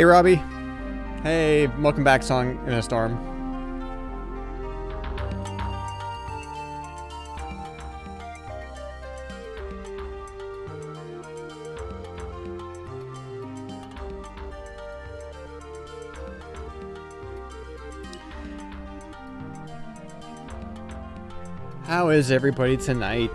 Hey, Robbie. Hey, welcome back, Song in a Storm. How is everybody tonight?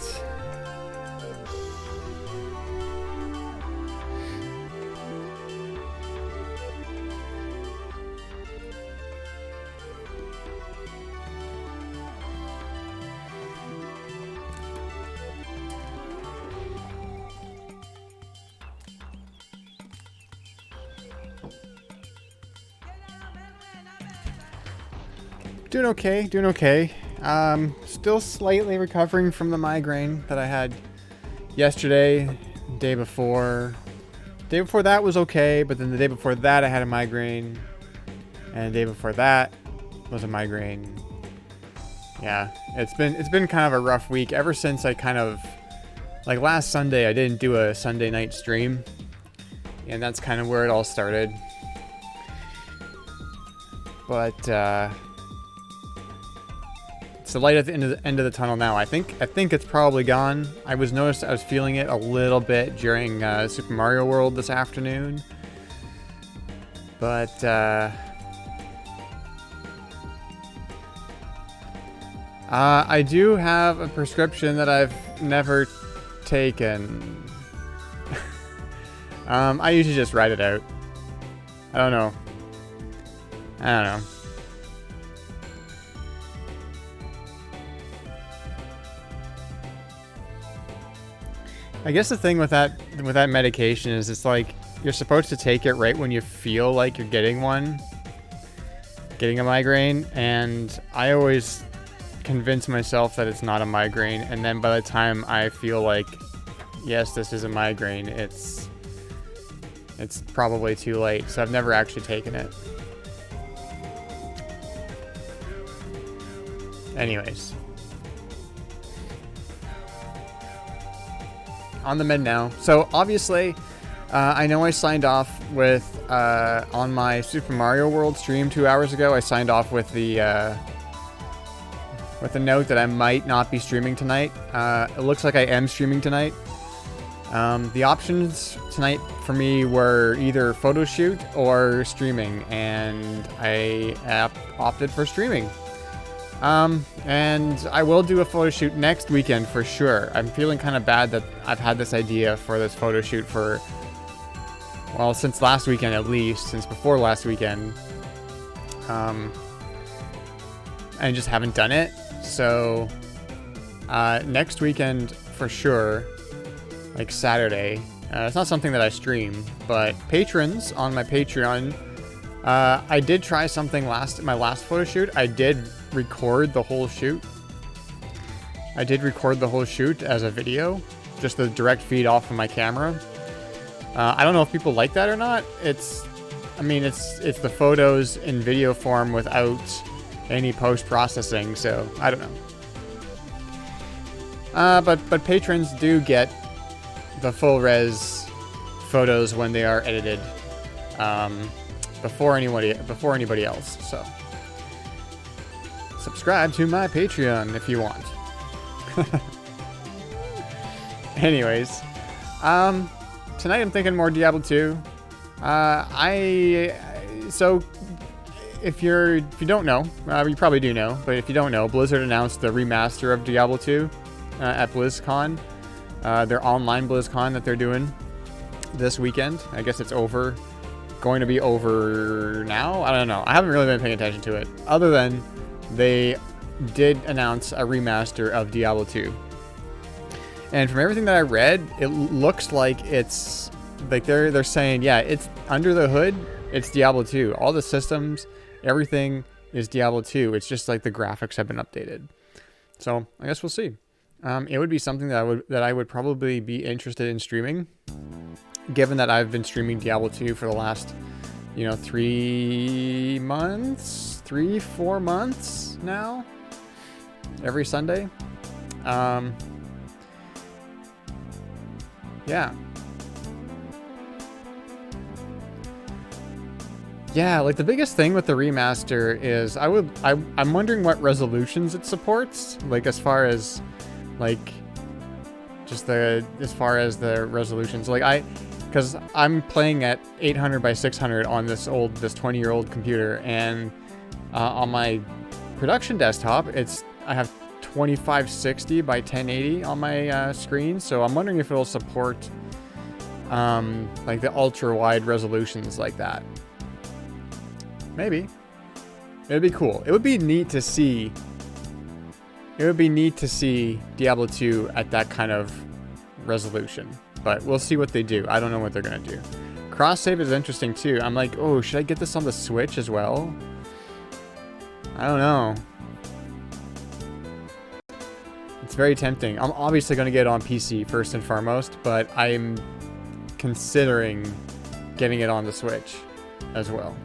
Doing okay, doing okay. Still slightly recovering from the migraine that I had yesterday, day before. Day before that was okay, but then the day before that I had a migraine, and the day before that was a migraine. Yeah, it's been kind of a rough week ever since I kind of, like last Sunday I didn't do a Sunday night stream, and that's kind of where it all started. But it's the light at the end of the tunnel now. I think it's probably gone. I was feeling it a little bit during Super Mario World this afternoon, but I do have a prescription that I've never taken. I usually just write it out. I don't know. I guess the thing with that medication is it's like you're supposed to take it right when you feel like you're getting a migraine, and I always convince myself that it's not a migraine, and then by the time I feel like, yes, this is a migraine, it's probably too late, so I've never actually taken it. Anyways. On the mend now. So obviously, I know I signed off with, on my Super Mario World stream 2 hours ago, I signed off with the note that I might not be streaming tonight. It looks like I am streaming tonight. The options tonight for me were either photo shoot or streaming, and I opted for streaming. And I will do a photo shoot next weekend for sure. I'm feeling kind of bad that I've had this idea for this photo shoot for, well, since last weekend at least, since before last weekend. I just haven't done it. So, next weekend for sure, like Saturday. It's not something that I stream, but patrons on my Patreon, I did try something my last photo shoot. I did record the whole shoot. As a video, just the direct feed off of my camera. I don't know if people like that or not. It's the photos in video form without any post-processing, so I don't know. But patrons do get the full res photos when they are edited, before anybody else. So subscribe to my Patreon if you want. Anyways, tonight I'm thinking more Diablo 2. So if you don't know, you probably do know, but if you don't know, Blizzard announced the remaster of Diablo 2 at BlizzCon, their online BlizzCon that they're doing this weekend. I guess it's going to be over now. I don't know. I haven't really been paying attention to it, other than they did announce a remaster of Diablo 2. And from everything that I read, it looks like it's like they're saying, yeah, it's under the hood, it's Diablo 2. All the systems, everything is Diablo 2. It's just like the graphics have been updated. So I guess we'll see. It would be something that I would probably be interested in streaming, given that I've been streaming Diablo 2 for the last, 4 months now, every Sunday. Yeah. Yeah, like the biggest thing with the remaster is I'm wondering what resolutions it supports, like as far as like just as far as the resolutions. Like because I'm playing at 800 by 600 on this 20-year-old computer, and on my production desktop I have 2560 by 1080 on my screen, so I'm wondering if it'll support like the ultra wide resolutions like that. Maybe. It'd be cool. It would be neat to see. It would be neat to see Diablo 2 at that kind of resolution. But we'll see what they do. I don't know what they're going to do. Cross-save is interesting too. I'm like, oh, should I get this on the Switch as well? I don't know. It's very tempting. I'm obviously going to get it on PC first and foremost, but I'm considering getting it on the Switch as well.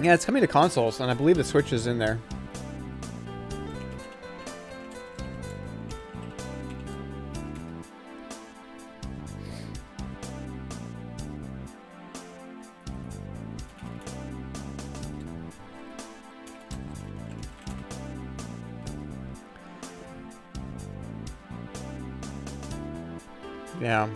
Yeah, it's coming to consoles, and I believe the Switch is in there. Yeah.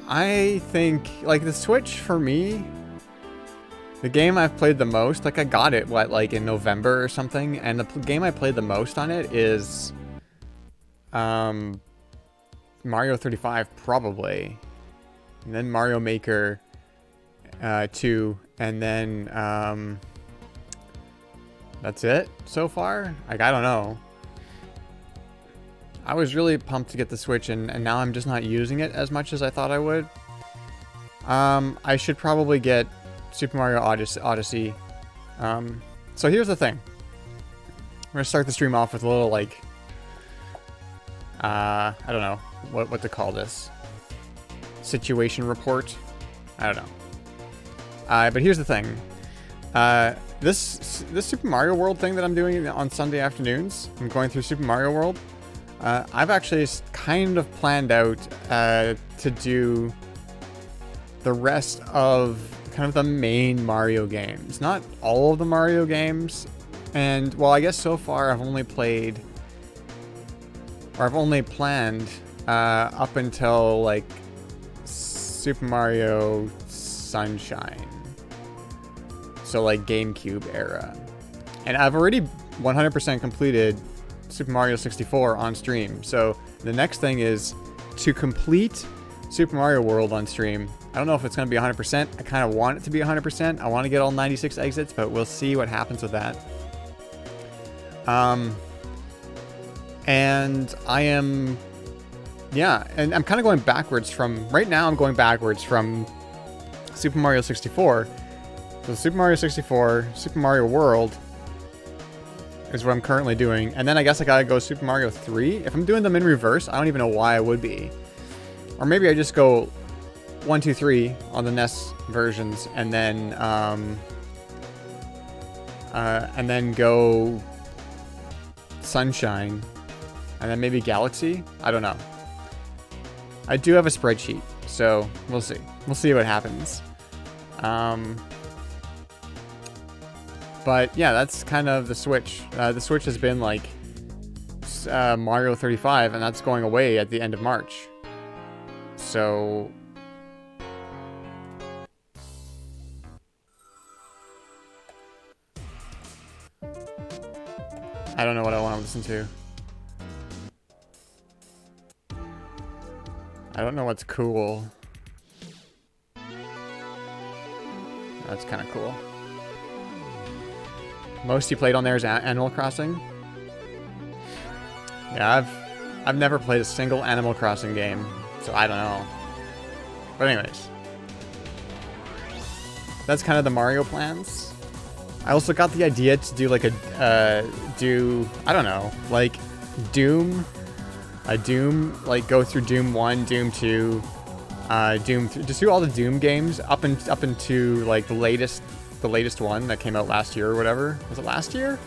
I think, like, the Switch, for me, the game I've played the most, like, I got it, like, in November or something, and the game I played the most on it is, Mario 35, probably, and then Mario Maker, 2, and then, that's it so far? Like, I don't know. I was really pumped to get the Switch, and now I'm just not using it as much as I thought I would. I should probably get Super Mario Odyssey. So here's the thing. I'm going to start the stream off with a little, like, I don't know what to call this. Situation report? I don't know. But here's the thing. This Super Mario World thing that I'm doing on Sunday afternoons, I'm going through Super Mario World. I've actually kind of planned out to do the rest of kind of the main Mario games. Not all of the Mario games. And, well, I guess so far I've only played, or I've only planned up until, like, Super Mario Sunshine. So, like, GameCube era. And I've already 100% completed Super Mario 64 on stream. So the next thing is to complete Super Mario World on stream. I don't know if it's going to be 100%. I kind of want it to be 100%. I want to get all 96 exits, but we'll see what happens with that. And I am, yeah, and I'm kind of going backwards from, right now I'm going backwards from Super Mario 64. So Super Mario 64, Super Mario World, is what I'm currently doing. And then I guess I gotta go Super Mario 3. If I'm doing them in reverse, I don't even know why I would be. Or maybe I just go 1, 2, 3 on the NES versions, and then go Sunshine, and then maybe Galaxy. I don't know. I do have a spreadsheet, so we'll see. We'll see what happens. But yeah, that's kind of the Switch. The Switch has been like Mario 35, and that's going away at the end of March. So I don't know what I want to listen to. I don't know what's cool. That's kind of cool. Most you played on there is Animal Crossing. Yeah, I've never played a single Animal Crossing game, so I don't know. But anyways, that's kind of the Mario plans. I also got the idea to do like I don't know, like Doom, like go through Doom 1, Doom 2, Doom 3, just do all the Doom games up into like the latest one that came out last year or whatever. Was it last year?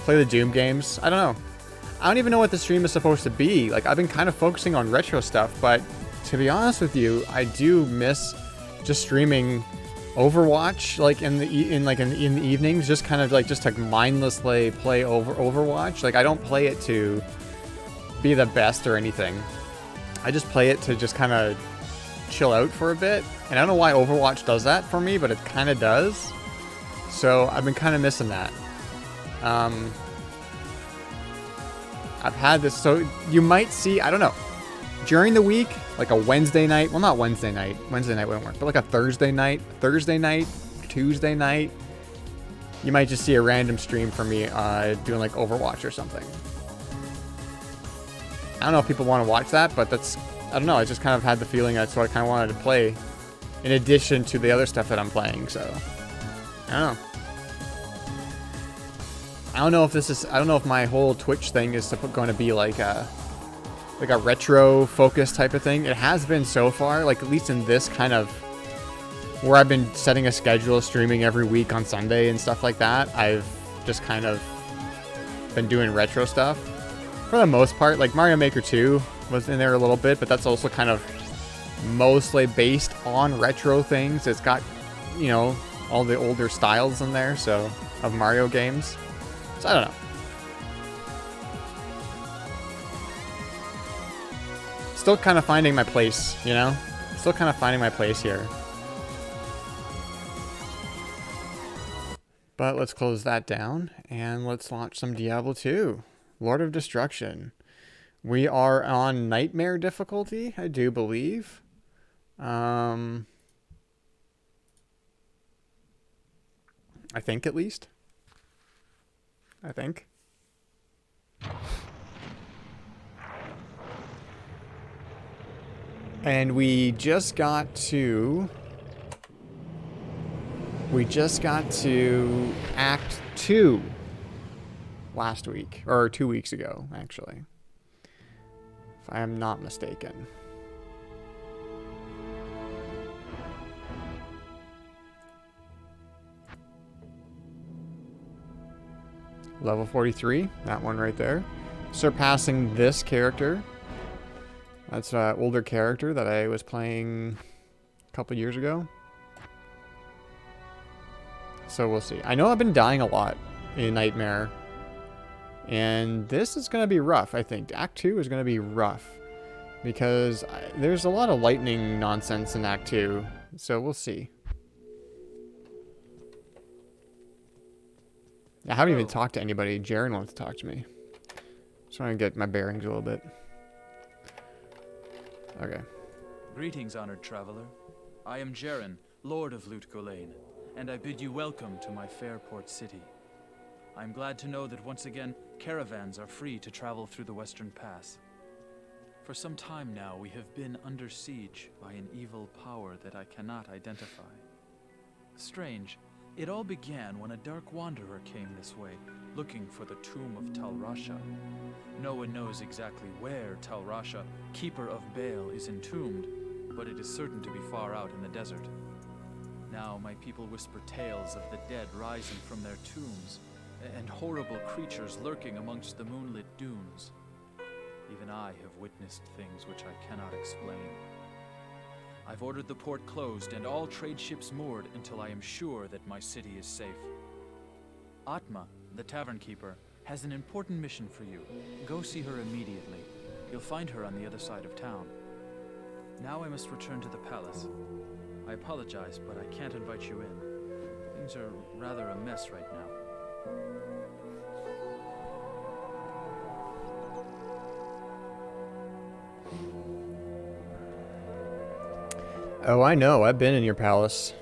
play the Doom games. I don't know. I don't even know what the stream is supposed to be. Like, I've been kind of focusing on retro stuff, but to be honest with you, I do miss just streaming Overwatch, like in the evenings, just kind of like just to mindlessly play Overwatch. Like, I don't play it to be the best or anything. I just play it to just kind of chill out for a bit. And I don't know why Overwatch does that for me, but it kind of does. So I've been kind of missing that. I've had this, so you might see, I don't know, during the week, like a Wednesday night, well, not Wednesday night wouldn't work, but like a Thursday night, Tuesday night, you might just see a random stream for me doing like Overwatch or something. I don't know if people want to watch that, but that's, I don't know, I just kind of had the feeling that's what I kind of wanted to play in addition to the other stuff that I'm playing, so I don't know. I don't know if my whole Twitch thing is going to be like a retro focus type of thing. It has been so far, like at least in this kind of where I've been setting a schedule of streaming every week on Sunday and stuff like that. I've just kind of been doing retro stuff for the most part. Like Mario Maker 2 was in there a little bit, but that's also kind of mostly based on retro things. It's got, you know, all the older styles in there, so of Mario games. So I don't know. Still kind of finding my place, you know? Still kind of finding my place here. But let's close that down and let's launch some Diablo 2. Lord of Destruction. We are on Nightmare difficulty, I do believe. I think at least. I think. And we just got to Act 2 last week, or 2 weeks ago, actually. If I am not mistaken. Level 43, that one right there. Surpassing this character. That's an older character that I was playing a couple years ago. So we'll see. I know I've been dying a lot in Nightmare. And this is going to be rough, I think. Act 2 is going to be rough. Because there's a lot of lightning nonsense in Act 2. So we'll see. I haven't even talked to anybody. Jaren wants to talk to me. Just trying to get my bearings a little bit. Okay. Greetings, honored traveler. I am Jaren, Lord of Lut Gholein, and I bid you welcome to my fair port city. I am glad to know that once again, caravans are free to travel through the Western Pass. For some time now, we have been under siege by an evil power that I cannot identify. Strange. It all began when a dark wanderer came this way, looking for the tomb of Tal Rasha. No one knows exactly where Tal Rasha, keeper of Baal, is entombed, but it is certain to be far out in the desert. Now my people whisper tales of the dead rising from their tombs, and horrible creatures lurking amongst the moonlit dunes. Even I have witnessed things which I cannot explain. I've ordered the port closed and all trade ships moored until I am sure that my city is safe. Atma, the tavern keeper, has an important mission for you. Go see her immediately. You'll find her on the other side of town. Now I must return to the palace. I apologize, but I can't invite you in. Things are rather a mess right now. Oh, I know. I've been in your palace.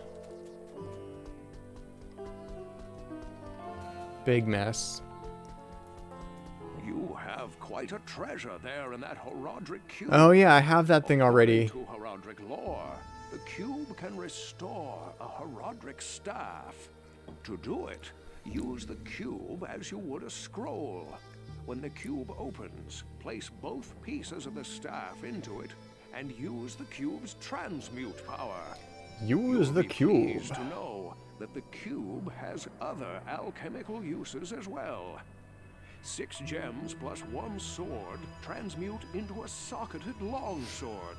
Big mess. You have quite a treasure there in that Horadric cube. Oh yeah, I have that thing already. According to Horadric lore, the cube can restore a Horadric staff. To do it, use the cube as you would a scroll. When the cube opens, place both pieces of the staff into it and use the cube's transmute power. Use the cube. You'll be pleased to know that the cube has other alchemical uses as well. 6 gems plus 1 sword transmute into a socketed longsword.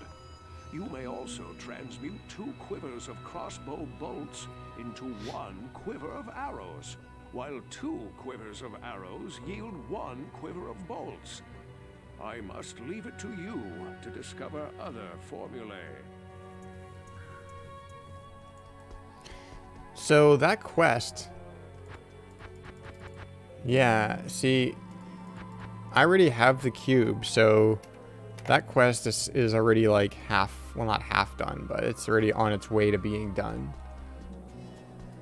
You may also transmute 2 quivers of crossbow bolts into 1 quiver of arrows, while 2 quivers of arrows yield 1 quiver of bolts. I must leave it to you to discover other formulae. So that quest... Yeah, see, I already have the cube, so that quest is already like half, well, not half done, but it's already on its way to being done.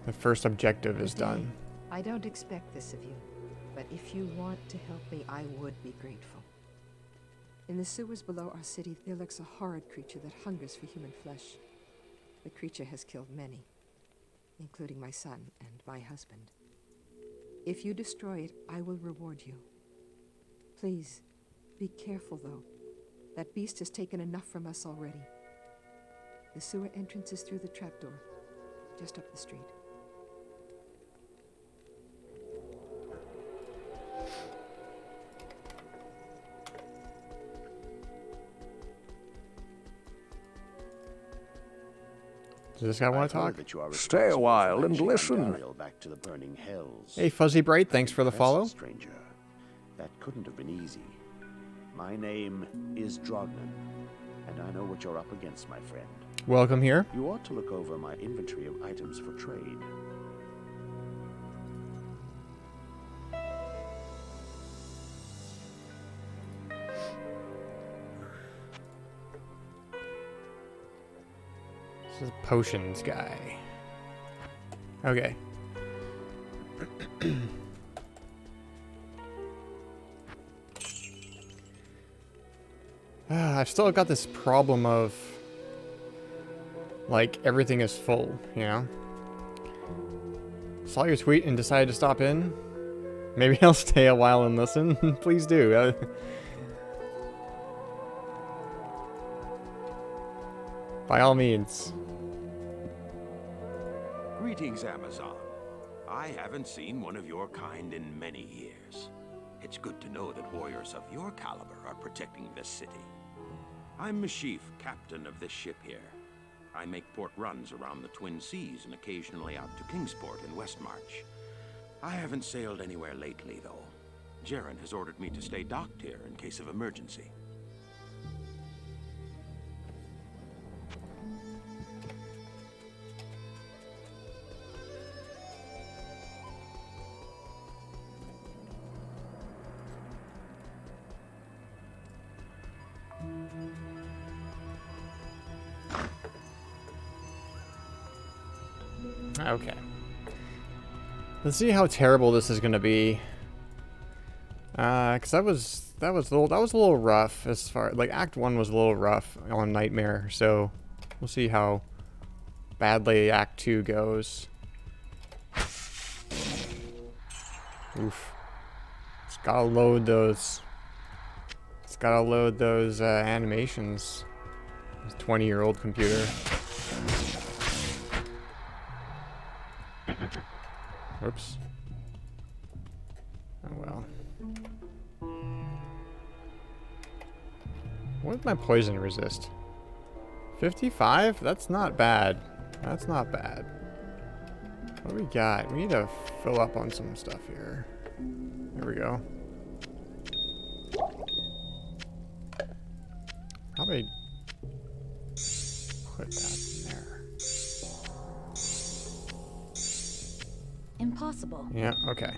The first objective is done. I don't expect this of you, but if you want to help me, I would be grateful. In the sewers below our city, there lurks a horrid creature that hungers for human flesh. The creature has killed many, including my son and my husband. If you destroy it, I will reward you. Please, be careful, though. That beast has taken enough from us already. The sewer entrance is through the trapdoor, just up the street. Does this guy want to talk? Stay a while and listen. Back to the burning hells. Hey, Fuzzy Bright, thanks for the follow. Stranger, that couldn't have been easy. My name is Drognan, and I know what you're up against, my friend. Welcome here. You ought to look over my inventory of items for trade. This is a potions guy. Okay. I've still got this problem of, like, everything is full, you know? Saw your tweet and decided to stop in. Maybe I'll stay a while and listen. Please do. By all means. Greetings, Amazon. I haven't seen one of your kind in many years. It's good to know that warriors of your caliber are protecting this city. I'm Mashif, captain of this ship here. I make port runs around the Twin Seas and occasionally out to Kingsport in Westmarch. I haven't sailed anywhere lately, though. Jaren has ordered me to stay docked here in case of emergency. Okay. Let's see how terrible this is gonna be. Cause that was a little rough as far, like, Act 1 was a little rough on Nightmare, so we'll see how badly Act 2 goes. Oof. It's gotta load those animations. This 20-year-old computer. Whoops. Oh well. What did my poison resist? 55? That's not bad. That's not bad. What do we got? We need to fill up on some stuff here. There we go. Probably put that in there. Impossible. Yeah, okay.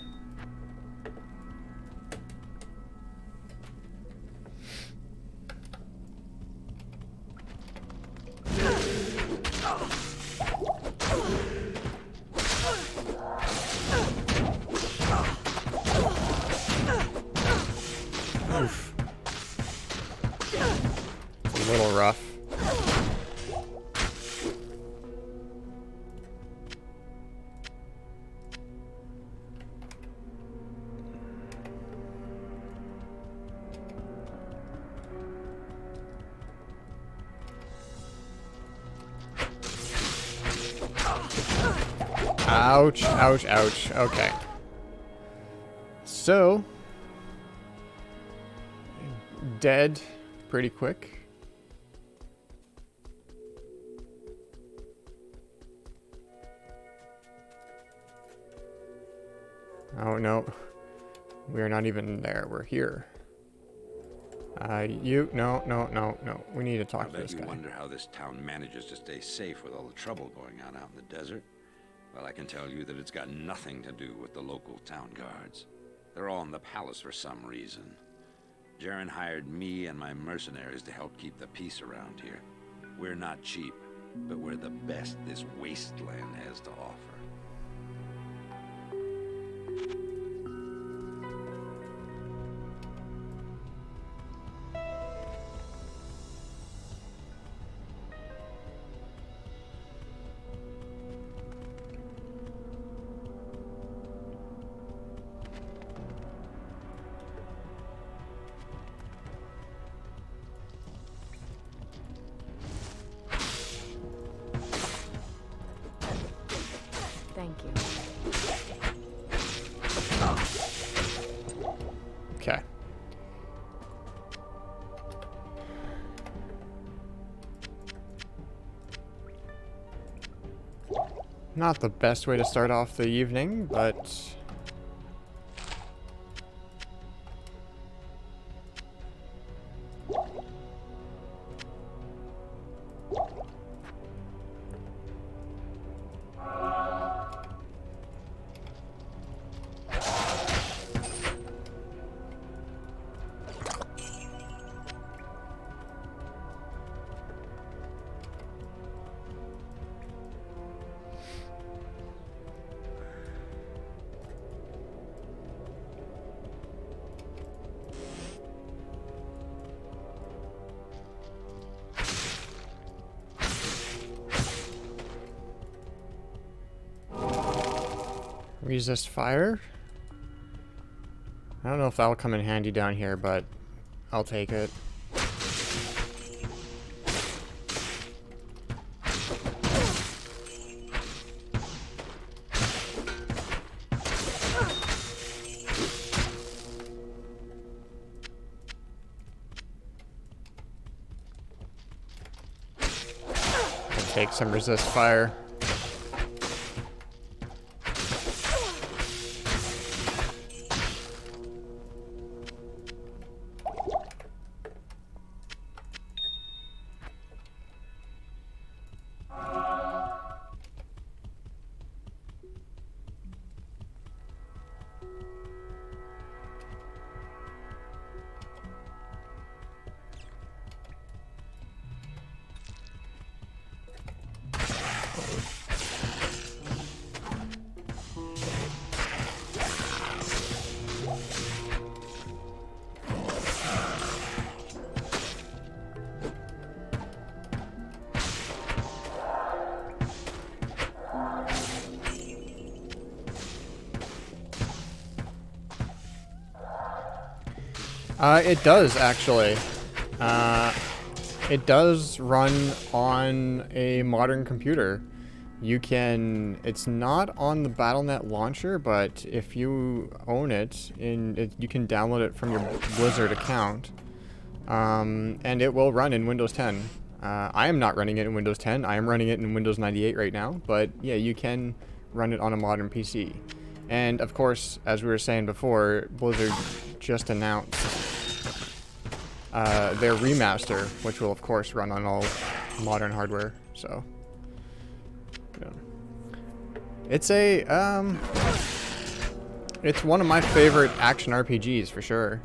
Oof. It's a little rough. Ouch, ouch, ouch. Okay. So, dead pretty quick. Oh no, we are not even there. We're here. No. We need to talk to this guy. I bet you wonder how this town manages to stay safe with all the trouble going on out in the desert. Well, I can tell you that it's got nothing to do with the local town guards. They're all in the palace for some reason. Jaren hired me and my mercenaries to help keep the peace around here. We're not cheap, but we're the best this wasteland has to offer. Thank you. Okay. Not the best way to start off the evening, but resist fire. I don't know if that'll come in handy down here, but I'll take it. I'll take some resist fire. It does, actually. It does run on a modern computer. You can... It's not on the Battle.net launcher, but if you own it, you can download it from your Blizzard account. And it will run in Windows 10. I am not running it in Windows 10. I am running it in Windows 98 right now. But, yeah, you can run it on a modern PC. And, of course, as we were saying before, Blizzard just announced their remaster, which will of course run on all modern hardware. So, yeah. It's it's one of my favorite action RPGs for sure.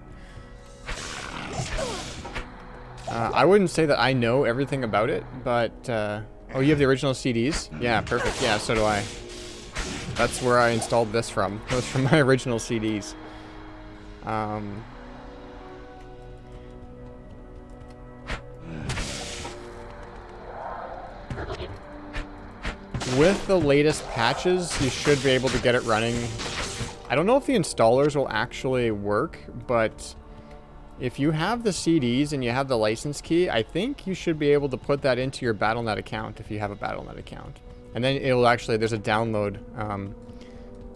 I wouldn't say that I know everything about it, but oh, you have the original CDs? Yeah, perfect. Yeah, so do I. That's where I installed this from. It was from my original CDs. With the latest patches, you should be able to get it running. I don't know if the installers will actually work, but if you have the CDs and you have the license key, I think you should be able to put that into your Battle.net account if you have a Battle.net account. And then it'll actually, there's a download.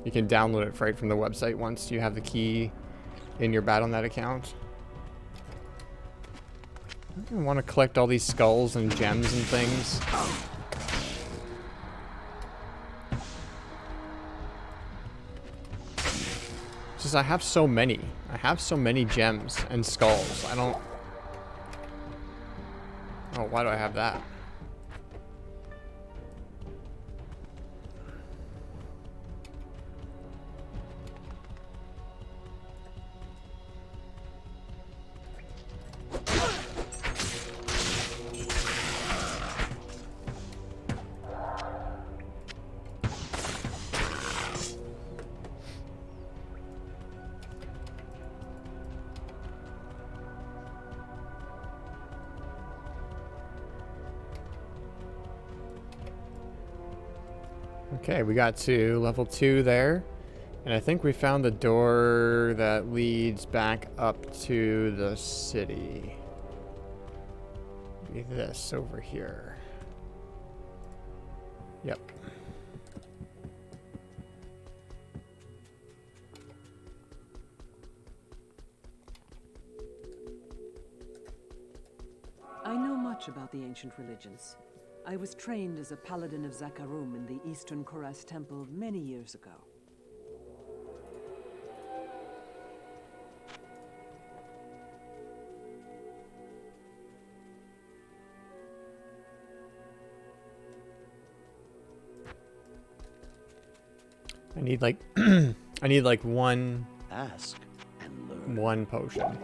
You can download it right from the website once you have the key in your Battle.net account. I want to collect all these skulls and gems and things. It's just I have so many. I have so many gems and skulls. I don't... Oh, why do I have that? Okay, we got to level 2 there. And I think we found the door that leads back up to the city. Be this over here. Yep. I know much about the ancient religions. I was trained as a paladin of Zakarum in the Eastern Koras Temple many years ago. I need like I need like one Ask and learn. potion.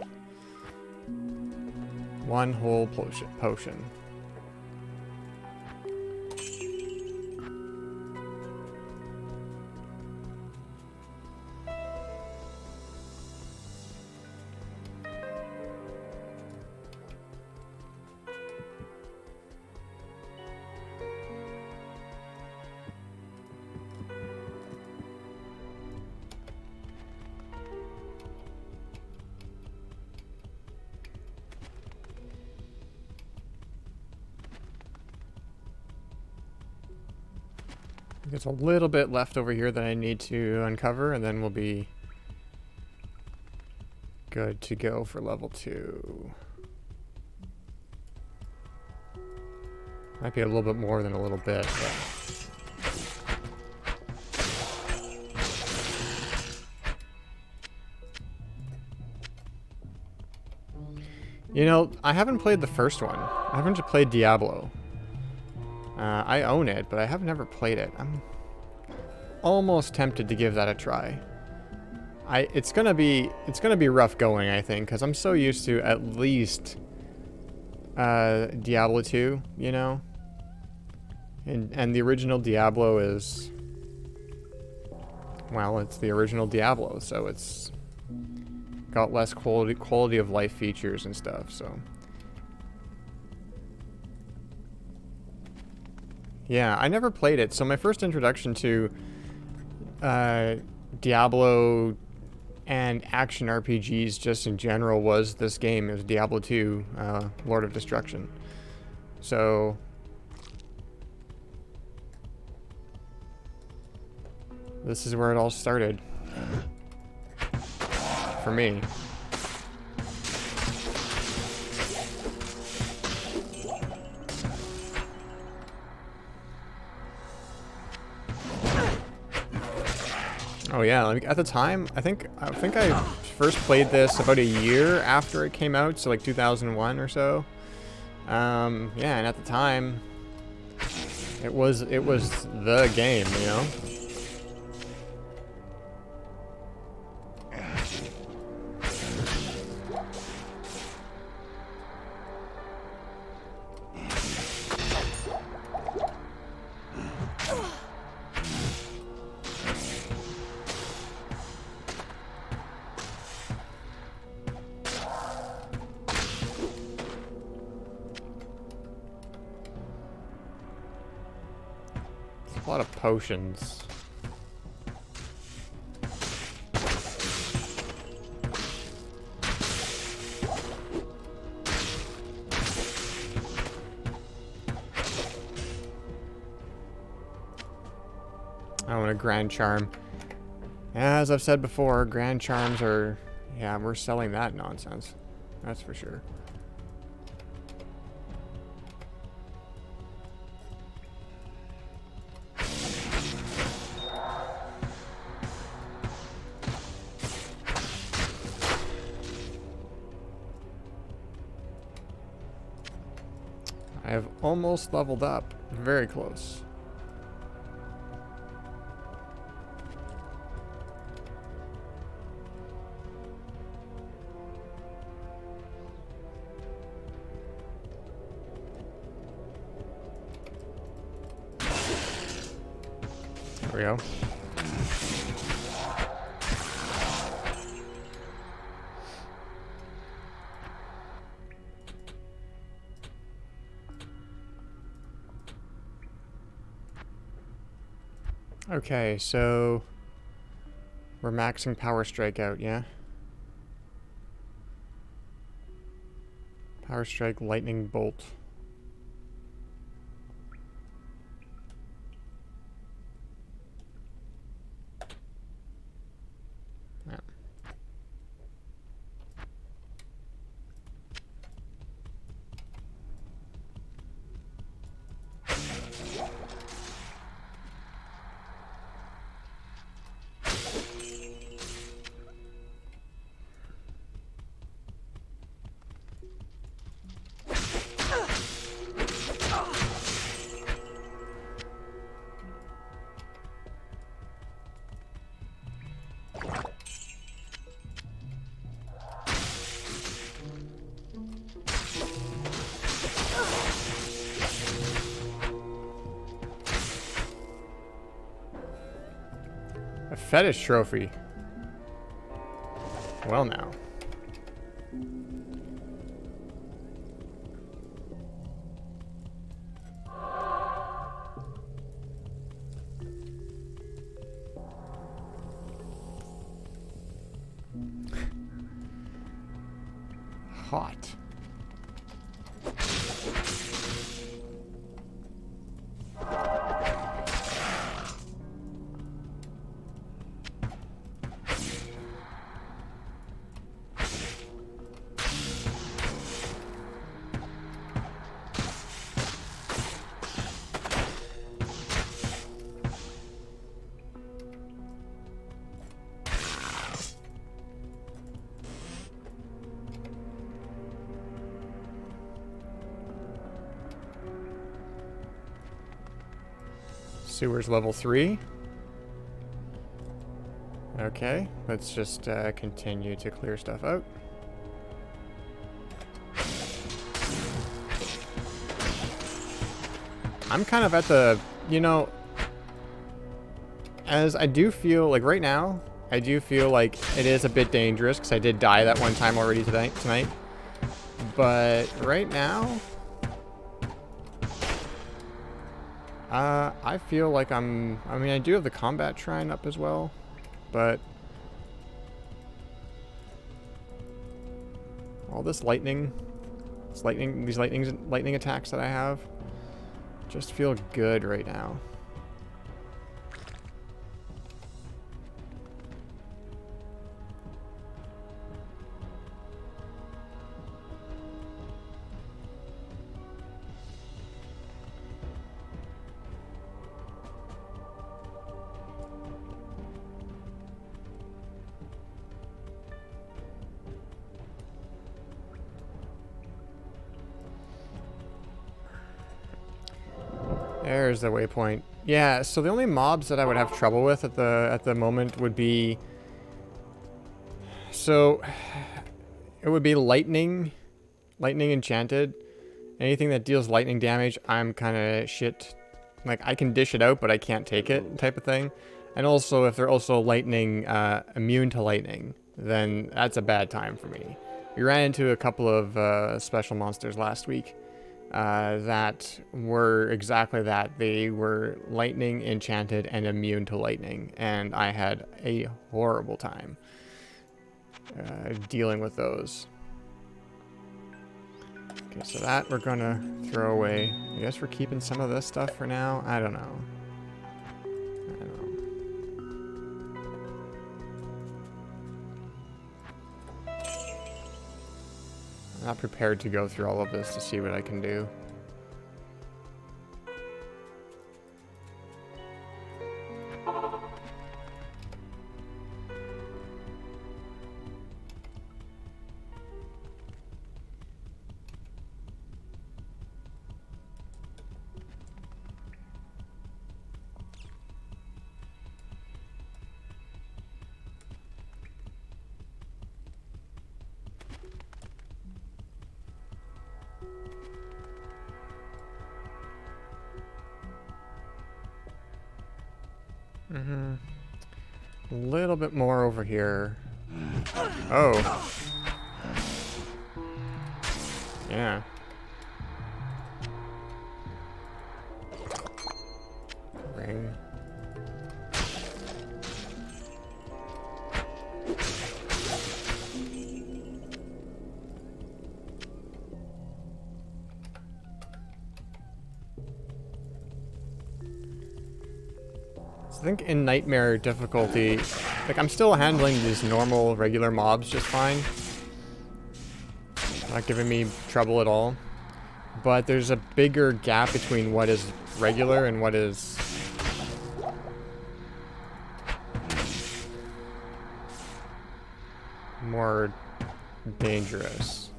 One whole potion. There's a little bit left over here that I need to uncover, and then we'll be good to go for level 2. Might be a little bit more than a little bit, but... You know, I haven't played the first one. I haven't played Diablo. I own it, but I have never played it. I'm almost tempted to give that a try. It's gonna be rough going, I think, because I'm so used to at least Diablo 2, you know, and the original Diablo is, well, it's the original Diablo, so it's got less quality of life features and stuff, so. Yeah, I never played it, so my first introduction to Diablo and action RPGs just in general was this game. It was Diablo 2, Lord of Destruction. So... this is where it all started. For me. Oh yeah, like at the time, I think I first played this about a year after it came out, so like 2001 or so. Yeah, and at the time, it was the game, you know. A lot of potions. I want a Grand Charm. As I've said before, Grand Charms are... yeah, we're selling that nonsense. That's for sure. I have almost leveled up. Very close. There we go. Okay, so we're maxing power strike out, yeah? Power strike, lightning bolt. Yeah. A fetish trophy. Well now. Hot. Sewers level 3. Okay, let's just continue to clear stuff out. I'm kind of at the, you know, as I do feel like right now, I do feel like it is a bit dangerous because I did die that one time already tonight. But right now, I feel like I mean, I do have the combat shrine up as well, but all this lightning, these lightning attacks that I have, just feel good right now. There's the waypoint. Yeah, so the only mobs that I would have trouble with at the moment would be, so it would be lightning enchanted. Anything that deals lightning damage, I'm kind of shit. Like, I can dish it out, but I can't take it type of thing. And also, if they're also lightning, immune to lightning, then that's a bad time for me. We ran into a couple of special monsters last week that were exactly that. They were lightning enchanted and immune to lightning, and I had a horrible time dealing with those. Okay, so that we're gonna throw away. I guess we're keeping some of this stuff for now. I don't know. I'm not prepared to go through all of this to see what I can do. A little bit more over here. Oh. Yeah. Ring. I think in Nightmare difficulty, like I'm still handling these normal, regular mobs just fine. Not giving me trouble at all. But there's a bigger gap between what is regular and what is more dangerous.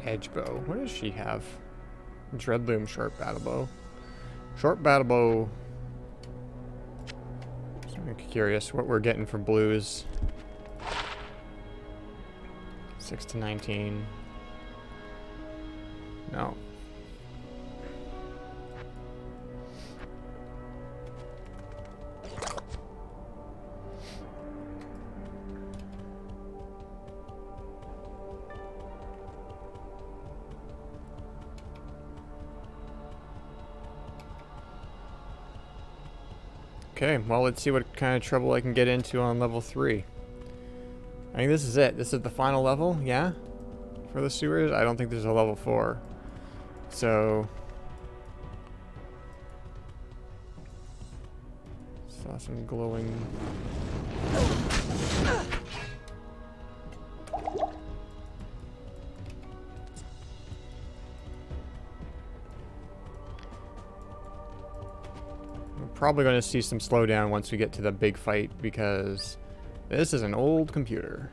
Edge bow. What does she have? Dreadloom short battle bow. Short battle bow. So I'm curious what we're getting for blues. 6 to 19. No. Okay, well, let's see what kind of trouble I can get into on level 3. I think this is it. This is the final level, yeah? For the sewers? I don't think there's a level 4. So... saw some glowing... Probably going to see some slowdown once we get to the big fight because this is an old computer.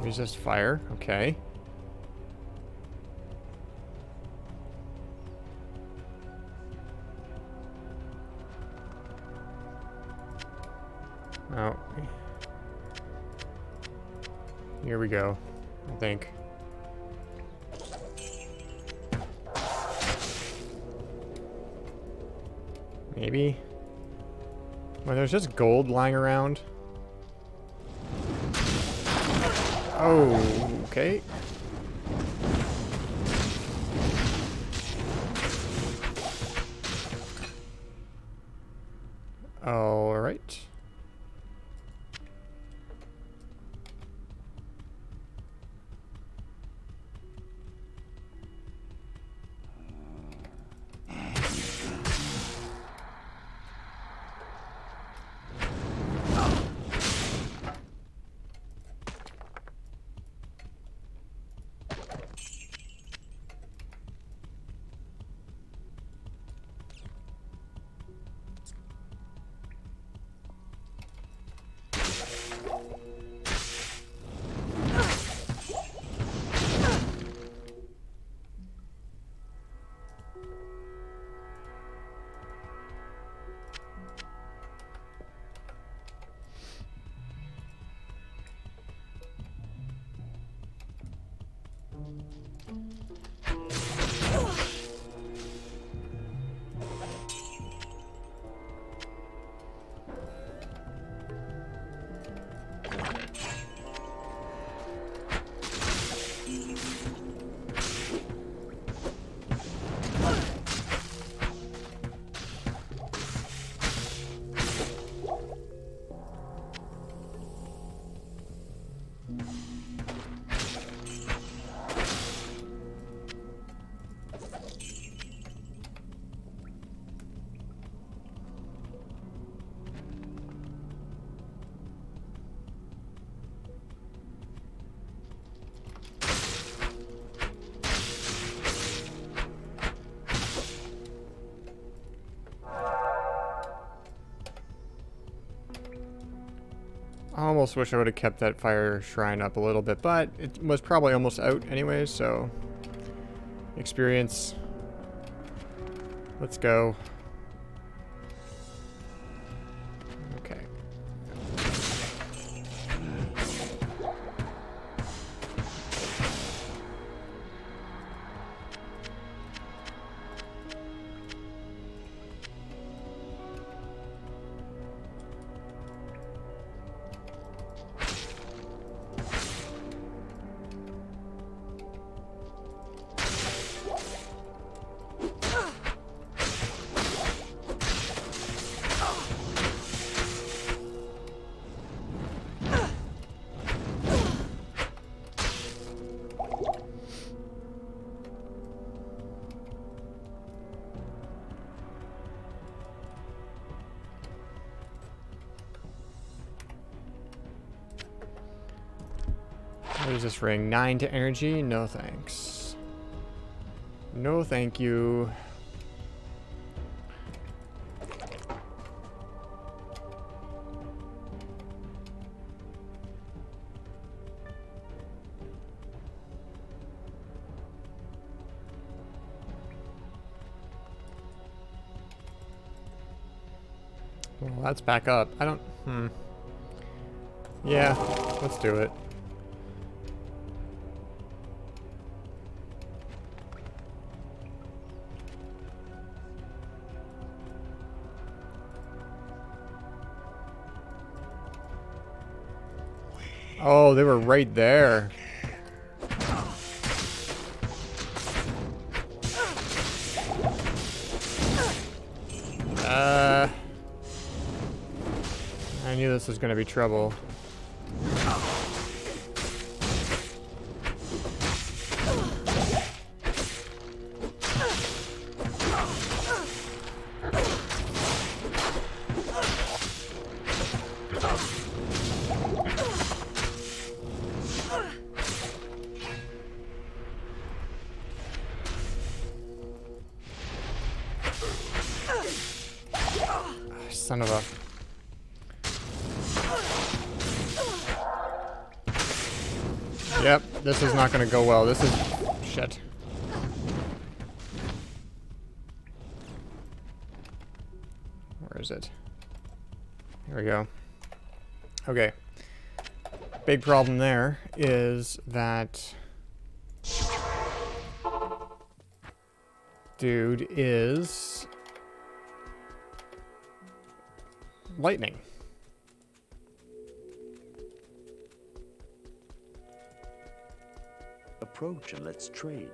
Resist fire, okay. Oh. Here we go, I think. Maybe. Well, there's just gold lying around. Oh, okay. All right. I almost wish I would have kept that fire shrine up a little bit, but it was probably almost out anyways, so... Experience. Let's go. Okay. What is this ring? 9 to energy? No thanks. No thank you. Well, that's back up. I don't... Yeah, let's do it. Oh, they were right there. I knew this was going to be trouble. Son of a... Yep, this is not going to go well. This is... Shit. Where is it? Here we go. Okay. Big problem there is that... Dude is... lightning. Approach and let's trade.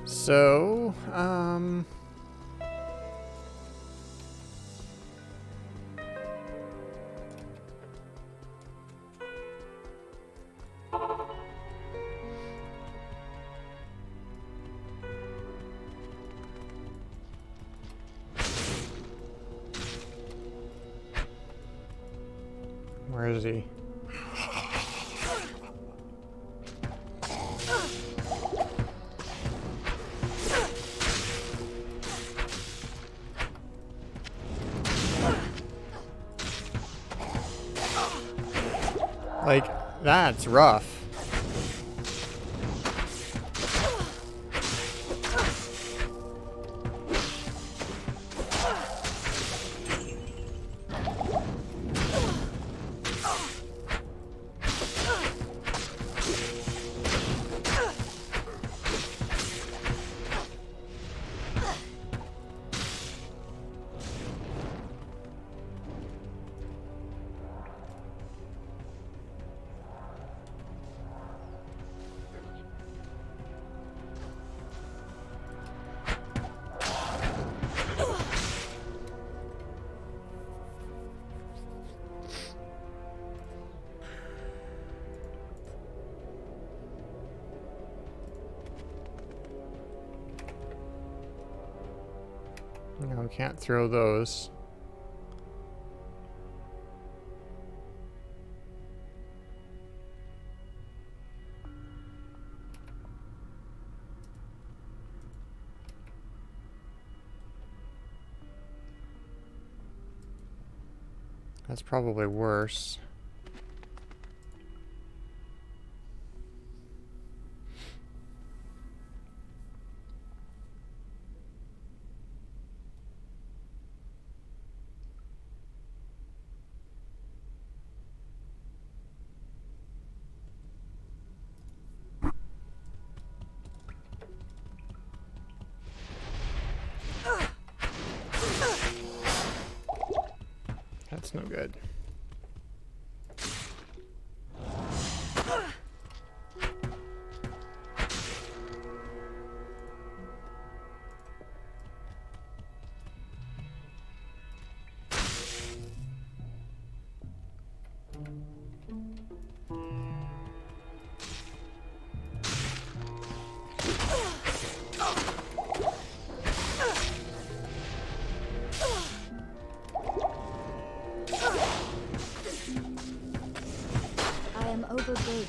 So, where is he? Like, that's rough. No, we can't throw those. That's probably worse. That's no good. I am overburdened.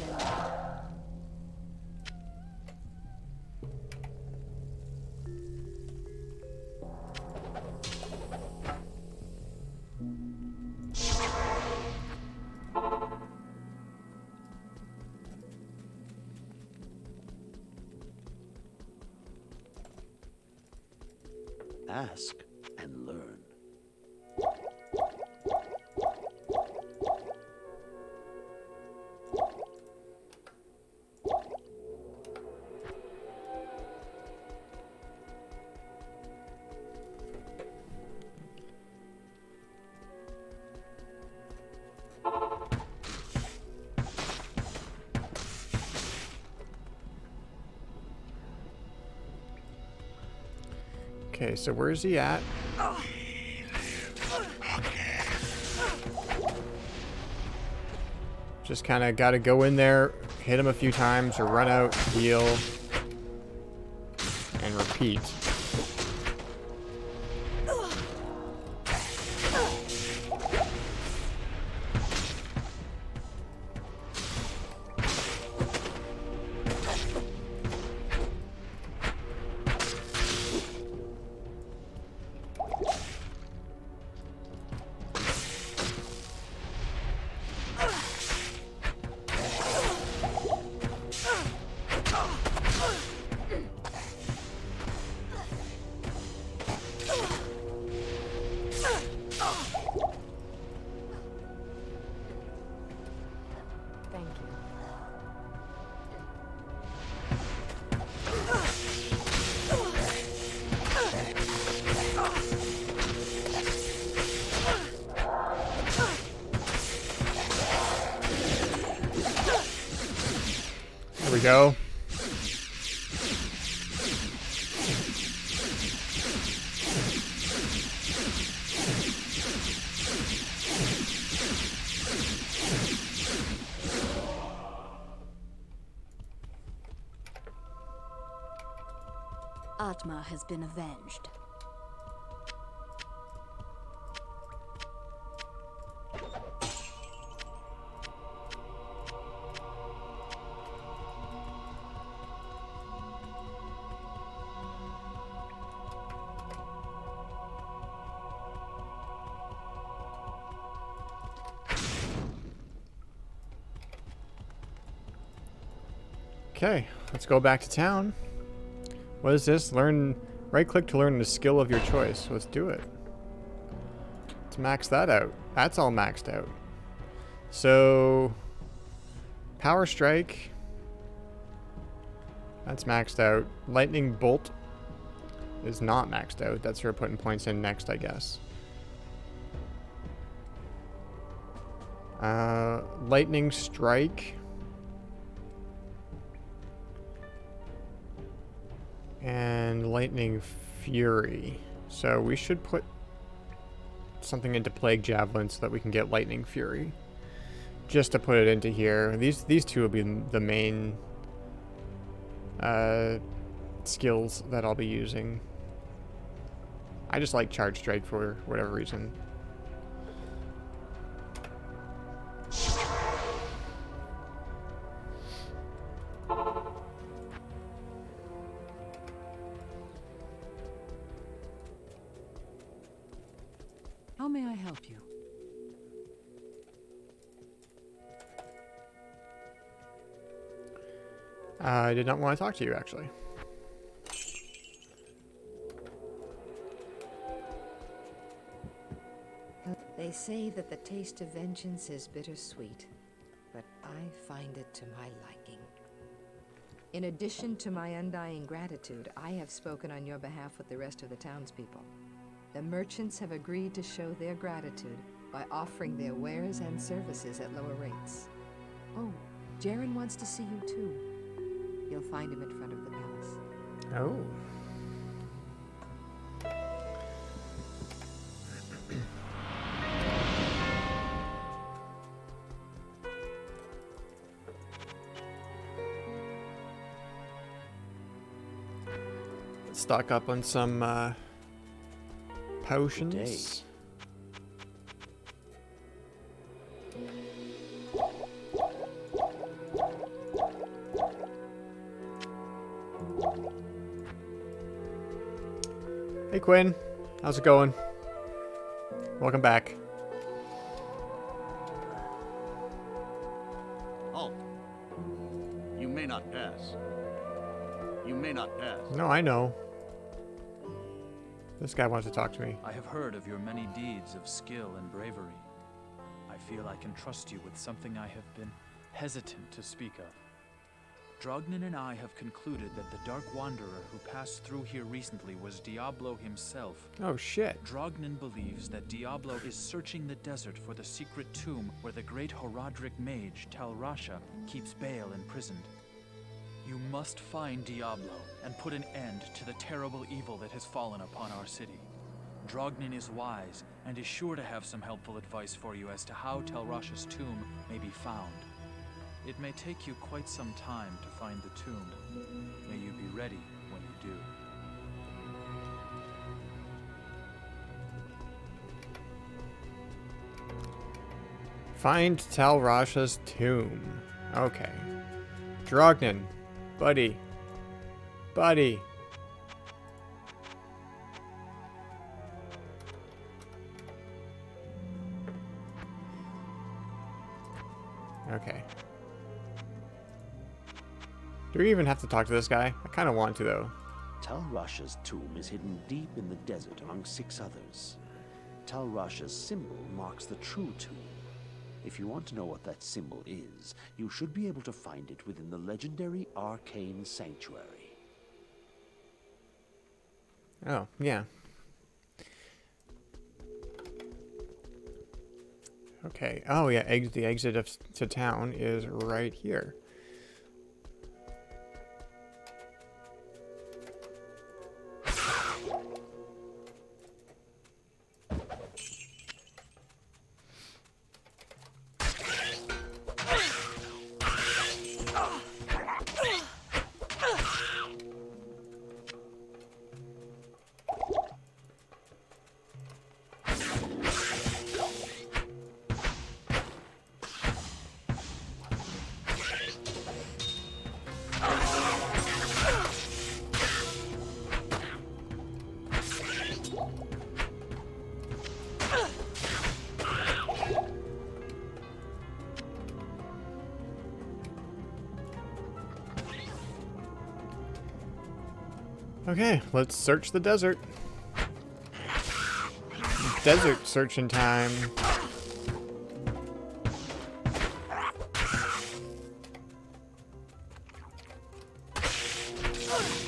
Ask and learn. Okay, so where's he at? Just kind of got to go in there, hit him a few times, or run out, heal, and repeat. Thank you. There we go. Atma has been avenged. Okay, let's go back to town. What is this? Learn, right click to learn the skill of your choice. Let's do it. Let's max that out. That's all maxed out. So, Power Strike. That's maxed out. Lightning Bolt is not maxed out. That's for putting points in next, I guess. Lightning Strike. And Lightning Fury. So we should put something into Plague Javelin so that we can get Lightning Fury. Just to put it into here. These two will be the main skills that I'll be using. I just like Charge Strike for whatever reason. How may I help you? I did not want to talk to you, actually. They say that the taste of vengeance is bittersweet, but I find it to my liking. In addition to my undying gratitude, I have spoken on your behalf with the rest of the townspeople. The merchants have agreed to show their gratitude by offering their wares and services at lower rates. Oh, Jaren wants to see you too. You'll find him in front of the palace. Oh. Stock up on some potions. Hey Quinn, how's it going? Welcome back. Halt. You may not pass. You may not pass. No, I know. This guy wants to talk to me. I have heard of your many deeds of skill and bravery. I feel I can trust you with something I have been hesitant to speak of. Drognin and I have concluded that the Dark Wanderer who passed through here recently was Diablo himself. Oh shit. Drognin believes that Diablo is searching the desert for the secret tomb where the great Horadric mage Tal Rasha keeps Baal imprisoned. You must find Diablo and put an end to the terrible evil that has fallen upon our city. Drognin is wise and is sure to have some helpful advice for you as to how Tal Rasha's tomb may be found. It may take you quite some time to find the tomb. May you be ready when you do. Find Tal Rasha's tomb. Okay. Drognin. Buddy. Buddy. Okay. Do we even have to talk to this guy? I kind of want to, though. Tal Rasha's tomb is hidden deep in the desert among 6 others. Tal Rasha's symbol marks the true tomb. If you want to know what that symbol is, you should be able to find it within the legendary Arcane Sanctuary. Oh, yeah. Okay. Oh, yeah. The exit to town is right here. Okay, let's search the desert. Desert searching time.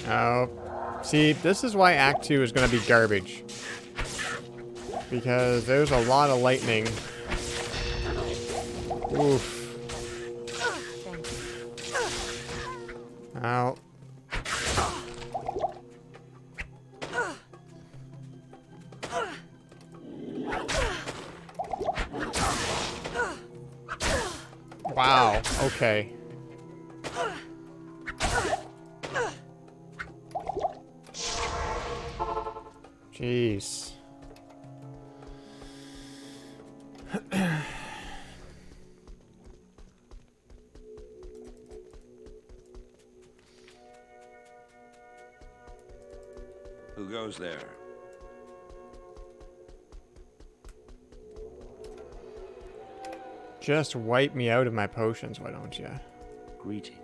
Oh, see, this is why Act 2 is going to be garbage. Because there's a lot of lightning. Oof. Ow. Wow, okay. Jeez. Who goes there? Just wipe me out of my potions, why don't you? Greetings.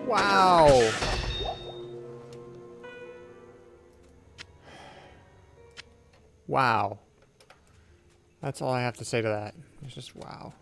Wow. Wow. That's all I have to say to that. It's just wow.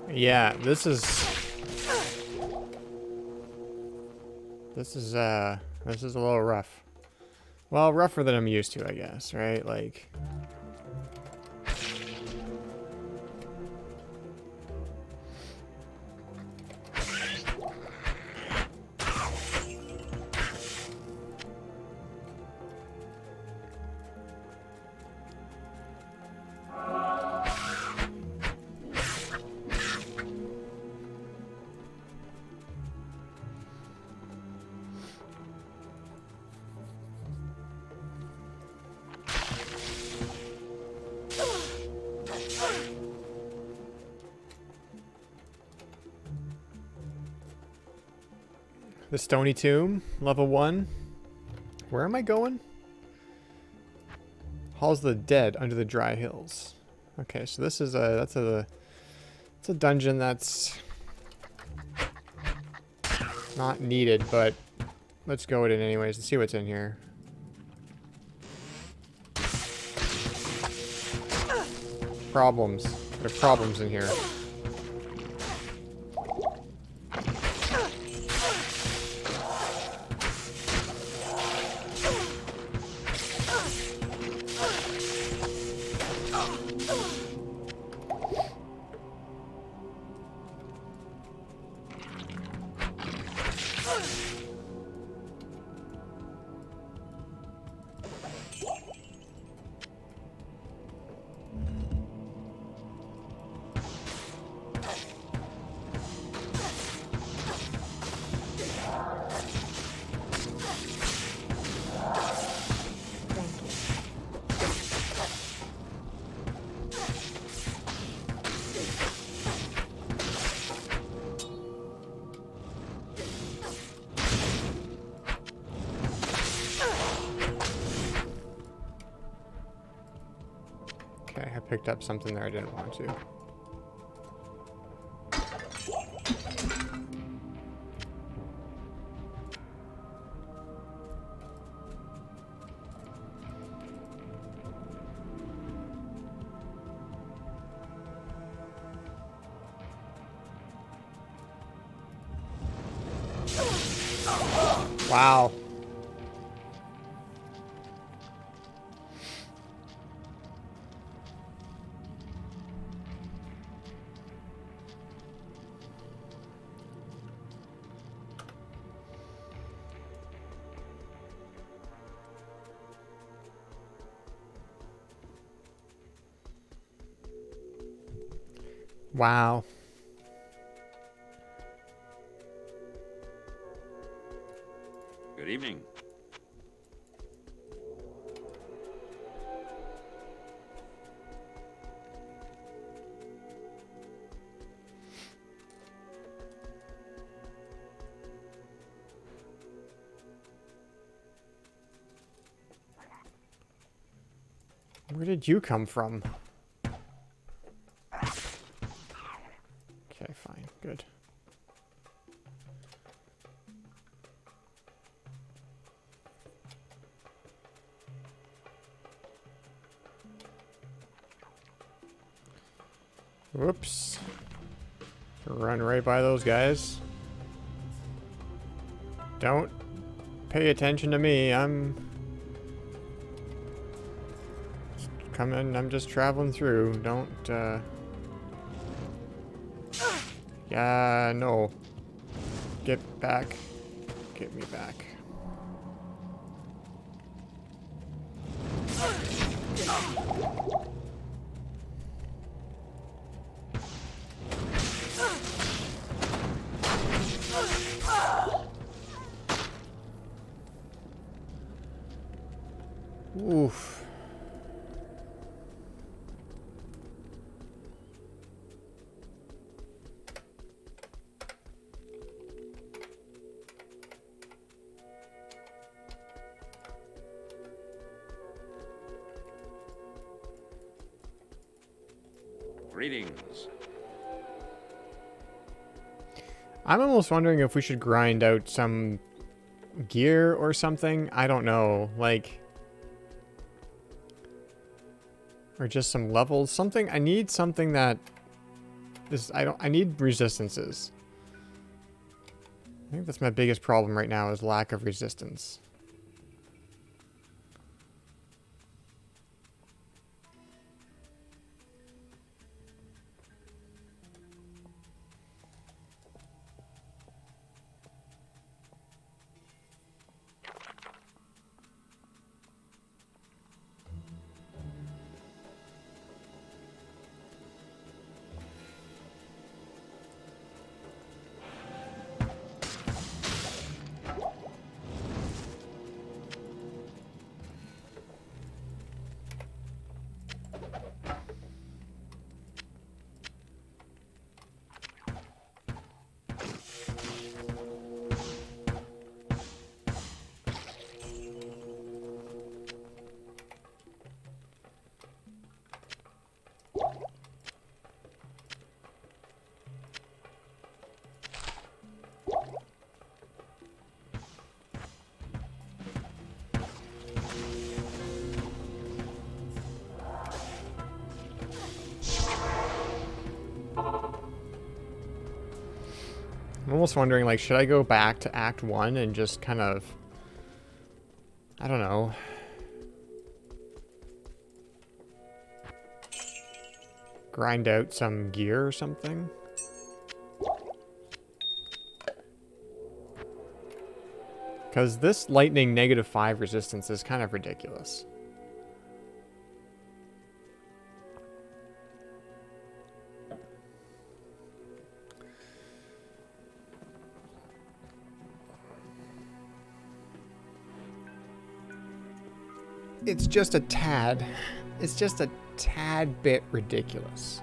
Yeah, this is a little rough. Well, rougher than I'm used to, I guess, right? Like the Stony Tomb, level 1. Where am I going? Halls of the Dead under the Dry Hills. Okay, so this is it's a dungeon that's not needed, but let's go with it anyways and see what's in here. Problems. There are problems in here. Okay, I picked up something there I didn't want to. Wow. Wow. Good evening. Where did you come from? Okay, fine. Good. Whoops. Run right by those guys. Don't pay attention to me. I'm just coming. I'm just traveling through. Don't, Yeah, no. Get back. Get me back. Oof. Greetings. I'm almost wondering if we should grind out some gear or something. I don't know. Like... or just some levels. Something. I need something that is... I need resistances. I think that's my biggest problem right now is lack of resistance. I'm almost wondering, like, should I go back to Act 1 and just kind of... I don't know. Grind out some gear or something? Because this lightning -5 resistance is kind of ridiculous. It's just a tad. It's just a tad bit ridiculous.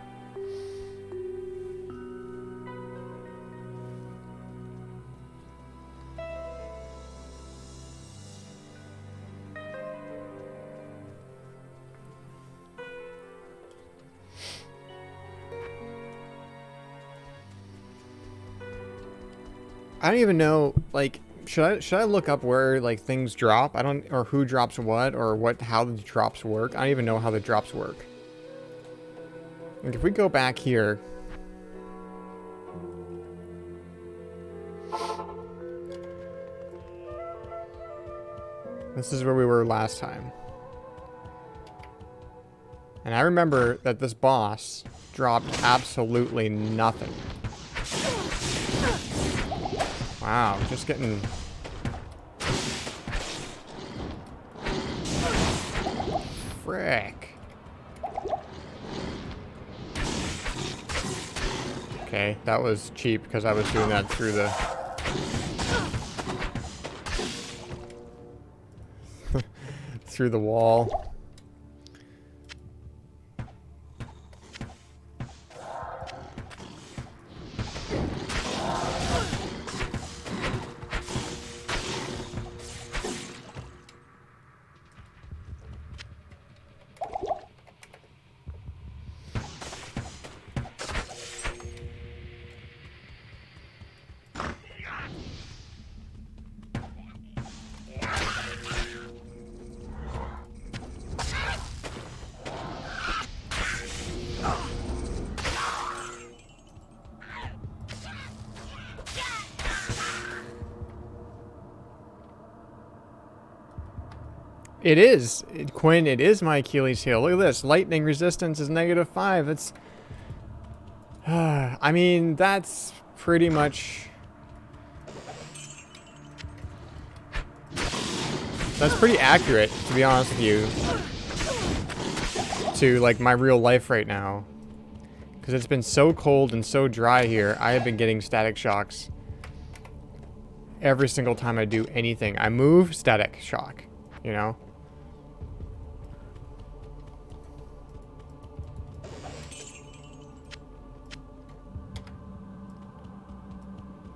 I don't even know, like, should I look up where, like, things drop? I don't, or who drops what, or how the drops work. I don't even know how the drops work. Like, if we go back here... This is where we were last time. And I remember that this boss dropped absolutely nothing. Wow, just getting... Frick. That was cheap because I was doing that through the... through the wall. It is. Quinn, it is my Achilles heel. Look at this. Lightning resistance is -5. It's... I mean, that's pretty much... That's pretty accurate, to be honest with you. To, like, my real life right now. Because it's been so cold and so dry here, I have been getting static shocks. Every single time I do anything. I move, static shock. You know?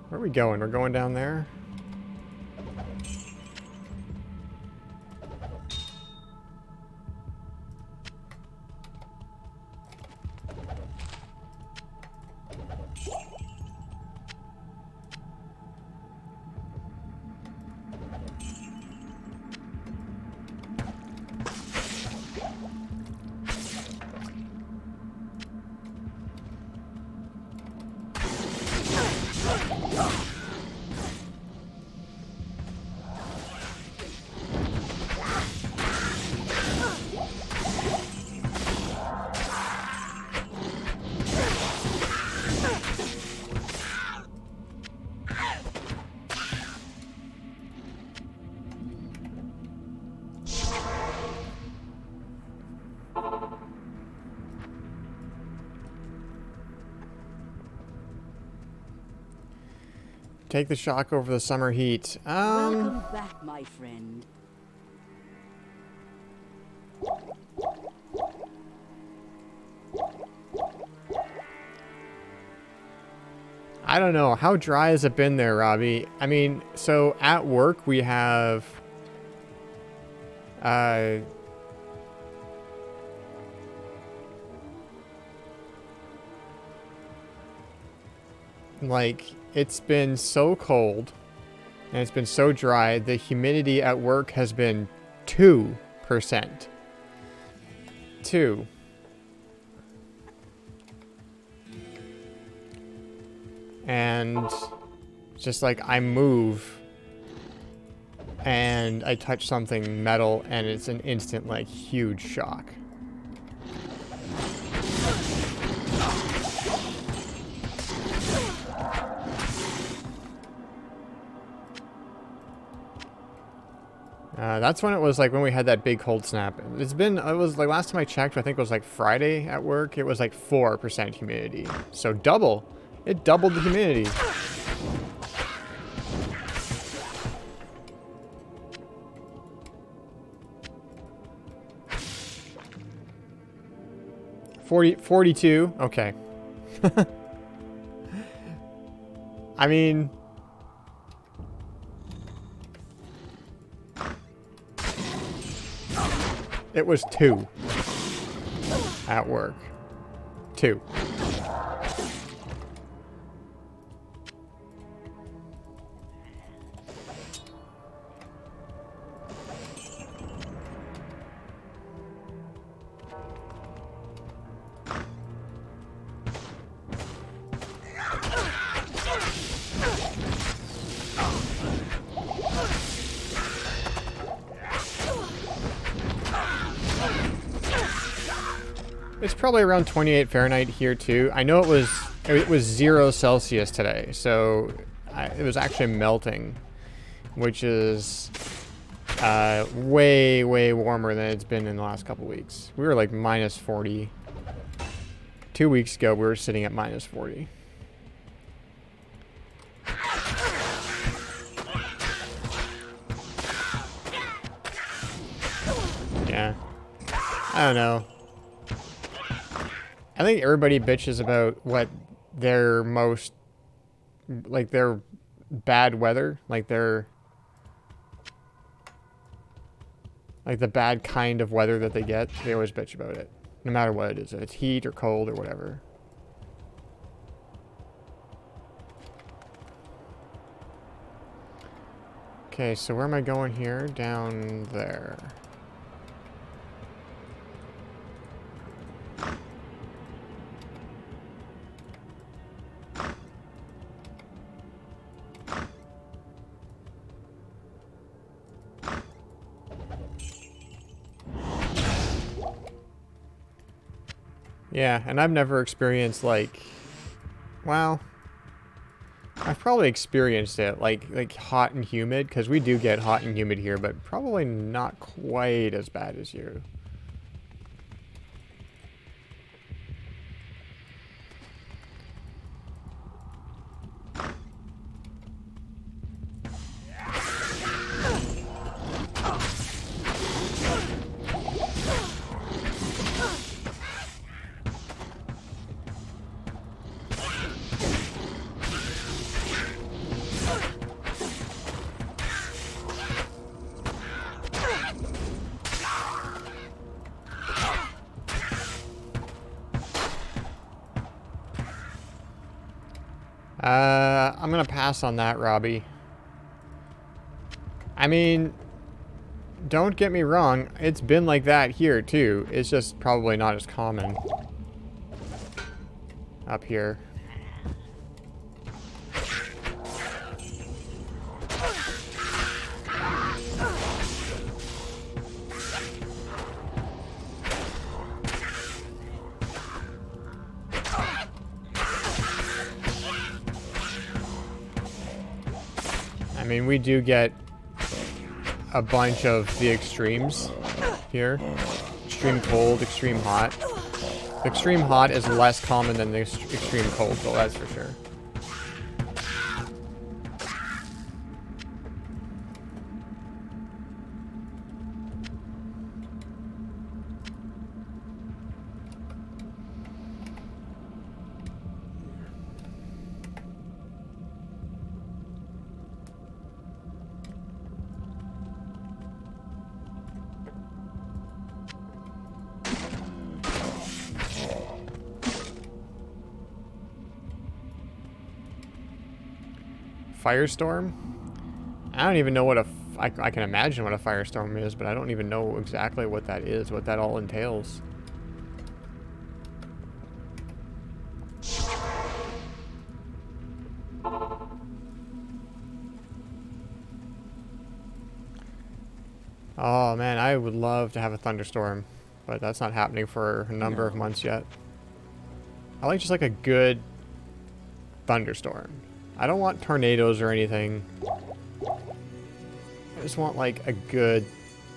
Where are we going? We're going down there? Take the shock over the summer heat. Welcome back, my friend. I don't know. How dry has it been there, Robbie? I mean, so at work we have... like, it's been so cold and it's been so dry. The humidity at work has been 2%. 2. And just like I move and I touch something metal and it's an instant like huge shock. That's when it was like when we had that big cold snap. It was like last time I checked, I think it was like Friday at work. It was like 4% humidity. So double. It doubled the humidity. 42. Okay. I mean... It was 2 at work. 2. It's probably around 28 Fahrenheit here too. I know it was 0 Celsius today, so it was actually melting, which is way, way warmer than it's been in the last couple weeks. We were like -40. 2 weeks ago, we were sitting at -40. Yeah. I don't know. I think everybody bitches about what their most, like, their bad weather, like their, like the bad kind of weather that they get. They always bitch about it, no matter what it is, if it's heat or cold or whatever. Okay, so where am I going here? Down there. Yeah, and I've never experienced, like, well, I've probably experienced it, like hot and humid, because we do get hot and humid here, but probably not quite as bad as you. I'm gonna pass on that, Robbie. I mean, don't get me wrong, it's been like that here too. It's just probably not as common up here. I mean, we do get a bunch of the extremes here. Extreme cold, extreme hot. Extreme hot is less common than the extreme cold, though, that's for sure. Firestorm? I don't even know what I can imagine what a firestorm is, but I don't even know exactly what that is, what that all entails. Oh man, I would love to have a thunderstorm, but that's not happening for a number of months yet. I like just like a good thunderstorm. I don't want tornadoes or anything. I just want like a good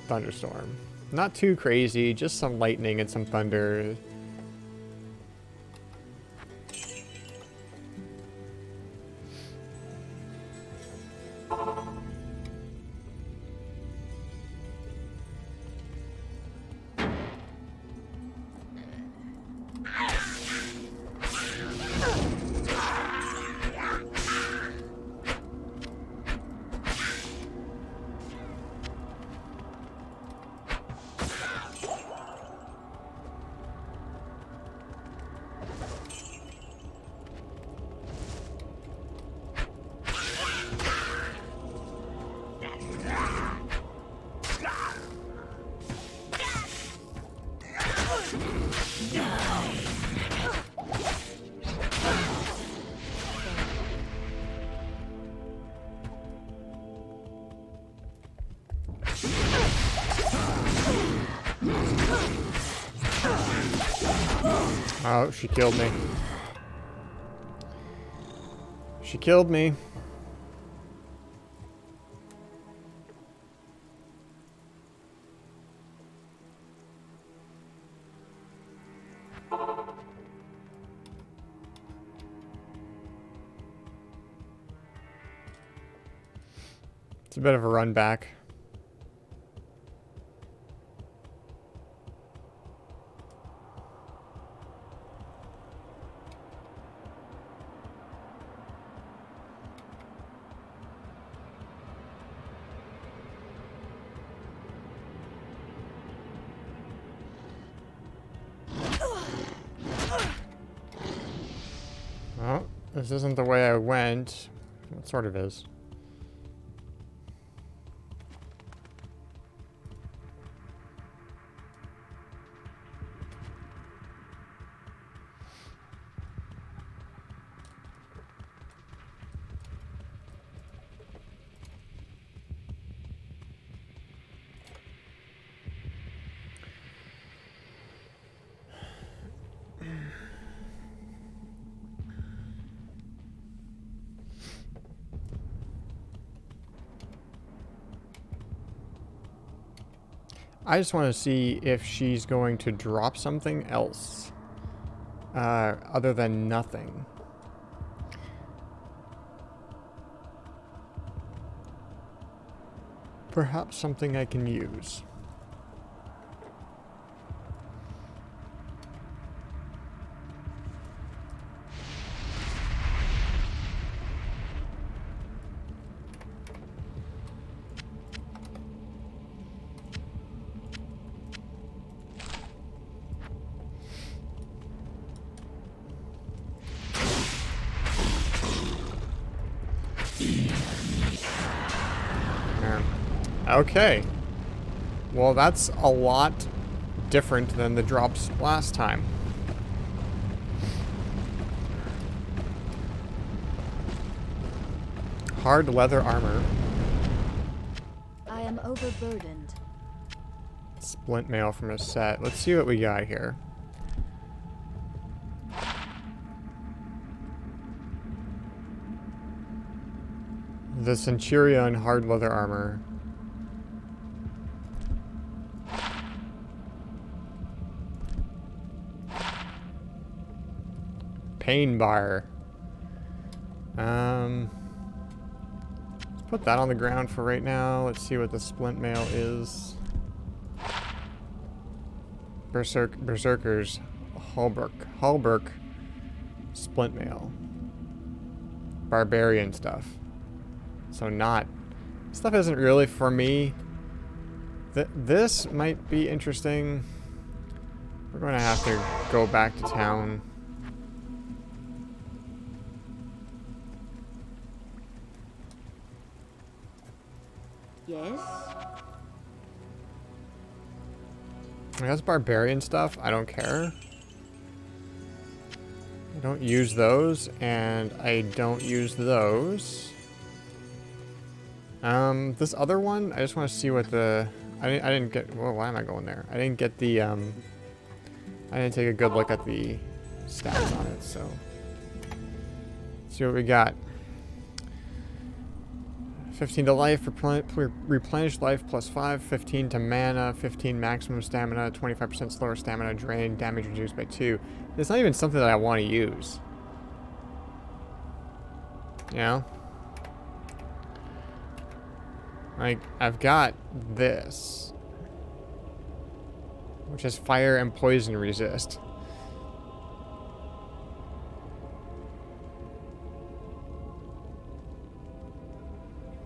thunderstorm. Not too crazy, just some lightning and some thunder. Oh, she killed me. She killed me. It's a bit of a run back. This isn't the way I went. It sort of is. I just want to see if she's going to drop something else other than nothing. Perhaps something I can use. Okay. Well, that's a lot different than the drops last time. Hard leather armor. I am overburdened. Splint mail from a set. Let's see what we got here. The Centurion hard leather armor. Pain bar. Let's put that on the ground for right now. Let's see what the splint mail is. Berserkers. Halberg. Splint mail. Barbarian stuff. So not... Stuff isn't really for me. This might be interesting. We're going to have to go back to town. Yes? That's barbarian stuff. I don't care. I don't use those, and I don't use those. This other one, I just want to see what the... I didn't get... Well, why am I going there? I didn't get the, I didn't take a good look at the stats on it, so... Let's see what we got. 15 to life, replenish life plus 5, 15 to mana, 15 maximum stamina, 25% slower stamina drain, damage reduced by 2. It's not even something that I want to use. You know? Like, I've got this, which is fire and poison resist.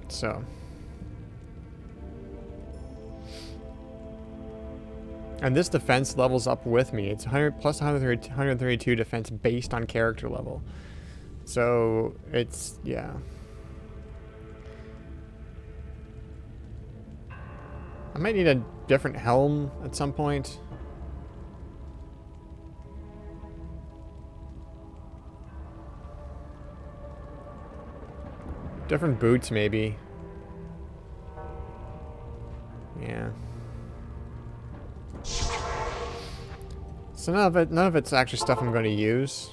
So. And this defense levels up with me. It's 100 plus 132 defense based on character level. So, it's, yeah. I might need a different helm at some point. Different boots, maybe. Yeah. So none of it's actually stuff I'm going to use.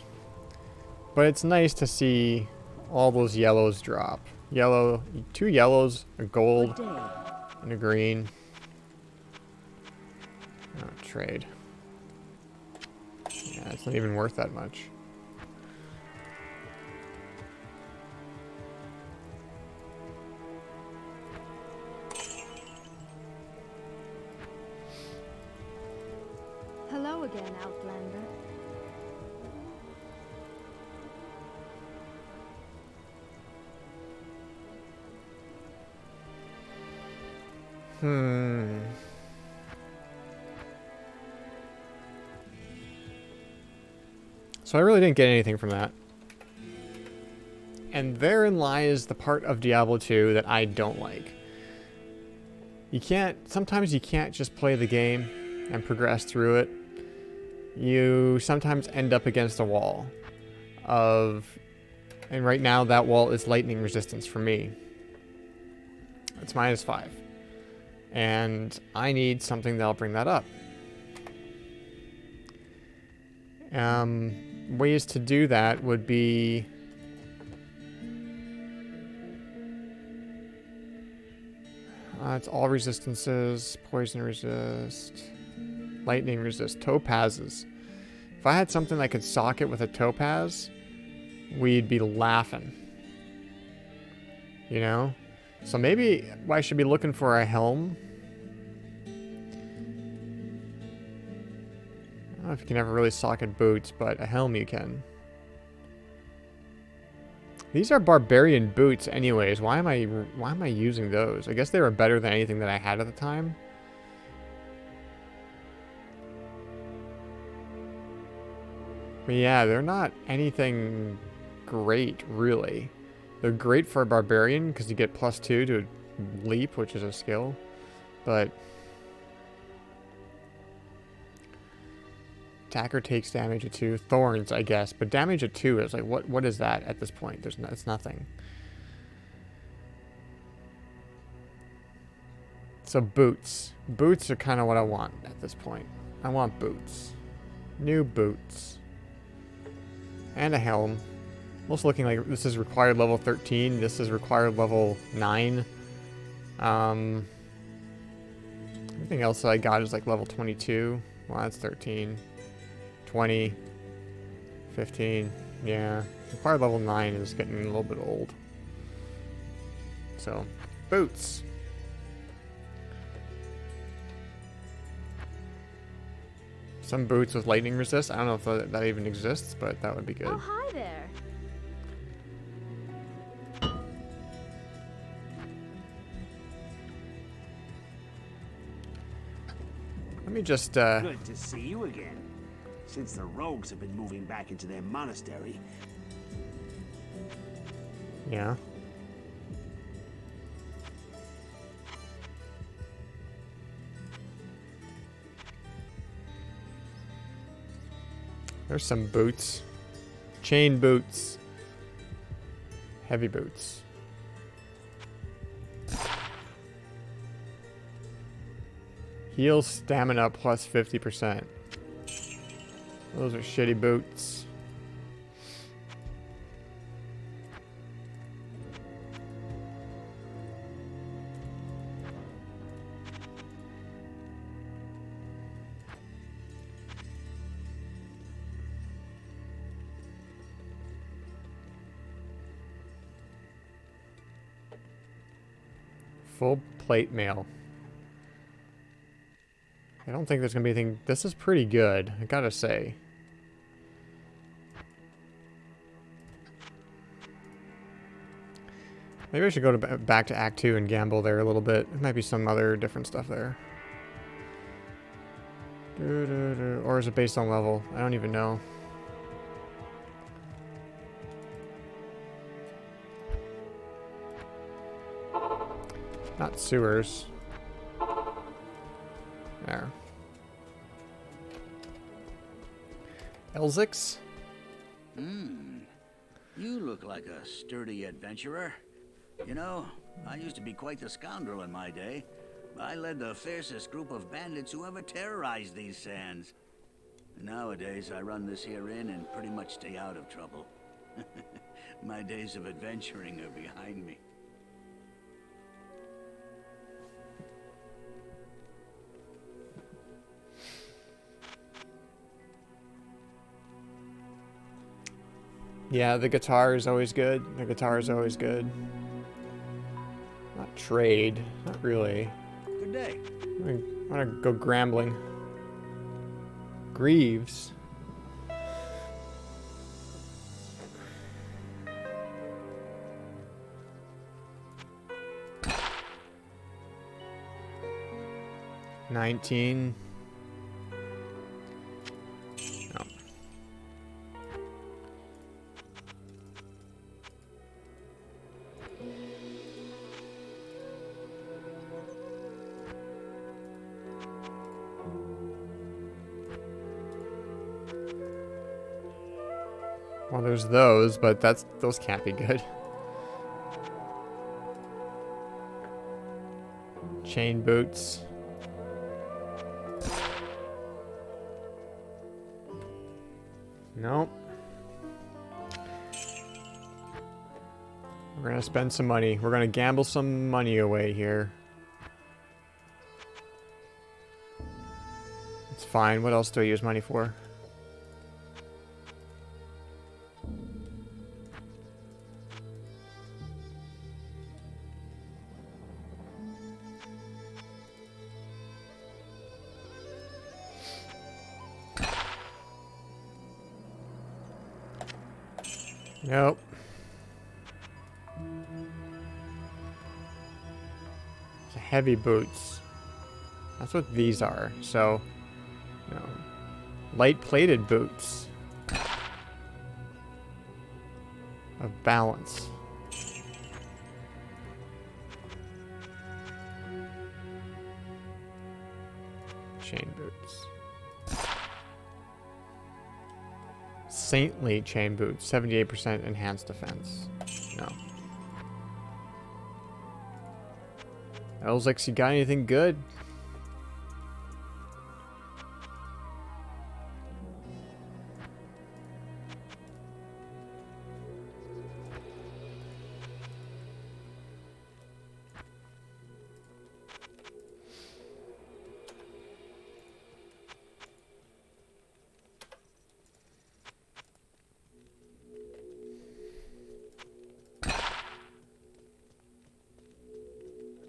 But it's nice to see all those yellows drop. Yellow, 2 yellows, a gold, and a green. Oh, trade. Yeah, it's not even worth that much. Hello again, Outlander. So I really didn't get anything from that. And therein lies the part of Diablo 2 that I don't like. Sometimes you can't just play the game and progress through it. You sometimes end up against a wall and right now that wall is lightning resistance for me. It's -5. And I need something that'll bring that up. Ways to do that would be it's all resistances, poison resist, lightning resist, topazes. If I had something that could socket with a topaz, we'd be laughing. You know? So maybe I should be looking for a helm. I don't know if you can ever really socket boots, but a helm you can. These are barbarian boots anyways. Why am I using those? I guess they were better than anything that I had at the time. But yeah, they're not anything great, really. They're great for a barbarian because you get +2 to leap, which is a skill. But attacker takes damage at 2. Thorns, I guess. But damage at 2 is like, what is that at this point? It's nothing. So boots. Boots are kind of what I want at this point. I want boots. New boots. And a helm. Most looking like this is required level 13. This is required level 9. Everything else that I got is like level 22. Well, that's 13. 20. 15. Yeah. Required level 9 is getting a little bit old. So, boots. Some boots with lightning resist. I don't know if that even exists, but that would be good. Oh, hi there. Let me just, Good to see you again. Since the rogues have been moving back into their monastery. Yeah. There's some boots. Chain boots. Heavy boots. Heal stamina plus 50%. Those are shitty boots. Full plate mail. I don't think there's gonna be anything. This is pretty good, I gotta say. Maybe I should go back to Act 2 and gamble there a little bit. There might be some other different stuff there. Or is it based on level? I don't even know. Not sewers. There. Elzix? You look like a sturdy adventurer. You know, I used to be quite the scoundrel in my day. I led the fiercest group of bandits who ever terrorized these sands. Nowadays, I run this here inn and pretty much stay out of trouble. My days of adventuring are behind me. Yeah, the guitar is always good. The guitar is always good. Not trade. Not really. Good day. I want to go grambling. Greaves. $19. Well, there's those, but those can't be good. Chain boots. Nope. We're gonna spend some money. We're gonna gamble some money away here. It's fine. What else do I use money for? Nope. It's heavy boots. That's what these are. So, you know, light-plated boots of balance. Chain boots. Saintly chain boots, 78% enhanced defense. No. Elzix, you got anything good?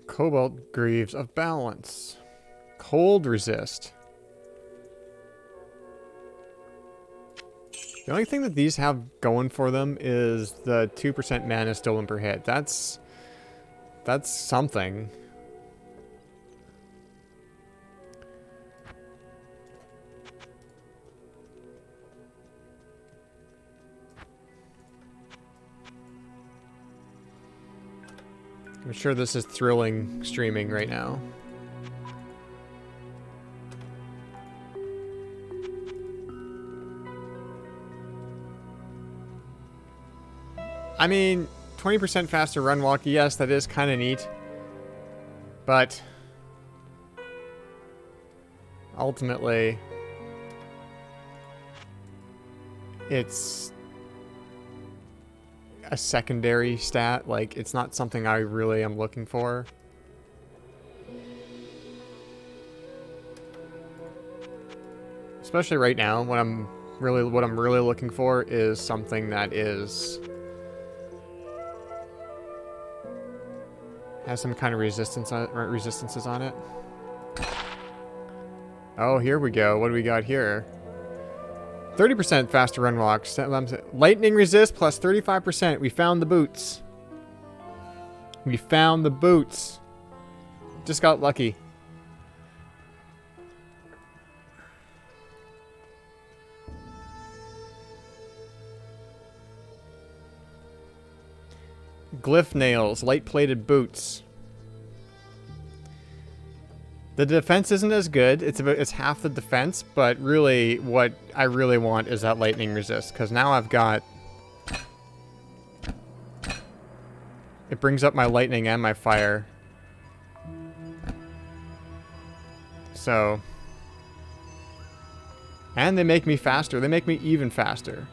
Cobalt Greaves of Balance. Cold resist. The only thing that these have going for them is the 2% mana stolen per hit. That's something. I'm sure this is thrilling streaming right now. I mean, 20% faster run walk, yes, that is kind of neat. But ultimately, it's a secondary stat. Like, it's not something I really am looking for. Especially right now, what I'm really looking for is something that has some kind of resistances on it. Oh, here we go. What do we got here? 30% faster run walks. Lightning resist plus 35%. We found the boots. We found the boots. Just got lucky. Glyph nails, light-plated boots. The defense isn't as good. It's half the defense, but really what I really want is that lightning resist, because now I've got... It brings up my lightning and my fire. So... And they make me faster. They make me even faster.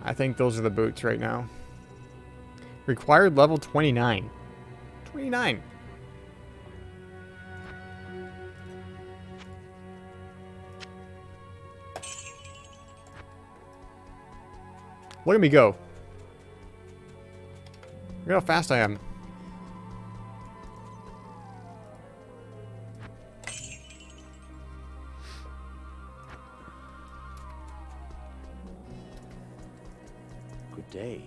I think those are the boots right now. Required level 29. 29! Look at me go. Look how fast I am. Good day.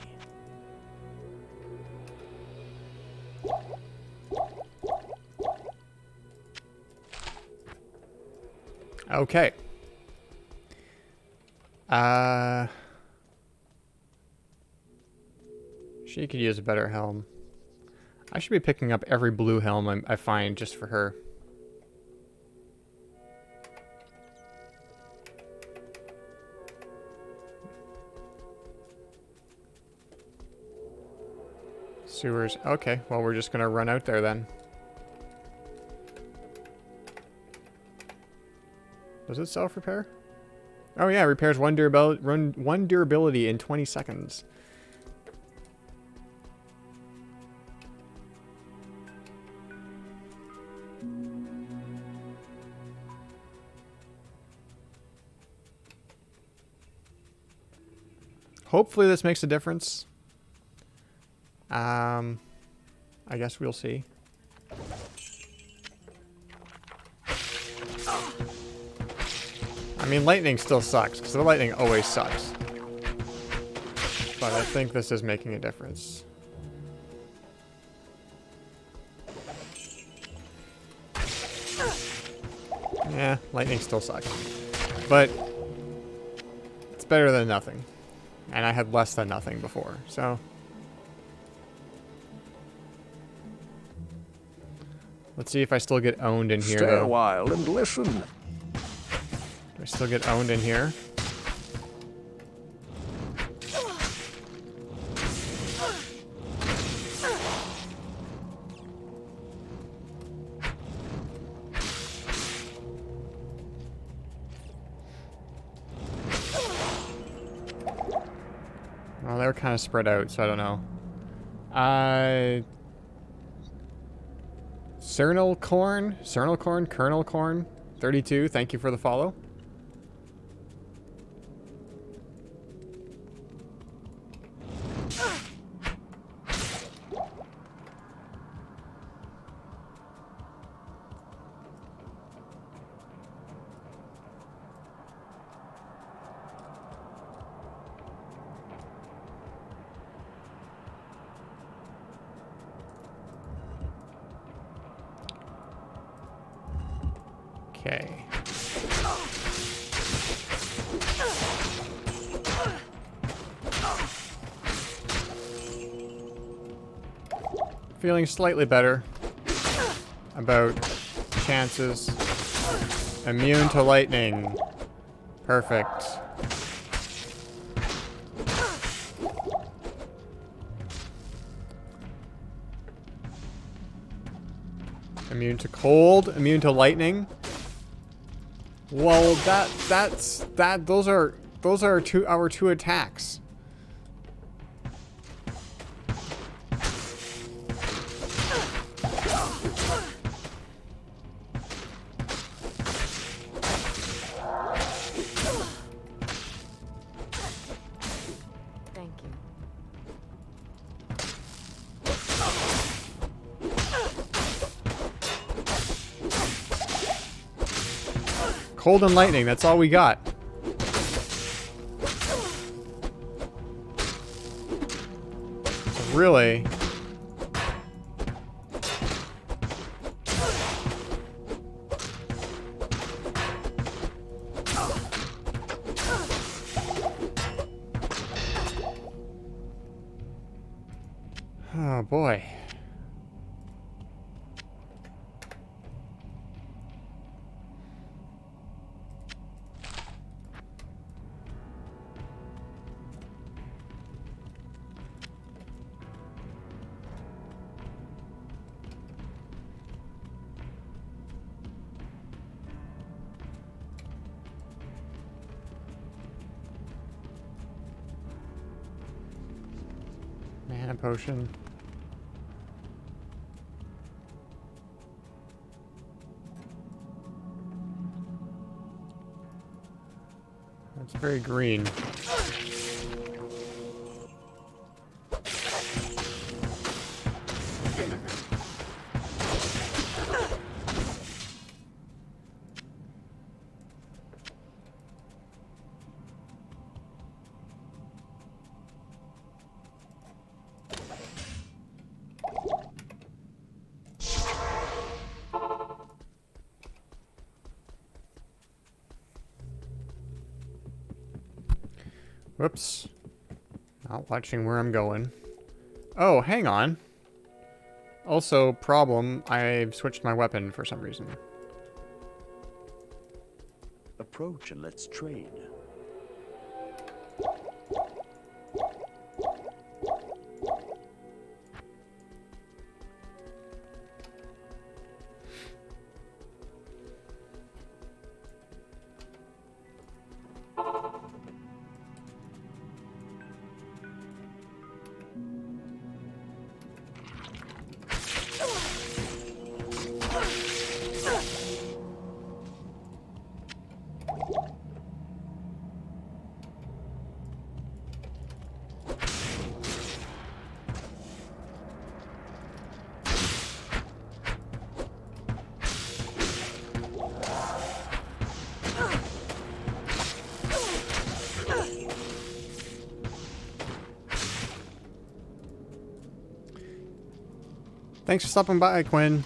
Okay. She could use a better helm. I should be picking up every blue helm I find just for her. Sewers. Okay, well, we're just gonna run out there then. Does it self-repair? Oh yeah, it repairs one durability in 20 seconds. Hopefully this makes a difference. I guess we'll see. I mean, lightning still sucks, because the lightning always sucks. But I think this is making a difference. Yeah, lightning still sucks. But it's better than nothing. And I had less than nothing before, so... Let's see if I still get owned in here, Stay though. a while and listen. Do I still get owned in here? Well, they're kind of spread out, so I don't know. Cernal Corn, Kernel Corn, 32, thank you for the follow. Okay. Feeling slightly better about chances. Immune to lightning. Perfect. Immune to cold, immune to lightning. Well, those are our two attacks. Thank you. Cold and lightning, that's all we got. So really... Oh boy. Mana potion. That's very green. Whoops. Not watching where I'm going. Oh, hang on. Also, problem, I've switched my weapon for some reason. Approach and let's trade. Thanks for stopping by, Quinn.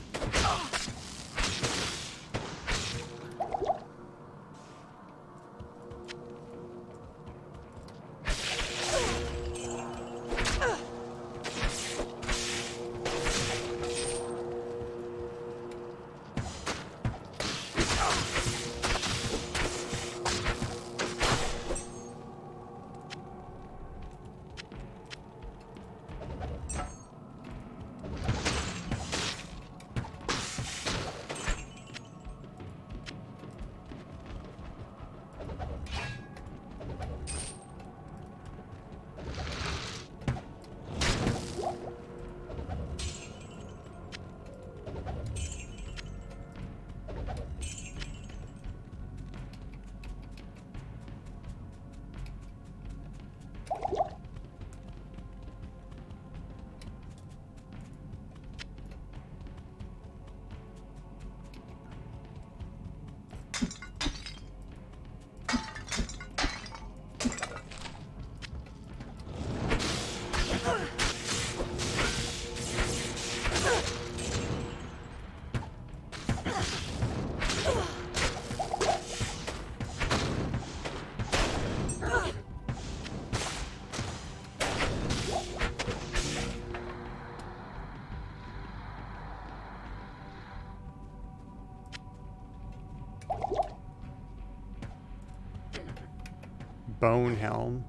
Bone helm.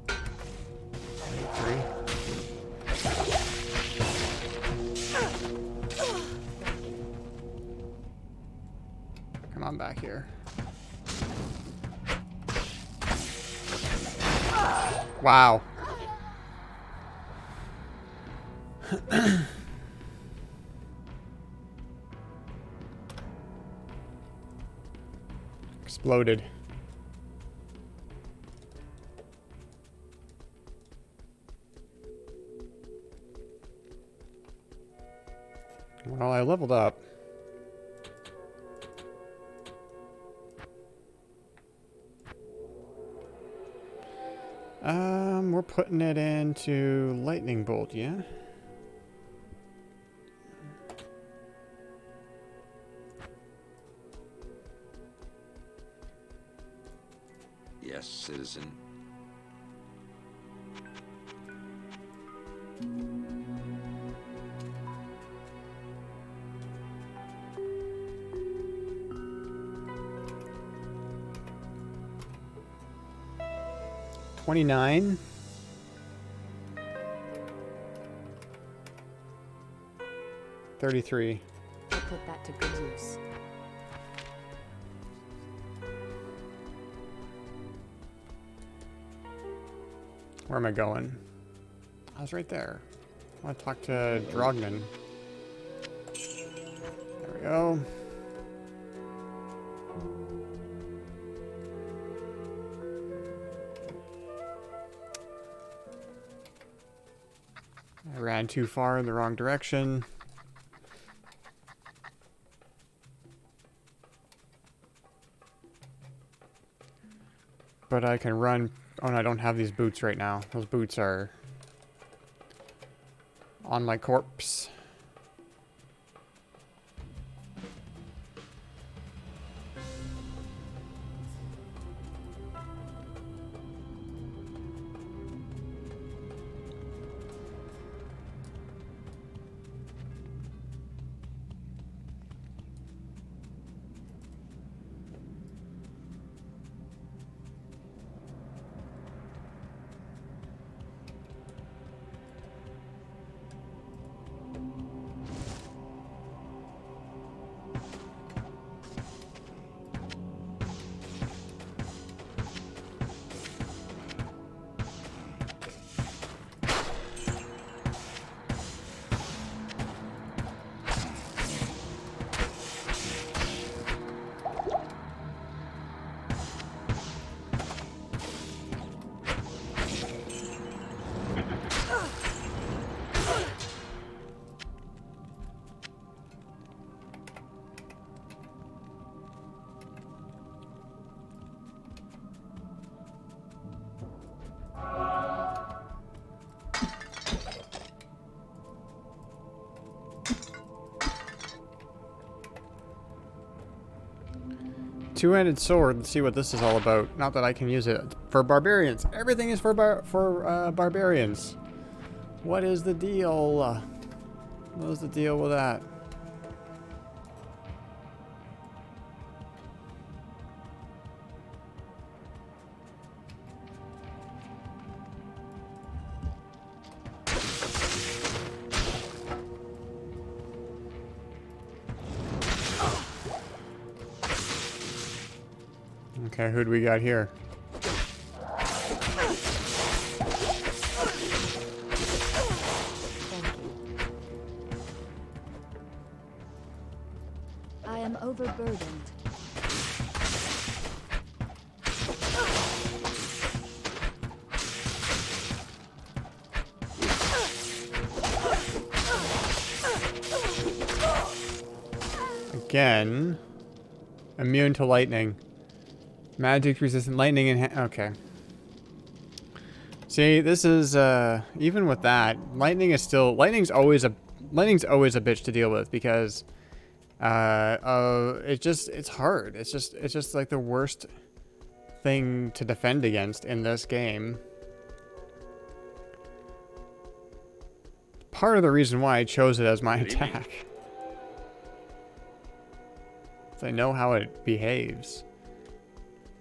23. Come on back here. Wow. Exploded. Well, I leveled up. We're putting it into lightning bolt, yeah? Yes, citizen. $29. $33. I'll put that to good use. Where am I going? I was right there. I want to talk to Drogman. There we go. I ran too far in the wrong direction. But I can run. Oh no, I don't have these boots right now. Those boots are on my corpse. Two-handed sword. Let's see what this is all about. Not that I can use it. For barbarians. Everything is for barbarians. What is the deal? What is the deal with that? Okay, who do we got here? I am overburdened. Again. Immune to lightning. Magic resistant lightning and okay. See, this is even with that, lightning's always a bitch to deal with because it's hard. It's just like the worst thing to defend against in this game. Part of the reason why I chose it as my attack. So I know how it behaves.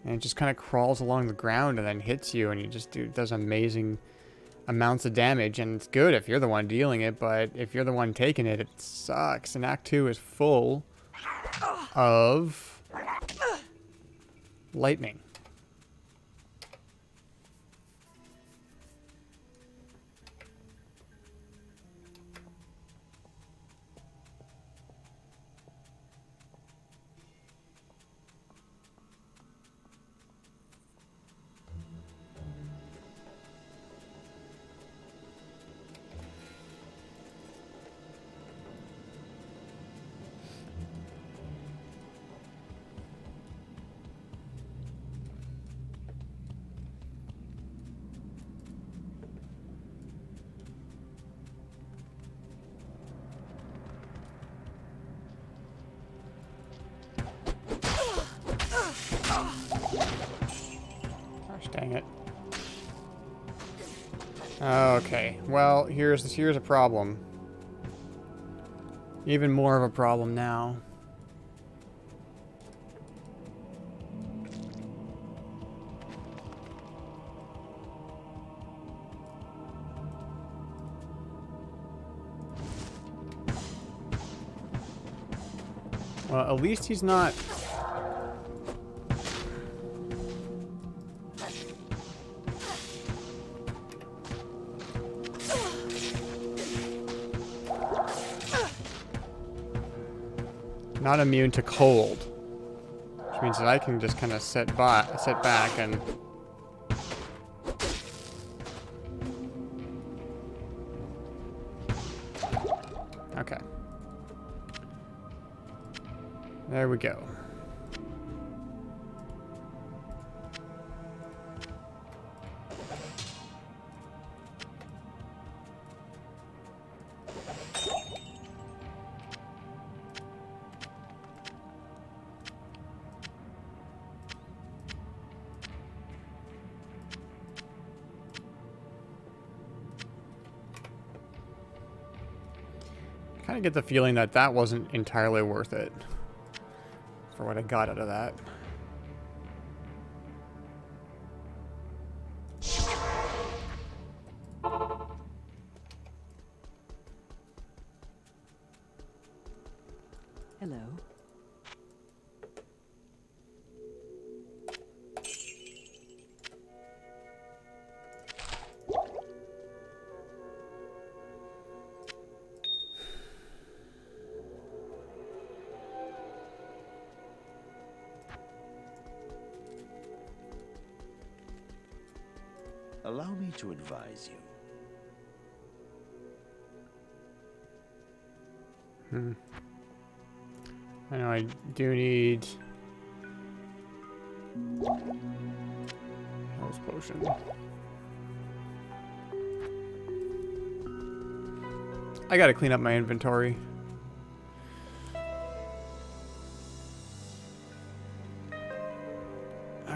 And it just kind of crawls along the ground and then hits you, and you just does amazing amounts of damage. And it's good if you're the one dealing it, but if you're the one taking it, it sucks. And Act 2 is full of lightning. Dang it. Okay, well, here's a problem. Even more of a problem now. Well, at least he's not... not immune to cold, which means that I can just kind of sit back and okay. There we go. I kind of get the feeling that that wasn't entirely worth it for what I got out of that. Hello. Allow me to advise you. I know I do need health potion. I gotta clean up my inventory.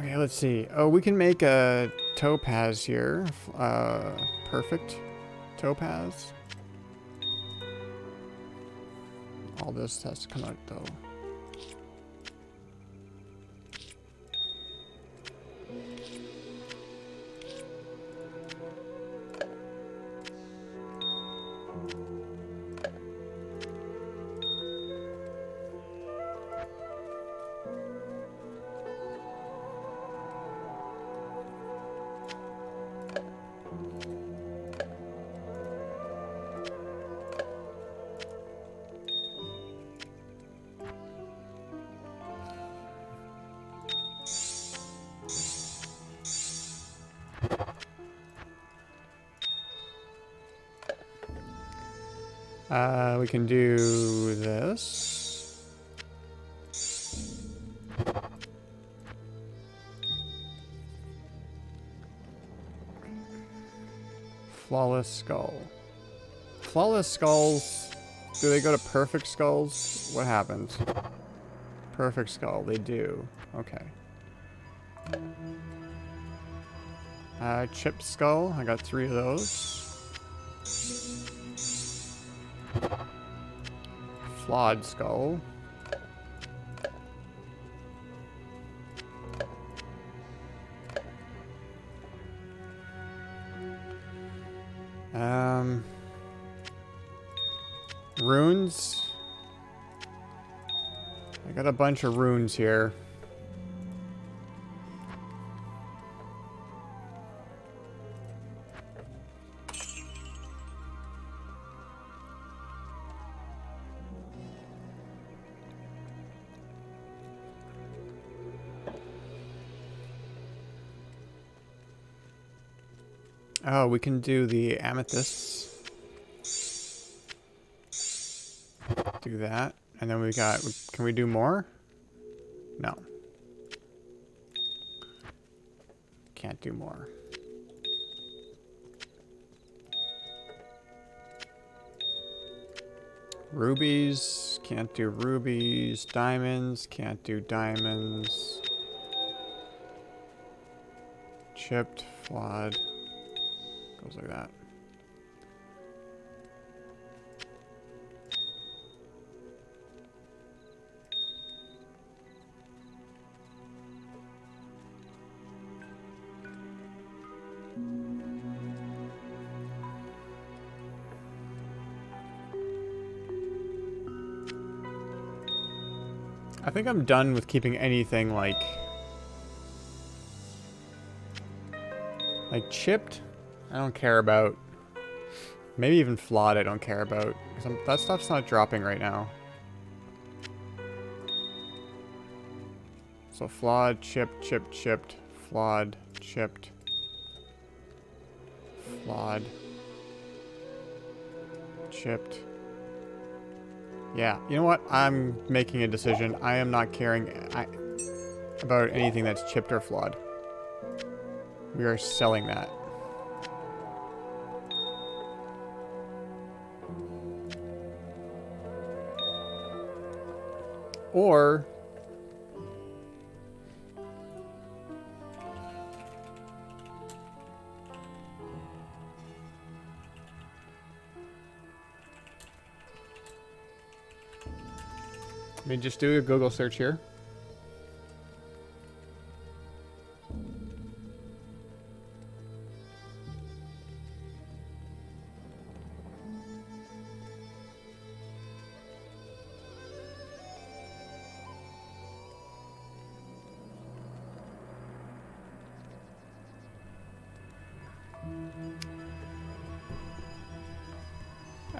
Okay, let's see. Oh, we can make a topaz here. Perfect topaz. All this has to come out though. We can do this. Flawless skull. Flawless skulls. Do they go to perfect skulls? What happens? Perfect skull. They do. Okay. Chipped skull. I got 3 of those. Flawed skull. Runes. I got a bunch of runes here. Oh, we can do the amethysts. Do that. And then we got... Can we do more? No. Can't do more. Rubies. Can't do rubies. Diamonds. Can't do diamonds. Chipped. Flawed. Goes like that. I think I'm done with keeping anything like chipped. I don't care about. Maybe even flawed I don't care about. 'Cause that stuff's not dropping right now. So flawed, chipped, chipped, chipped, flawed, chipped, flawed, chipped. Yeah, you know what? I'm making a decision. I am not caring about anything that's chipped or flawed. We are selling that. Or... Let me just do a Google search here.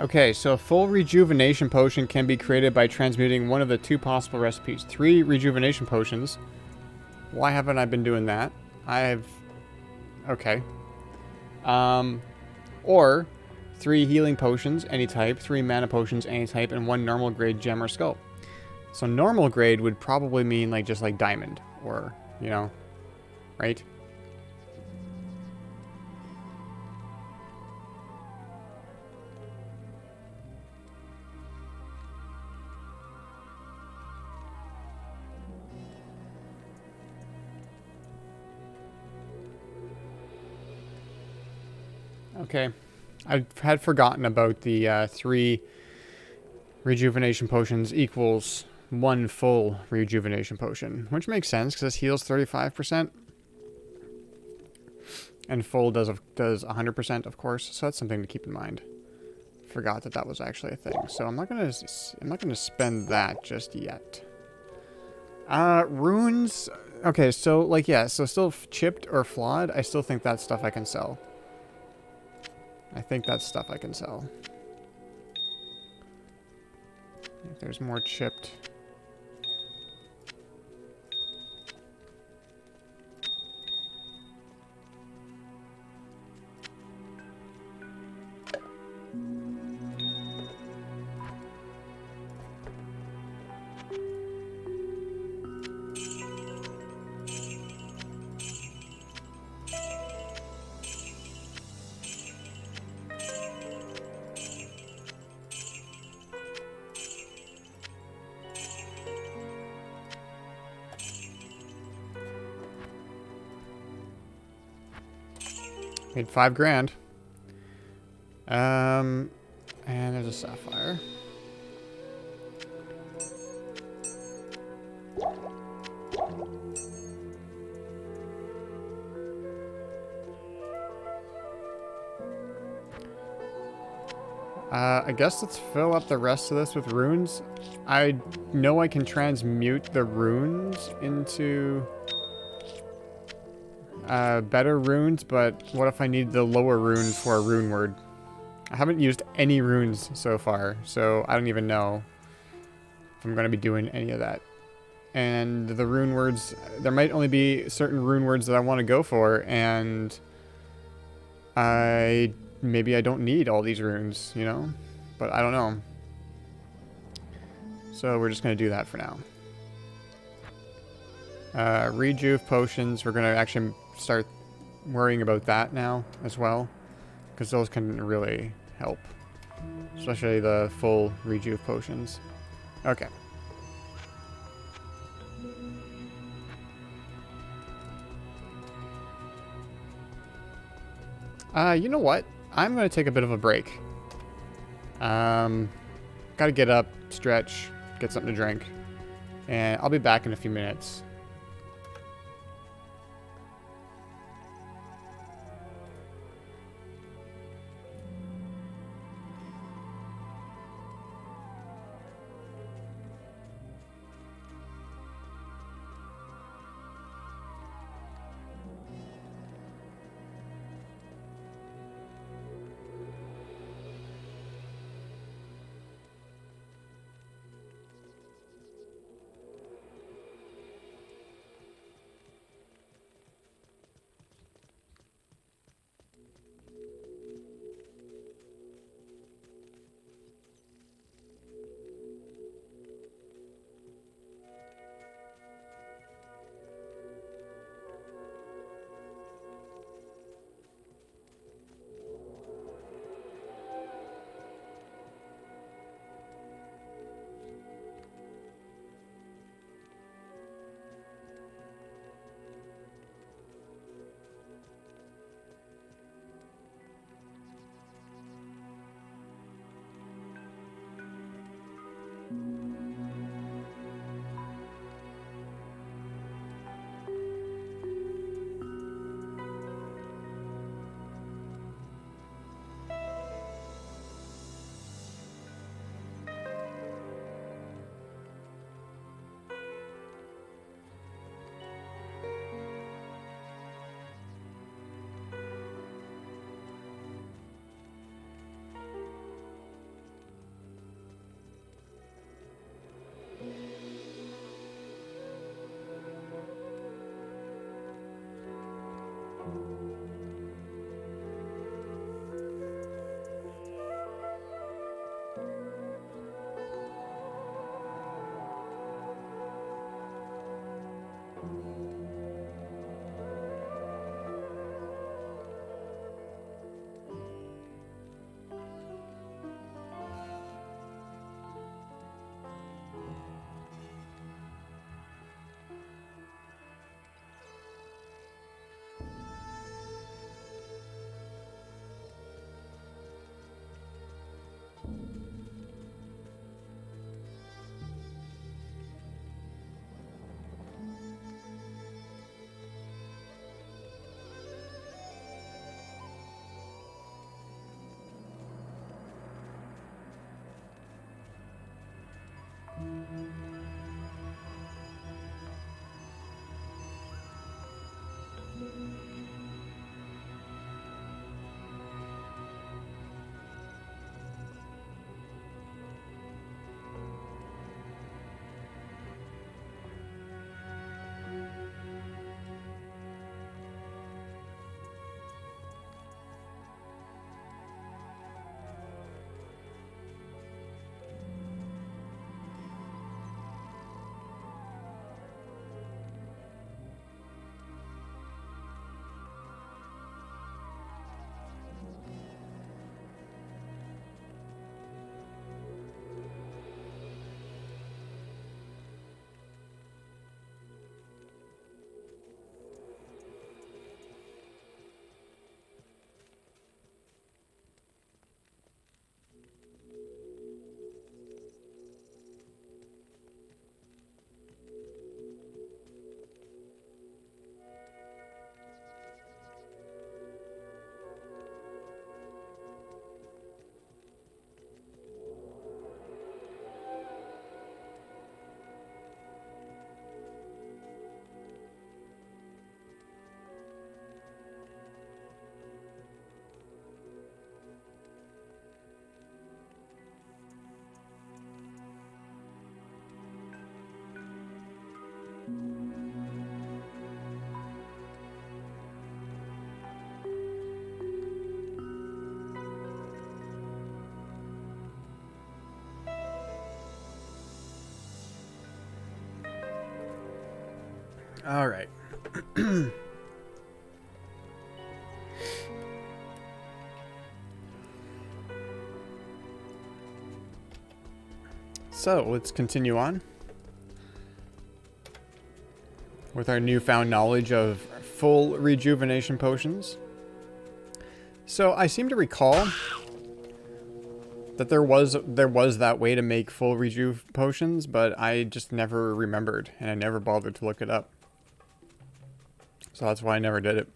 Okay, so a full rejuvenation potion can be created by transmuting one of the 2 possible recipes. 3 rejuvenation potions. Why haven't I been doing that? Okay. Or 3 healing potions, any type, 3 mana potions, any type, and 1 normal grade gem or skull. So normal grade would probably mean like just like diamond, or, you know, right? Okay. I had forgotten about the 3 rejuvenation potions equals 1 full rejuvenation potion, which makes sense because this heals 35%. And full does 100%, of course, so that's something to keep in mind. Forgot that that was actually a thing, so I'm not gonna spend that just yet. Runes. Okay, so like yeah, so still chipped or flawed. I still think that's stuff I can sell. I think that's stuff I can sell. If there's more chipped. Made 5 grand. And there's a sapphire. I guess let's fill up the rest of this with runes. I know I can transmute the runes into better runes, but what if I need the lower rune for a rune word? I haven't used any runes so far, so I don't even know if I'm going to be doing any of that. And the rune words, there might only be certain rune words that I want to go for, and maybe I don't need all these runes, you know? But I don't know. So we're just going to do that for now. Rejuve potions, we're going to actually start worrying about that now as well, because those can really help, especially the full rejuve potions. Okay. You know what? I'm going to take a bit of a break. Got to get up, stretch, get something to drink, and I'll be back in a few minutes. All right. So let's continue on with our newfound knowledge of full rejuvenation potions. So I seem to recall that there was that way to make full rejuve potions, but I just never remembered, and I never bothered to look it up. So that's why I never did it.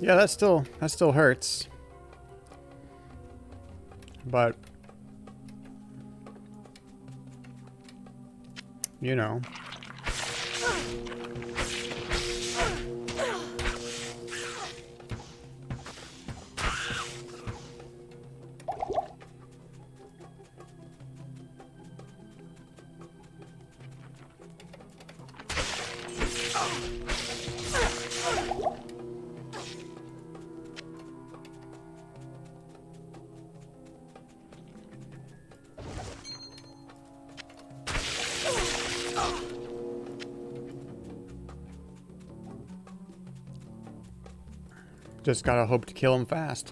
Yeah, that still hurts. But you know. Just gotta hope to kill him fast.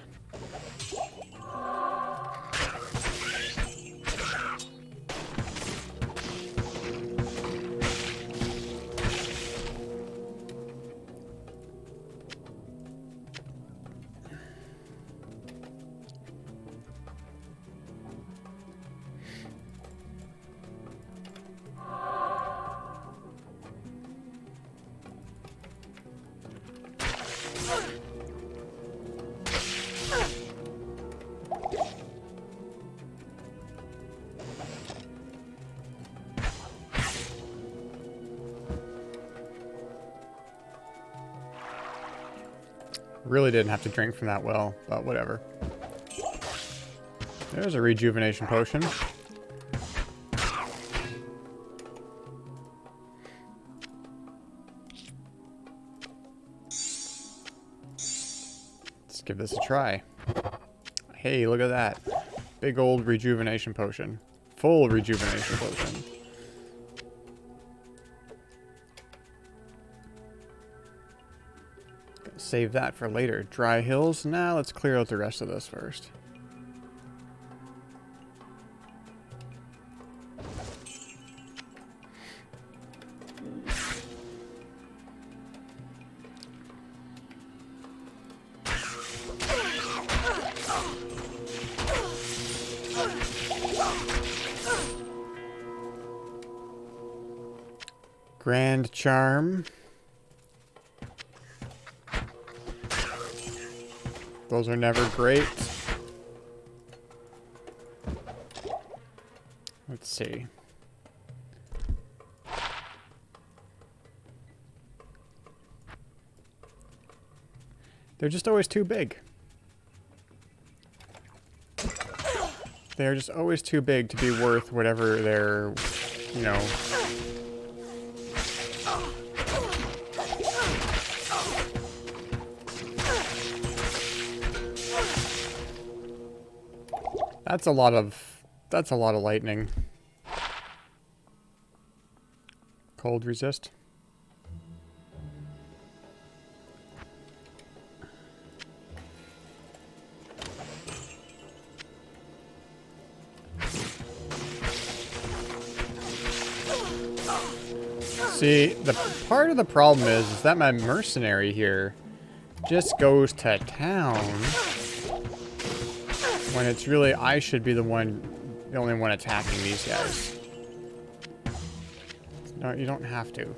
Really didn't have to drink from that well, but whatever. There's a rejuvenation potion. Let's give this a try. Hey, look at that. Big old rejuvenation potion. Full rejuvenation potion. Save that for later. Dry hills. Now let's clear out the rest of this first. Grand Charm. Those are never great. Let's see. They're just always too big. They're just always too big to be worth whatever they're, you know. That's a lot of lightning. Cold resist. See, the part of the problem is that my mercenary here just goes to town. When it's really, I should be the only one attacking these guys. No, you don't have to.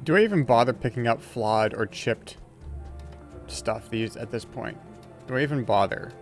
Do I even bother picking up flawed or chipped stuff these at this point? Do I even bother?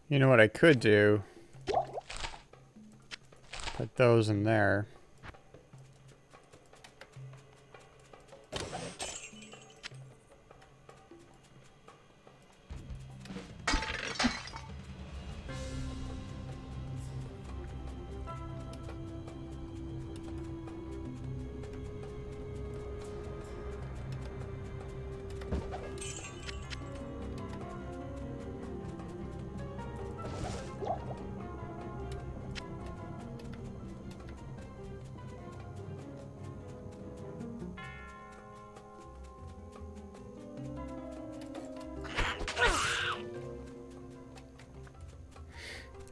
You know what I could do? Put those in there.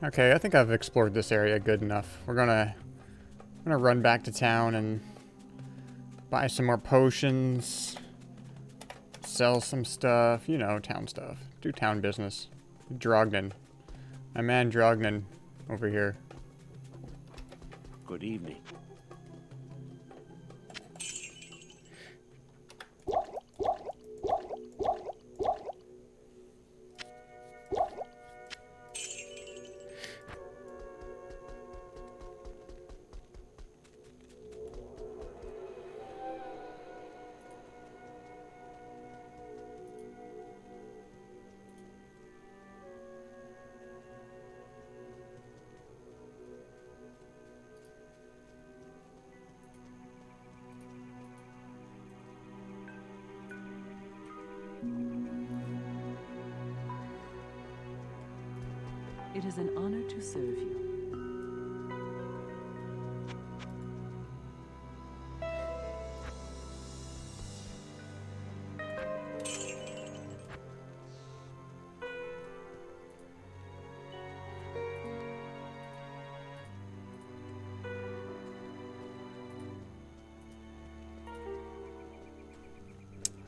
Okay, I think I've explored this area good enough. I'm gonna run back to town and buy some more potions, sell some stuff, you know, town stuff. Do town business. Drognan. My man Drognan over here. Good evening. It is an honor to serve you.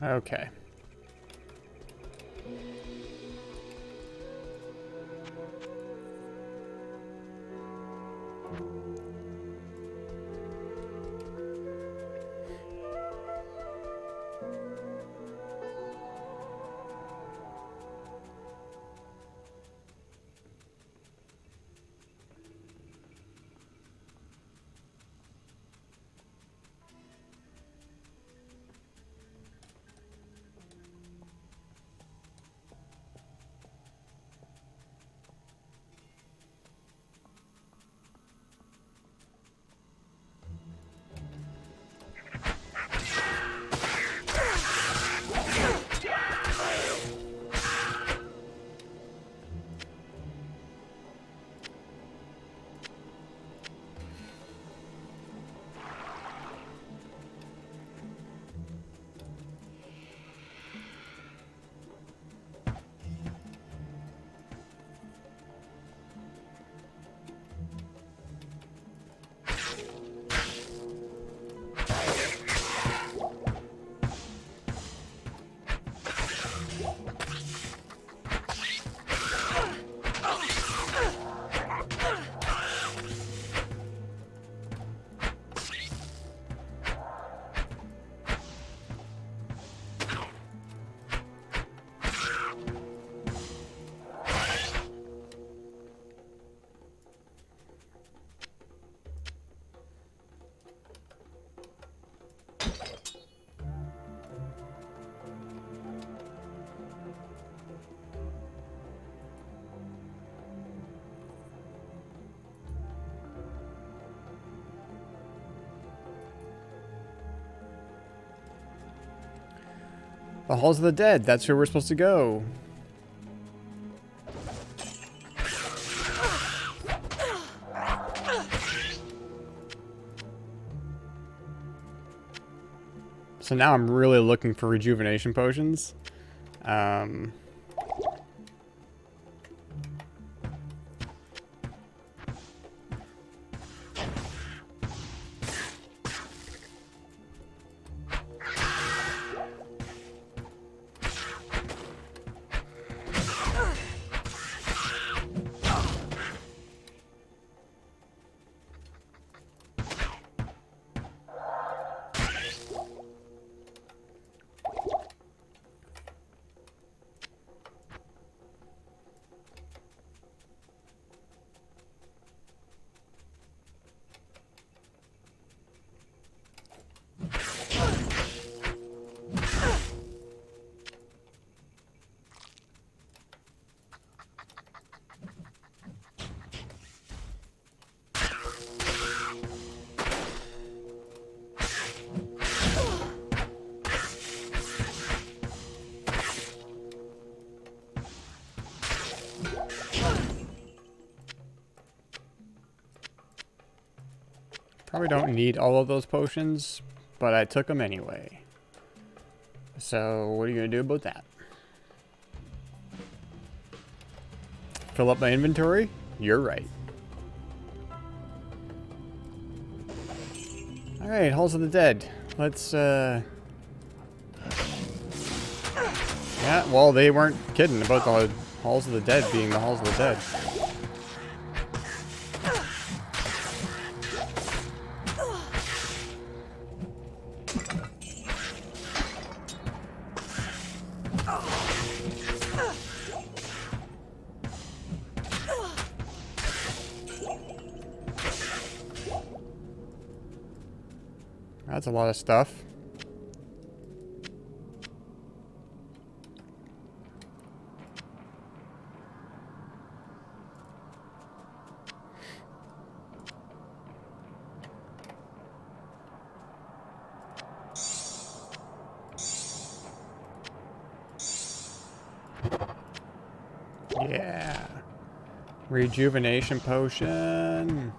Okay. The Halls of the Dead. That's where we're supposed to go. So now I'm really looking for rejuvenation potions. Probably don't need all of those potions, but I took them anyway. So what are you going to do about that? Fill up my inventory? You're right. Alright, Halls of the Dead. Let's, Yeah, well, they weren't kidding about the Halls of the Dead being the Halls of the Dead. That's a lot of stuff. Yeah. Rejuvenation potion.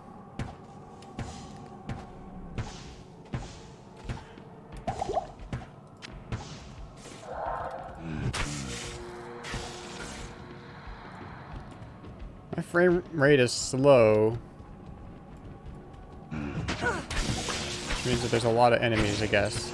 My frame rate is slow. Which means that there's a lot of enemies, I guess.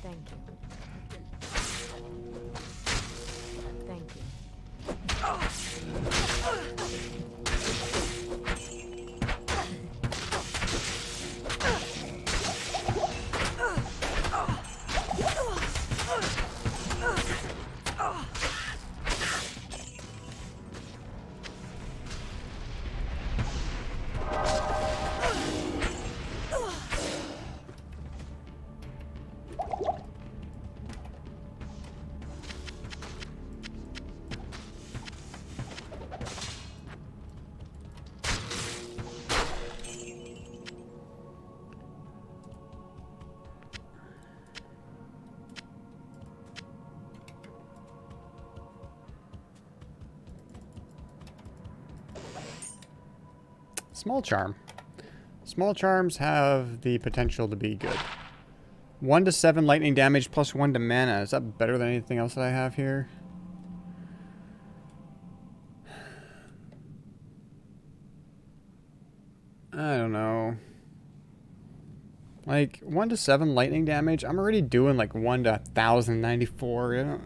Thank you. Thank you. Small charm. Small charms have the potential to be good. 1 to 7 lightning damage plus 1 to mana. Is that better than anything else that I have here? I don't know. Like 1 to 7 lightning damage. I'm already doing like 1 to 1094. You know?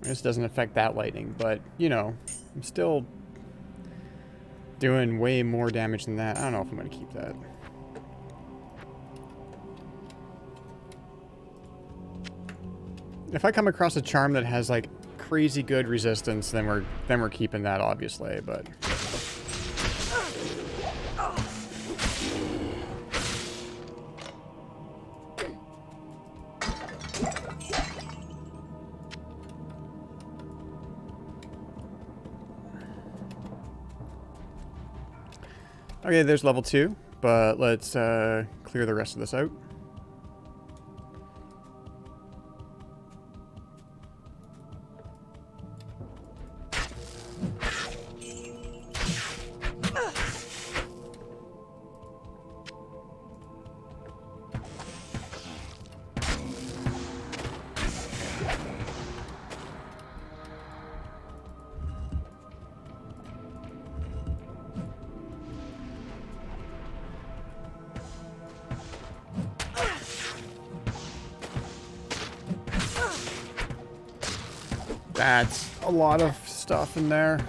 This doesn't affect that lightning, but you know, I'm still doing way more damage than that. I don't know if I'm gonna keep that. If I come across a charm that has like crazy good resistance, then we're keeping that obviously, but okay, there's level 2, but let's clear the rest of this out. That's a lot of stuff in there.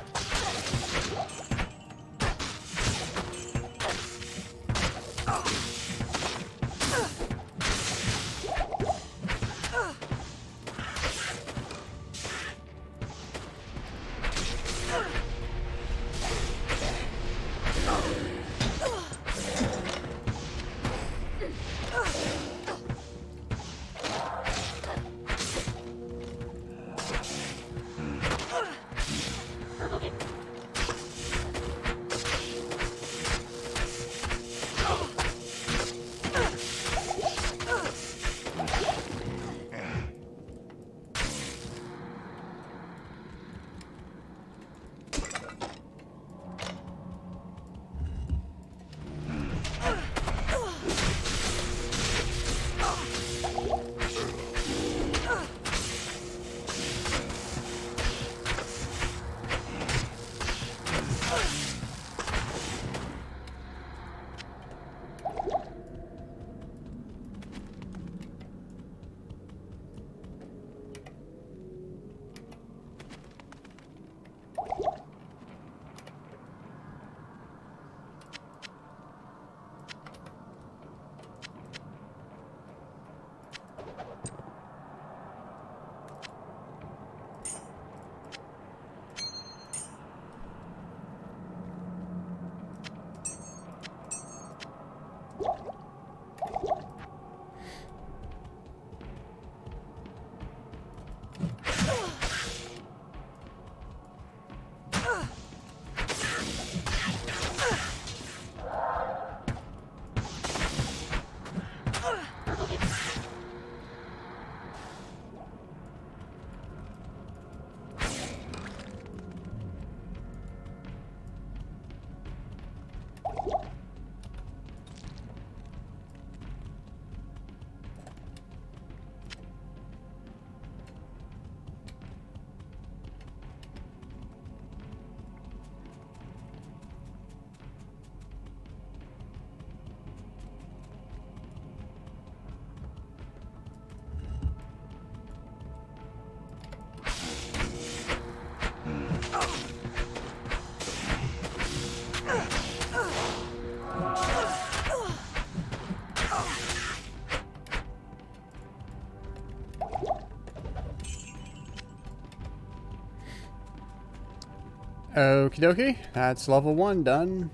Okie dokie, that's level 1 done.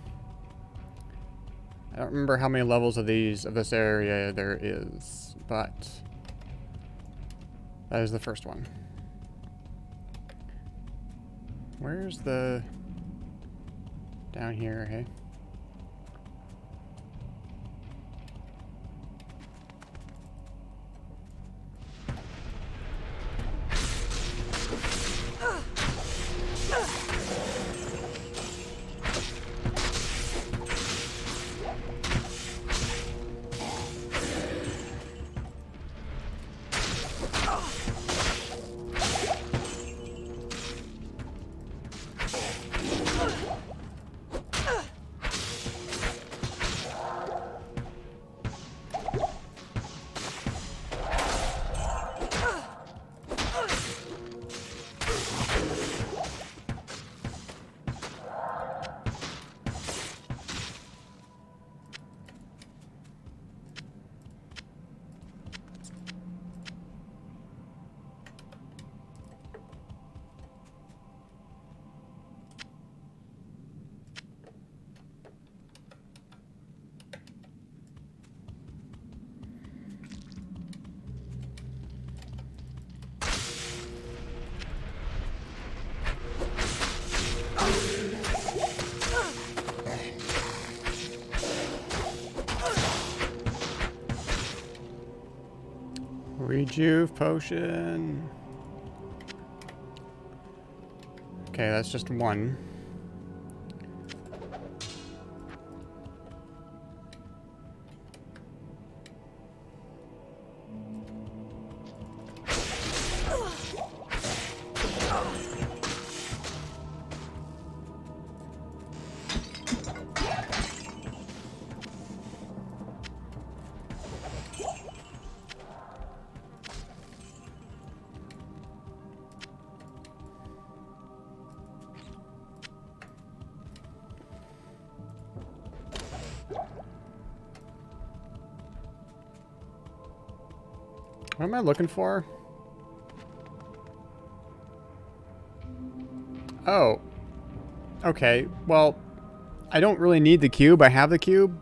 I don't remember how many levels of this area there is, but that is the first one. Where's the... down here, hey? Rejuve potion. Okay, that's just one. What am I looking for? Oh. Okay, well, I don't really need the cube. I have the cube.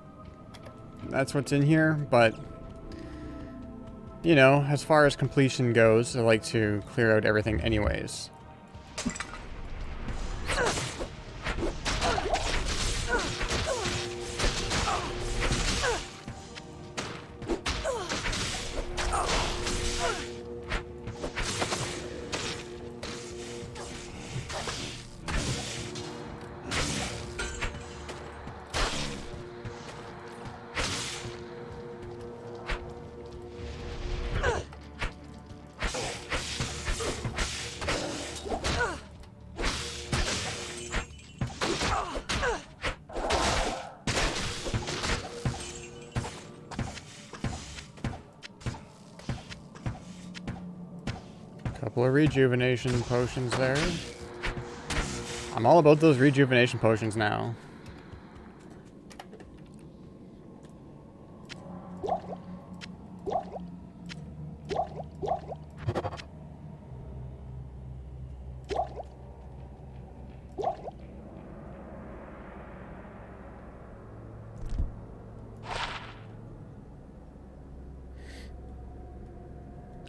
That's what's in here, but... You know, as far as completion goes, I like to clear out everything anyways. Couple of rejuvenation potions there. I'm all about those rejuvenation potions now.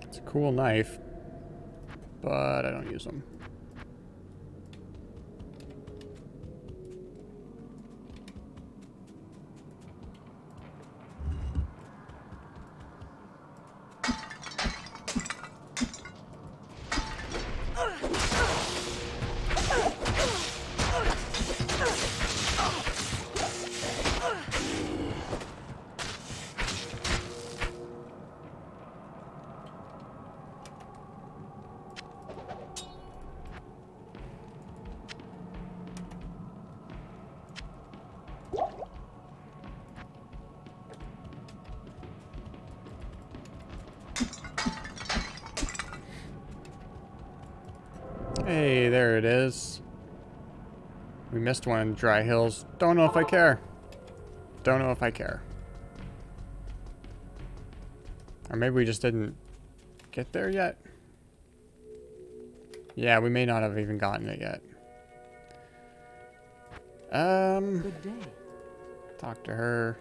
It's a cool knife, but I don't use them. Hey, there it is. We missed one in Dry Hills. Don't know if I care. Don't know if I care. Or maybe we just didn't get there yet. Yeah, we may not have even gotten it yet. Good day. Talk to her.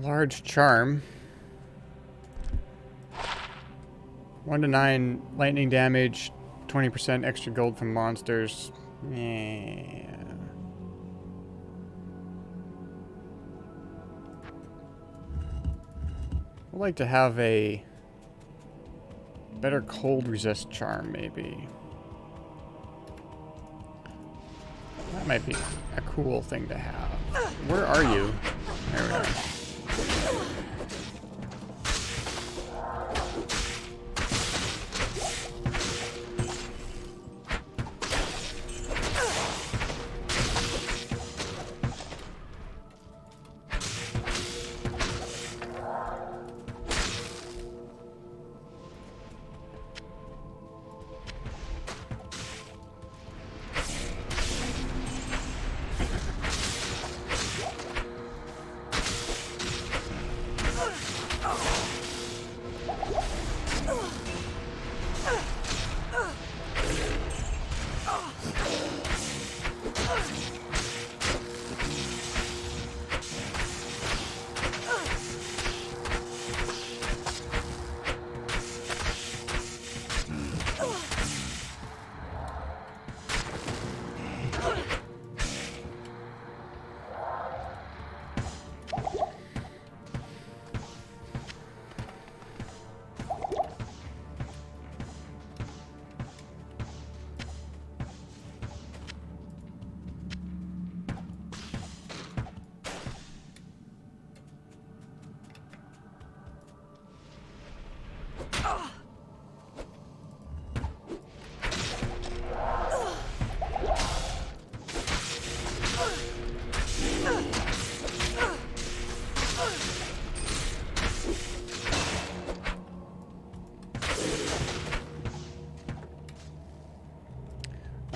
Large charm. 1 to 9 lightning damage, 20% extra gold from monsters. Yeah. I'd like to have a better cold resist charm, maybe. That might be a cool thing to have. Where are you? There we are.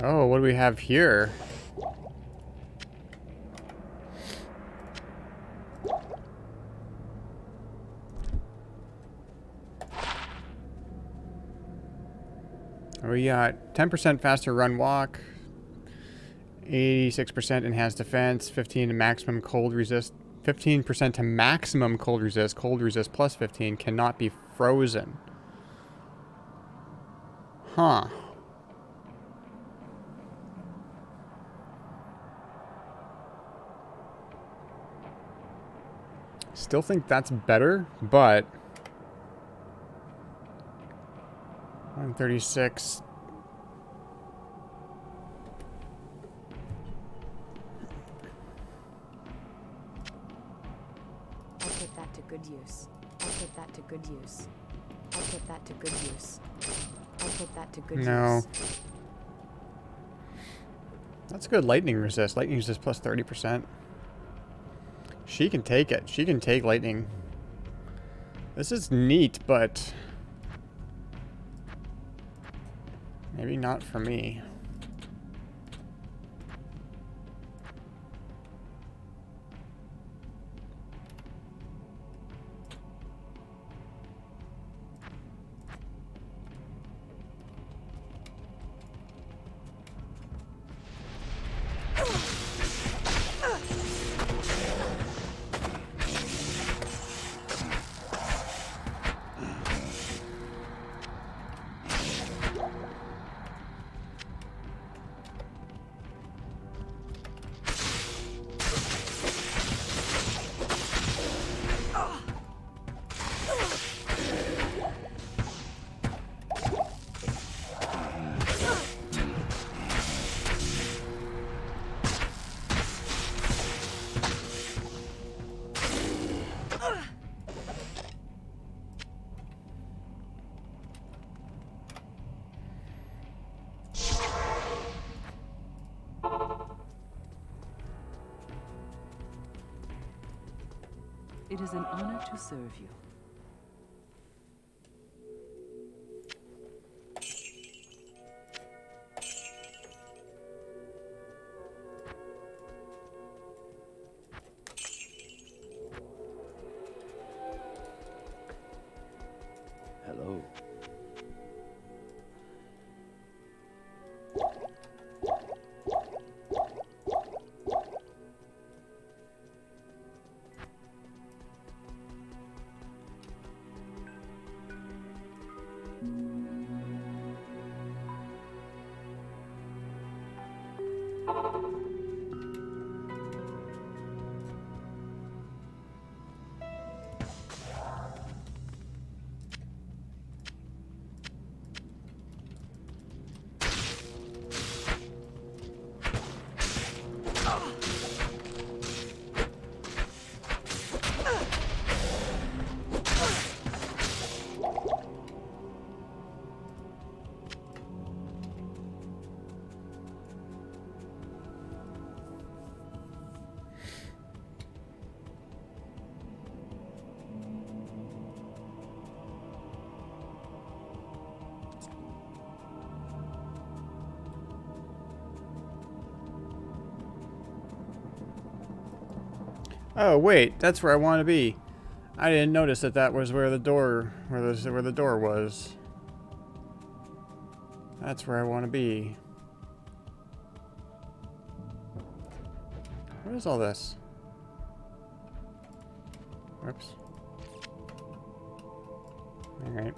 Oh, what do we have here? We got 10% faster run walk, 86% enhanced defense, 15 to maximum cold resist, 15% to maximum cold resist plus 15 cannot be frozen. Huh. Still think that's better, but 136. I'll put that to good use. I'll put that to good use. I'll put that to good use. I'll put that to good No. use. That's good lightning resist. Lightning resist plus 30%. She can take it. She can take lightning. This is neat, but maybe not for me. It is an honor to serve you. Hello. Oh wait, that's where I want to be. I didn't notice that that was where the door, where the door was. That's where I want to be. What is all this? Oops. All right.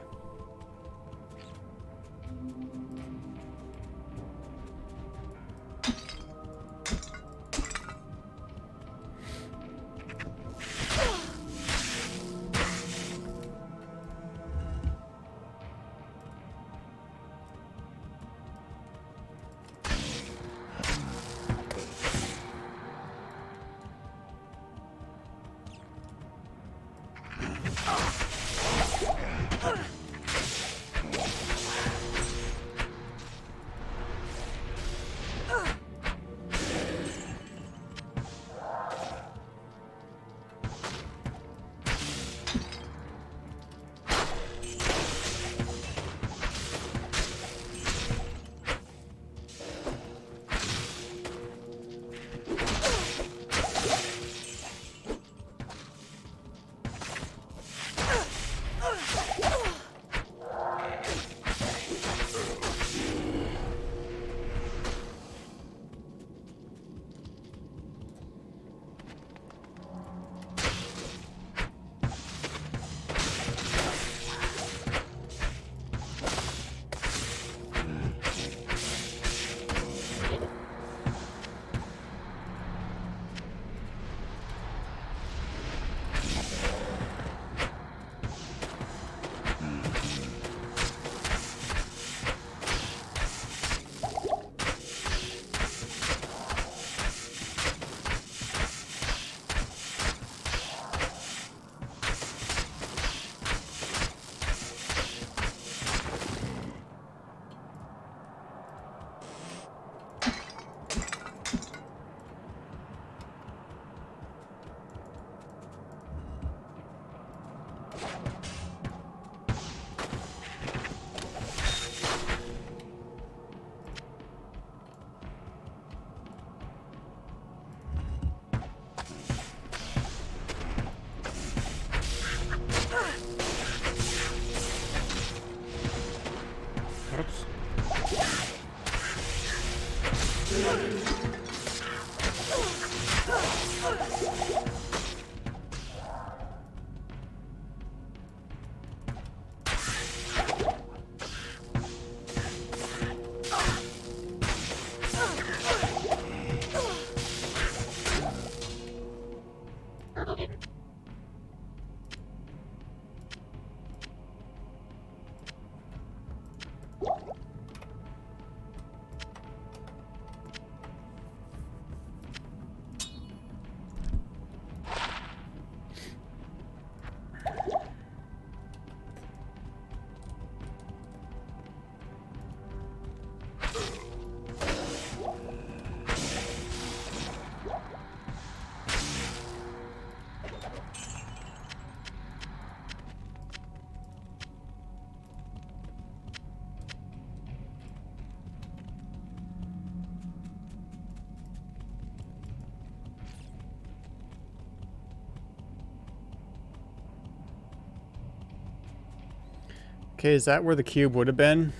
Okay, is that where the cube would have been?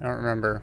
I don't remember.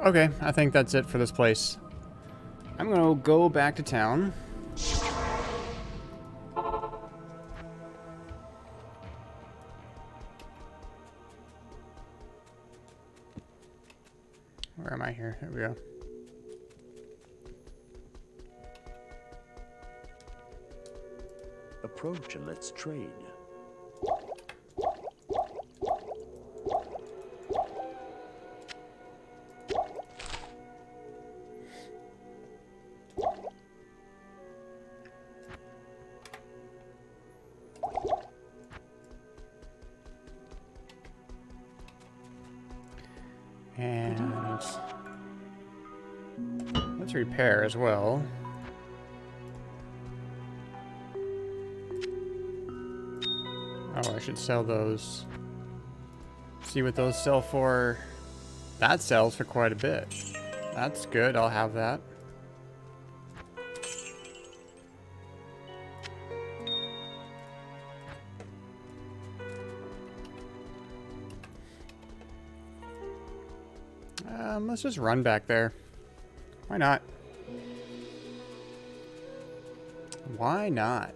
Okay, I think that's it for this place. I'm gonna go back to town. Where am I here? Here we go. Approach and let's trade. And let's repair as well. Oh, I should sell those. See what those sell for. That sells for quite a bit. That's good, I'll have that. Let's just run back there. Why not? Why not?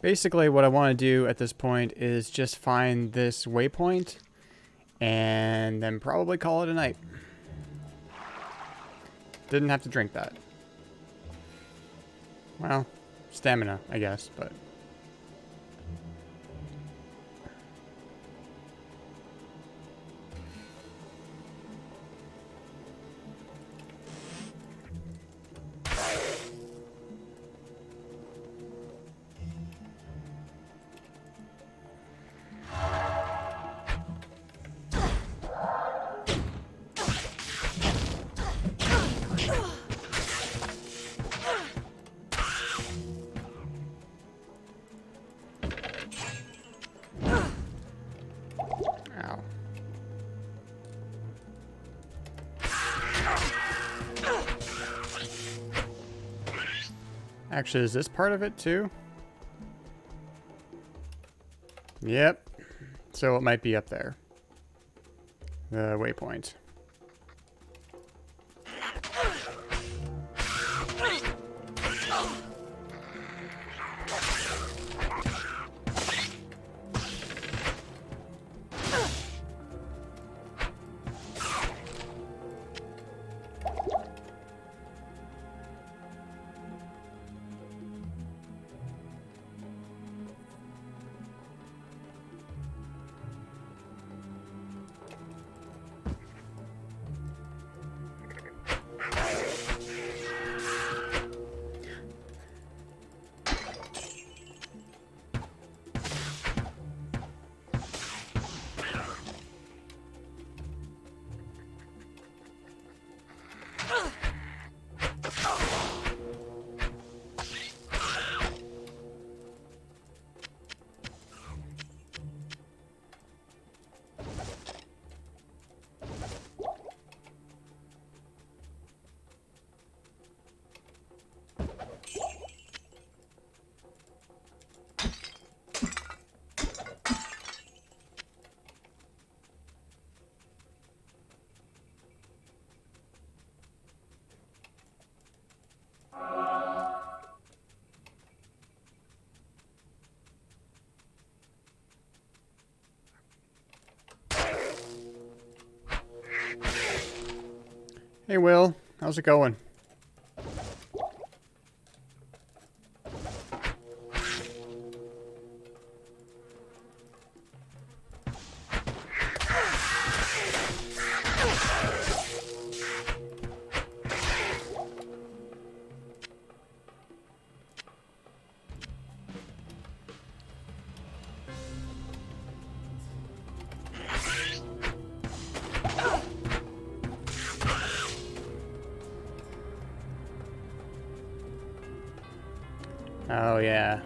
Basically, what I want to do at this point is just find this waypoint and then probably call it a night. Didn't have to drink that. Well, stamina, I guess, but... Actually, is this part of it too? Yep. So it might be up there. The waypoint. Hey, Will. How's it going? Oh, yeah.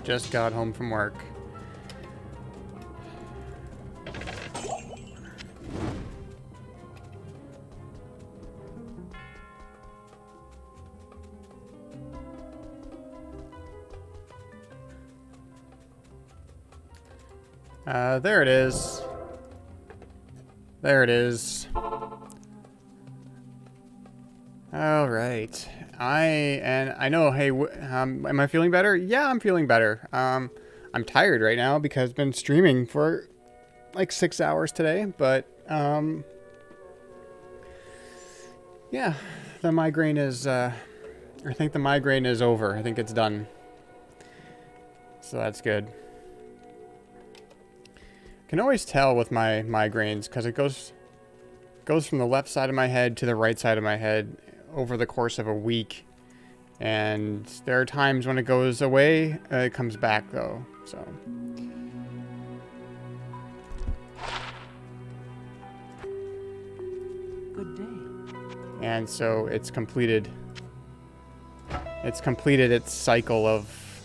Just got home from work. There it is. There it is. All right. I know, hey, am I feeling better? Yeah, I'm feeling better. I'm tired right now because I've been streaming for like 6 hours today, but, yeah, the migraine is, I think the migraine is over. I think it's done. So that's good. Can always tell with my migraines because it goes from the left side of my head to the right side of my head over the course of a week, and there are times when it goes away, it comes back though. So Good day. and so it's completed its cycle of,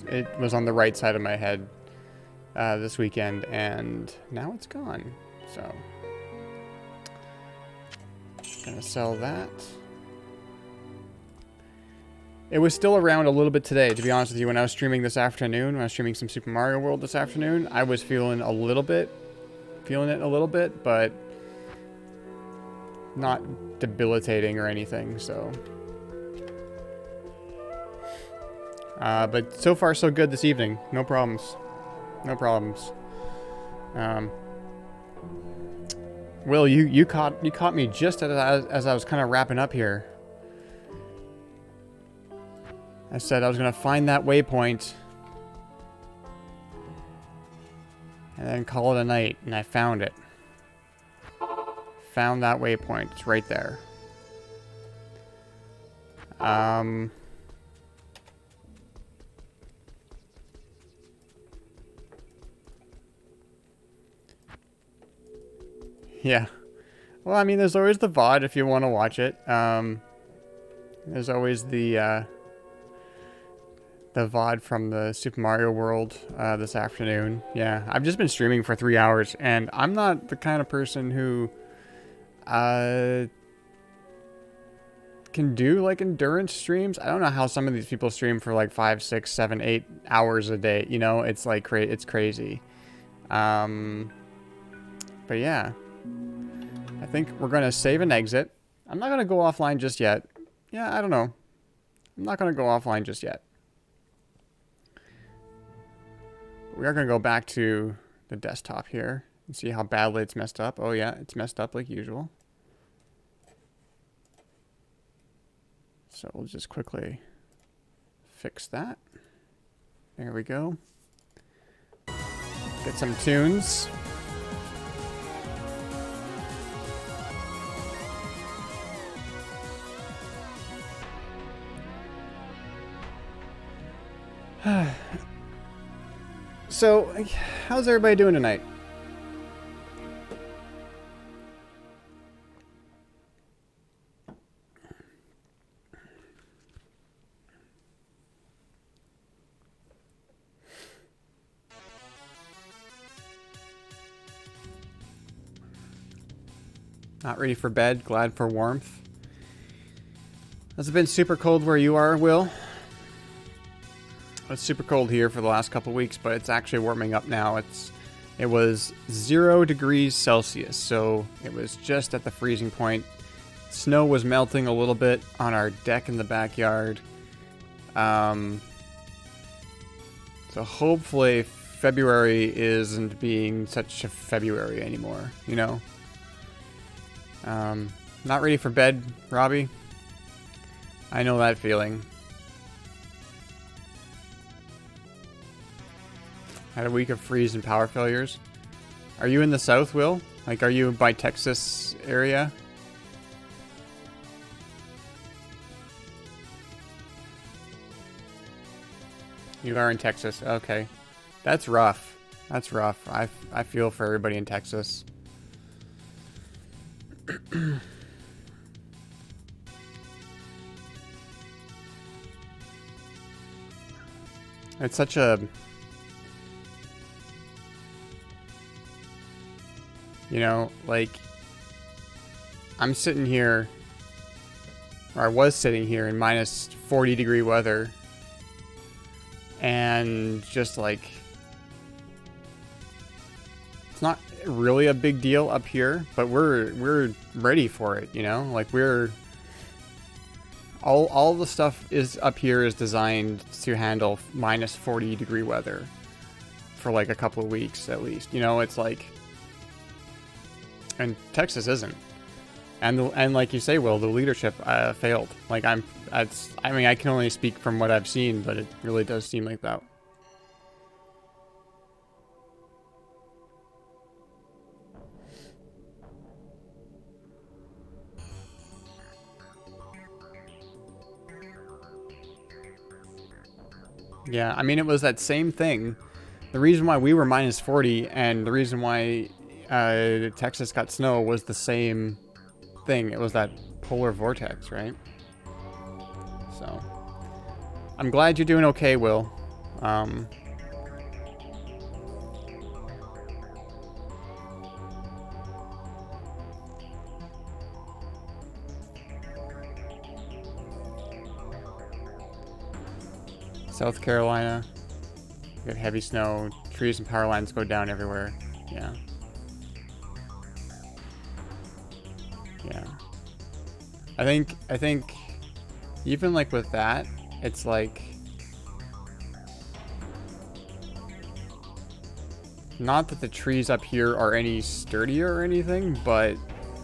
it was on the right side of my head this weekend, and now it's gone. So gonna sell that. It was still around a little bit today, to be honest with you. When I was streaming this afternoon, when I was streaming some Super Mario World this afternoon, I was feeling it a little bit, but not debilitating or anything, so. But so far so good this evening. No problems. No problems. Will, you caught me just as I was kind of wrapping up here. I said I was gonna find that waypoint and then call it a night, and I found it. Found that waypoint. It's right there. Yeah. Well, I mean, there's always the VOD if you want to watch it. There's always the VOD from the Super Mario World this afternoon. Yeah, I've just been streaming for 3 hours, and I'm not the kind of person who can do like endurance streams. I don't know how some of these people stream for like 5, 6, 7, 8 hours a day. You know, it's like it's crazy. But yeah, I think we're gonna save and exit. I'm not gonna go offline just yet. Yeah, I don't know. I'm not gonna go offline just yet. We are gonna go back to the desktop here and see how badly it's messed up. Oh yeah, it's messed up like usual. So we'll just quickly fix that. There we go. Get some tunes. So, how's everybody doing tonight? Not ready for bed, glad for warmth. Has it been super cold where you are, Will? It's super cold here for the last couple weeks, but it's actually warming up now. It was 0 degrees Celsius, so it was just at the freezing point. Snow was melting a little bit on our deck in the backyard. So hopefully February isn't being such a February anymore, you know? Not ready for bed, Robbie? I know that feeling. Had a week of freeze and power failures. Are you in the south, Will? Like, are you by Texas area? You are in Texas. Okay. That's rough. That's rough. I feel for everybody in Texas. It's such a... You know, like... I'm sitting here... Or I was sitting here in minus 40 degree weather. And just like... It's not really a big deal up here, but we're ready for it, you know? Like we're... All the stuff is up here is designed to handle minus 40 degree weather for like a couple of weeks at least. You know, it's like, and Texas isn't. And like you say, Will, the leadership failed. Like I mean, I can only speak from what I've seen, but it really does seem like that. Yeah, I mean, it was that same thing. The reason why we were minus 40 and the reason why Texas got snow was the same thing. It was that polar vortex, right? So, I'm glad you're doing okay, Will. South Carolina, we have heavy snow, trees and power lines go down everywhere. Yeah. Yeah. I think even like with that, it's like not that the trees up here are any sturdier or anything, but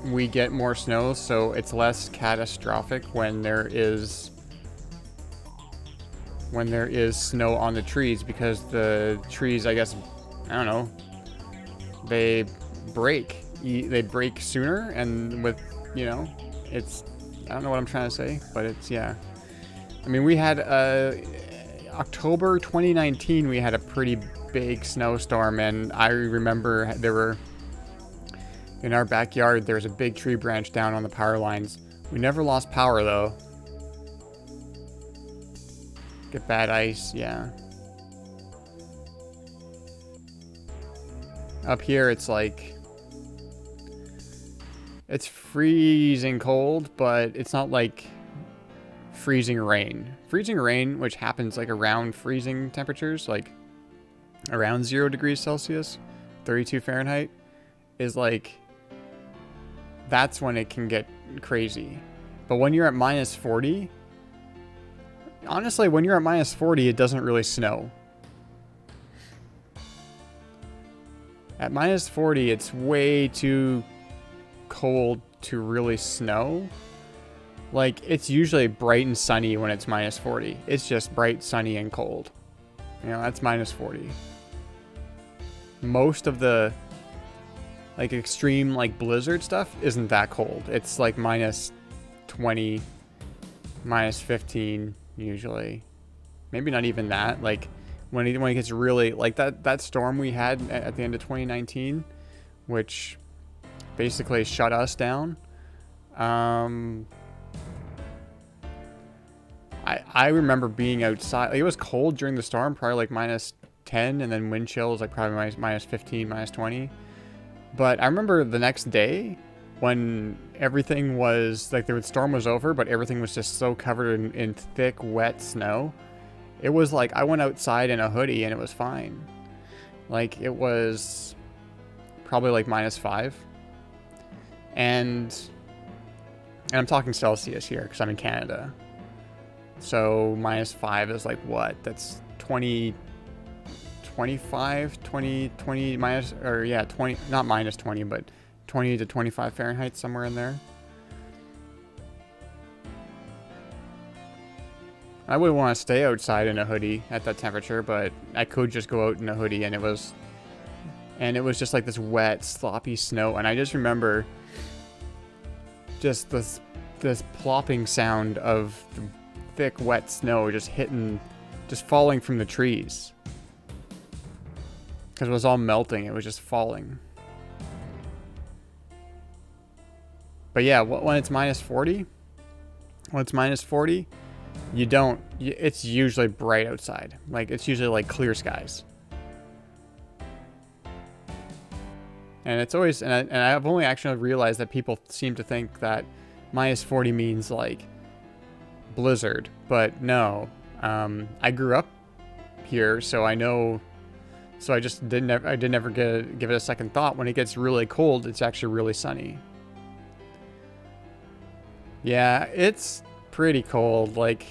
we get more snow, so it's less catastrophic when there is snow on the trees, because the trees, I guess, I don't know, they break sooner, and with, you know, it's, I don't know what I'm trying to say, but it's, yeah. I mean, we had October 2019, we had a pretty big snowstorm, and I remember there were, in our backyard, there was a big tree branch down on the power lines. We never lost power though. Get bad ice, yeah. Up here, it's like... It's freezing cold, but it's not like freezing rain. Freezing rain, which happens like around freezing temperatures, like around 0 degrees Celsius, 32 Fahrenheit, is like, that's when it can get crazy. But when you're at minus 40, honestly, when you're at minus 40, it doesn't really snow. At minus 40, it's way too cold to really snow. Like, it's usually bright and sunny when it's minus 40. It's just bright, sunny, and cold. You know, that's minus 40. Most of the, like, extreme, like, blizzard stuff isn't that cold. It's, like, minus 20, minus 15, usually. Maybe not even that. Like, when it gets really, like, that storm we had at the end of 2019, which basically shut us down. I remember being outside. Like, it was cold during the storm, probably like minus 10, and then wind chill was like probably minus 15, minus 20. But I remember the next day when everything was like, the storm was over, but everything was just so covered in thick, wet snow. It was like I went outside in a hoodie and it was fine. Like, it was probably like minus 5. And I'm talking Celsius here because I'm in Canada. So minus 5 is like what? That's 20, 25, 20, 20 minus, or yeah, 20, not minus 20, but 20 to 25 Fahrenheit, somewhere in there. I wouldn't want to stay outside in a hoodie at that temperature, but I could just go out in a hoodie, and it was just like this wet, sloppy snow. And I just remember just this plopping sound of the thick, wet snow just falling from the trees. Because it was all melting, it was just falling. But yeah, when it's minus 40, it's usually bright outside. Like, it's usually like clear skies. And it's always, and I've only actually realized that people seem to think that minus 40 means like blizzard, but no. I grew up here, so I know. So I just did never give it a second thought. When it gets really cold, it's actually really sunny. Yeah, it's pretty cold. Like,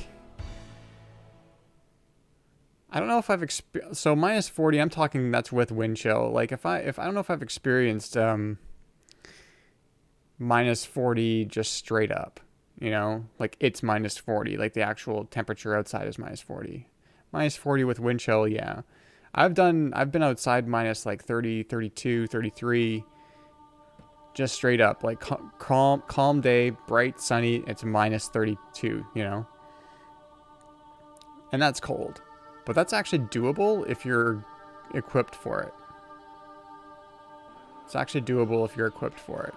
I don't know if I've experienced, so minus 40, I'm talking that's with wind chill. Like, if I don't know if I've experienced minus 40 just straight up, you know, like it's minus 40, like the actual temperature outside is minus 40. Minus 40 with wind chill, yeah. I've been outside minus like 30, 32, 33, just straight up, like calm day, bright, sunny, it's minus 32, you know. And that's cold. But that's actually doable if you're equipped for it. It's actually doable if you're equipped for it.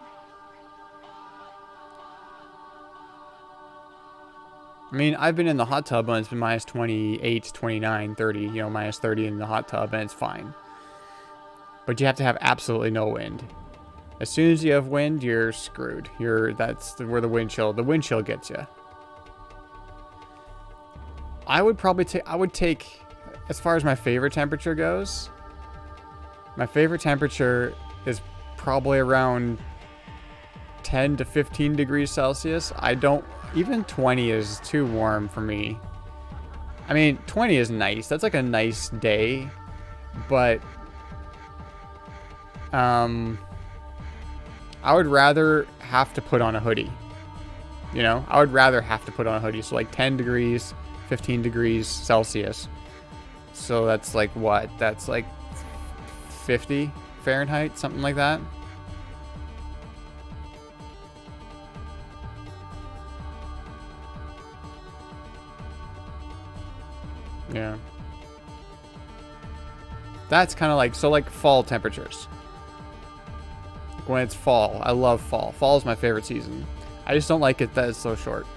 I mean, I've been in the hot tub when it's been minus 28, 29, 30, you know, minus 30 in the hot tub, and it's fine. But you have to have absolutely no wind. As soon as you have wind, you're screwed. That's where the wind chill gets you. I would take, as far as my favorite temperature goes, my favorite temperature is probably around 10 to 15 degrees Celsius. Even 20 is too warm for me. I mean, 20 is nice. That's like a nice day, but I would rather have to put on a hoodie. You know, I would rather have to put on a hoodie. So like 10 degrees, 15 degrees Celsius. So that's like what? That's like 50 Fahrenheit, something like that. Yeah. That's kind of like, so like fall temperatures. Like when it's fall, I love fall. Fall is my favorite season. I just don't like it that it's so short.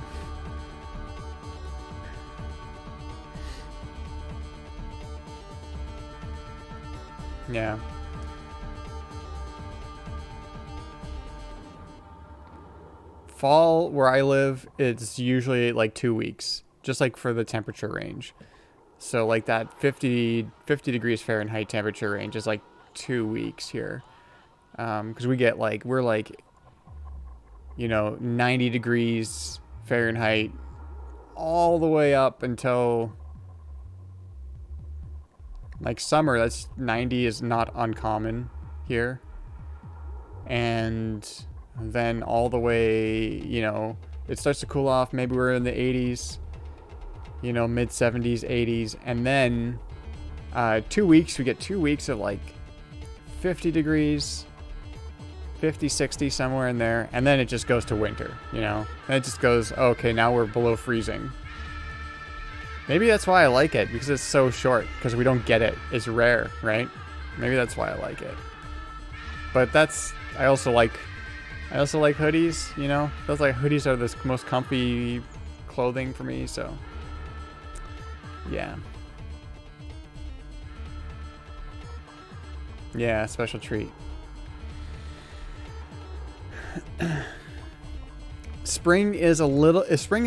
Yeah. fall where I live, it's usually like 2 weeks, just like for the temperature range. So like that 50 degrees Fahrenheit temperature range is like 2 weeks here. Because we get like, we're like, 90 degrees Fahrenheit all the way up until like summer. That's 90 is not uncommon here. And then all the way, it starts to cool off. Maybe we're in the 80s, mid 70s, 80s. And then 2 weeks, we get 2 weeks of like 50 degrees, 50, 60, somewhere in there. And then it just goes to winter, And it just goes, okay, now we're below freezing. Maybe that's why I like it, because it's so short, because we don't get it. It's rare, right? Maybe that's why I like it. But I also like hoodies, Those like hoodies are the most comfy clothing for me, so yeah. Yeah, special treat. Spring is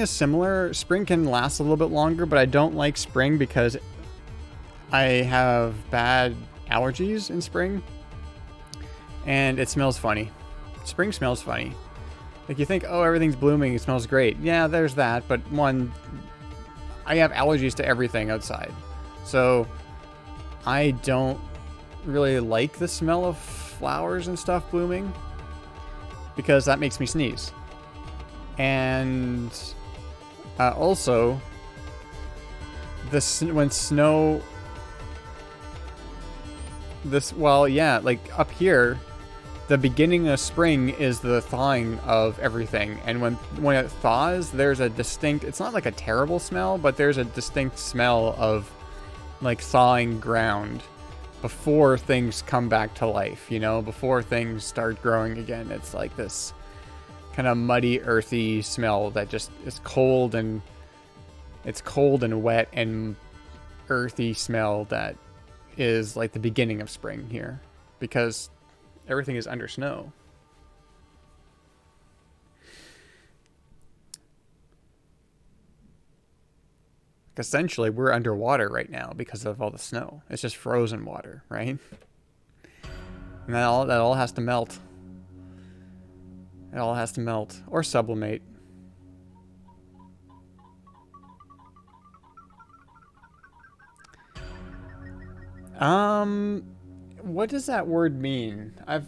similar. Spring can last a little bit longer, but I don't like spring because I have bad allergies in spring. And it smells funny. Spring smells funny. Like you think, oh, everything's blooming, it smells great. Yeah, there's that, but one, I have allergies to everything outside. So I don't really like the smell of flowers and stuff blooming because that makes me sneeze. And also, when snow, like up here, the beginning of spring is the thawing of everything. And when it thaws, there's a distinct, it's not like a terrible smell, but there's a distinct smell of like thawing ground before things come back to life, before things start growing again. It's like this kind of muddy, earthy smell that just is cold, and it's cold and wet and earthy smell that is like the beginning of spring here, because everything is under snow. Essentially, we're underwater right now because of all the snow. It's just frozen water, right? And that all has to melt. It all has to melt or sublimate. What does that word mean? I'm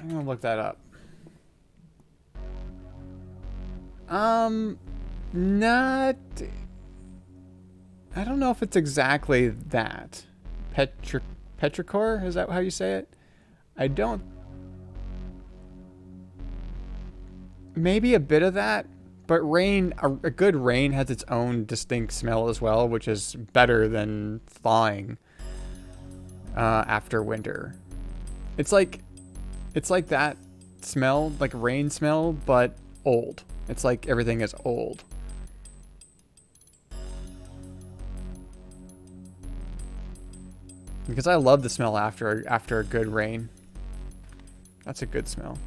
gonna look that up. Not. I don't know if it's exactly that. Petrichor? Is that how you say it? I don't. Maybe a bit of that, but rain, a good rain has its own distinct smell as well, which is better than thawing after winter. It's like that smell, like rain smell, but old. It's like everything is old. Because I love the smell after a good rain. That's a good smell.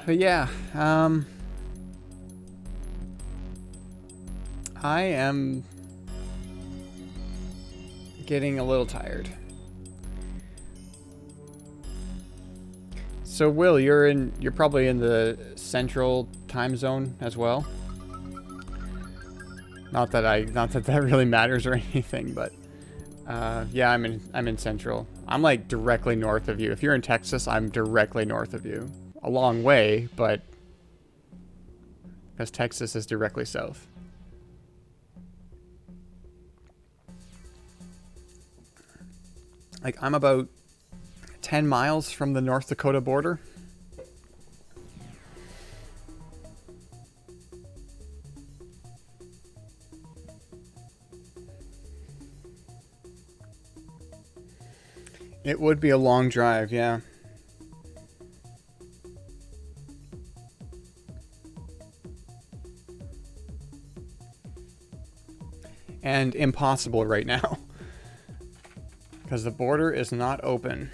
But yeah, I am getting a little tired. So Will, you're probably in the central time zone as well. Not that that really matters or anything, but yeah, I'm in central. I'm like directly north of you. If you're in Texas, I'm directly north of you. A long way, but because Texas is directly south. Like I'm about 10 miles from the North Dakota border. It would be a long drive, yeah. And impossible right now. Because the border is not open.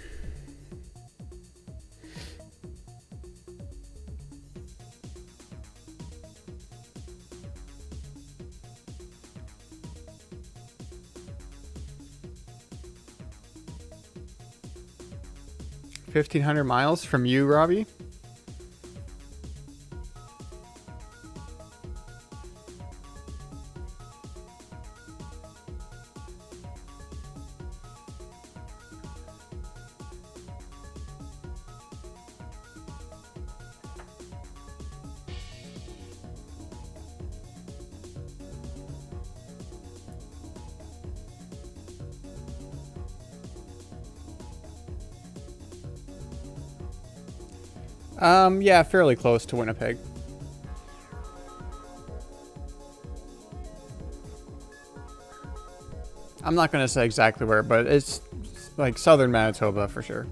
$1,500 from you, Robbie? Yeah, fairly close to Winnipeg. I'm not going to say exactly where, but it's like southern Manitoba for sure.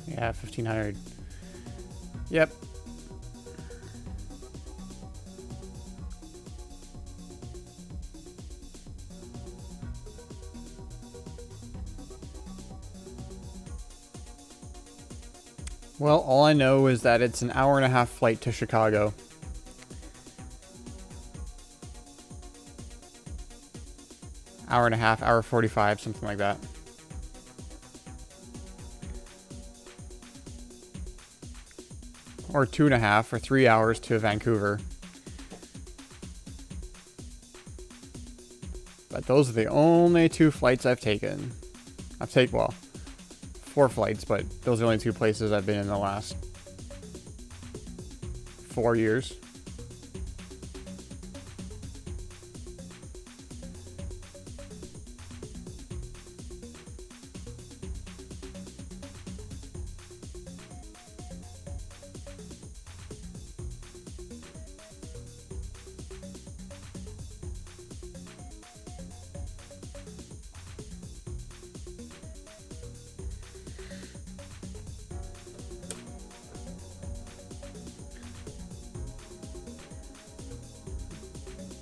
Yeah, 1,500. Yep. Well, all I know is that it's an hour-and-a-half flight to Chicago. Hour and a half, hour 45, something like that. Or 2.5 or 3 hours to Vancouver. But those are the only 2 flights I've taken. I've taken, well, 4 flights, but those are the only 2 places I've been in the last 4 years.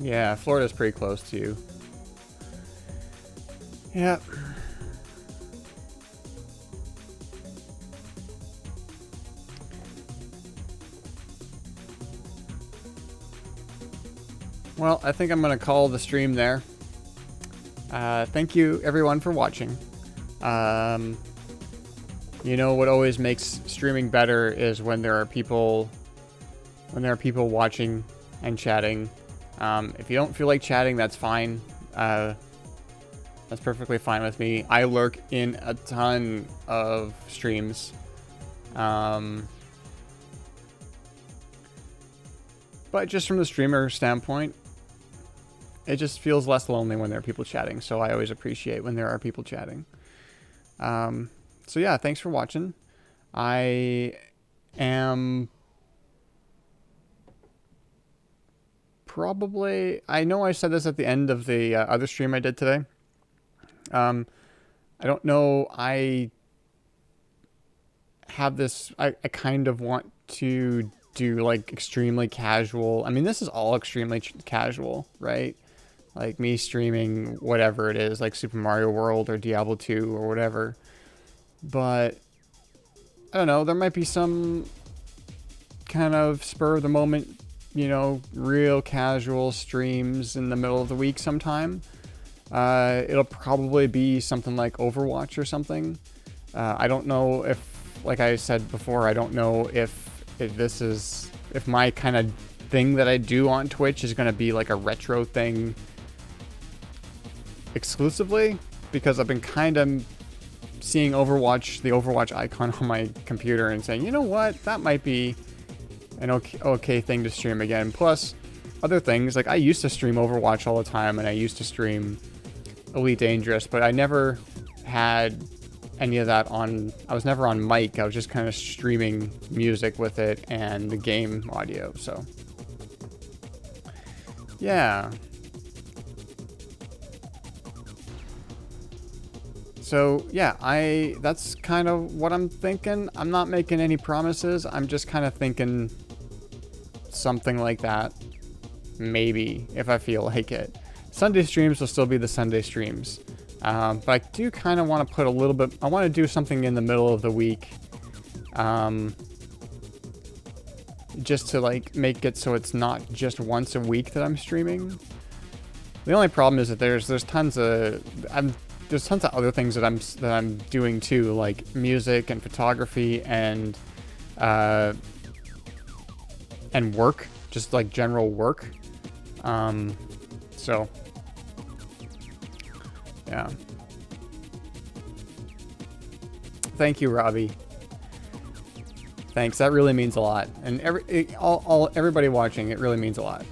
Yeah, Florida's pretty close to you. Yep. Well, I think I'm going to call the stream there. Thank you, everyone, for watching. You know what always makes streaming better is when there are people watching and chatting. If you don't feel like chatting, that's fine. That's perfectly fine with me. I lurk in a ton of streams. But just from the streamer standpoint, it just feels less lonely when there are people chatting. So I always appreciate when there are people chatting. So yeah, thanks for watching. I am probably, I know I said this at the end of the other stream I did today. I don't know, I have this, I kind of want to do like extremely casual. I mean, this is all extremely casual, right? Like me streaming whatever it is, like Super Mario World or Diablo 2 or whatever. But I don't know, there might be some kind of spur of the moment you know, real casual streams in the middle of the week sometime, it'll probably be something like Overwatch or something. I don't know if, like I said before, I don't know if my kind of thing that I do on Twitch is going to be like a retro thing exclusively, because I've been kind of seeing the Overwatch icon on my computer and saying, you know what, that might be an okay thing to stream again. Plus other things, like I used to stream Overwatch all the time, and I used to stream Elite Dangerous, but I never had any of that on. I was never on mic. I was just kind of streaming music with it and the game audio. So yeah. So yeah, that's kind of what I'm thinking. I'm not making any promises. I'm just kind of thinking something like that. Maybe, if I feel like it. Sunday streams will still be the Sunday streams. But I do kind of want to put a little bit, I want to do something in the middle of the week. Just to like make it so it's not just once a week that I'm streaming. The only problem is that there's tons of other things that I'm doing too, like music and photography and work, just like general work. So yeah. Thank you, Robbie. Thanks. That really means a lot. And everybody watching, it really means a lot.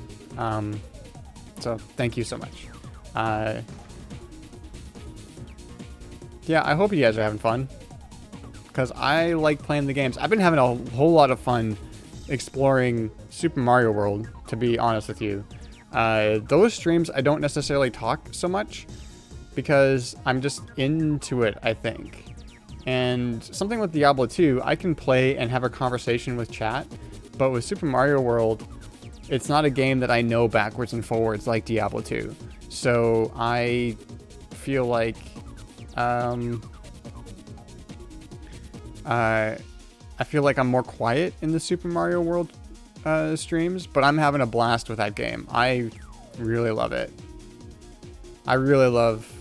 So thank you so much. Yeah, I hope you guys are having fun, because I like playing the games. I've been having a whole lot of fun exploring Super Mario World, to be honest with you. Those streams, I don't necessarily talk so much, because I'm just into it, I think. And something with Diablo 2, I can play and have a conversation with chat, but with Super Mario World, it's not a game that I know backwards and forwards like Diablo 2. So I feel like I feel like I'm more quiet in the Super Mario World streams, but I'm having a blast with that game. I really love it. I really love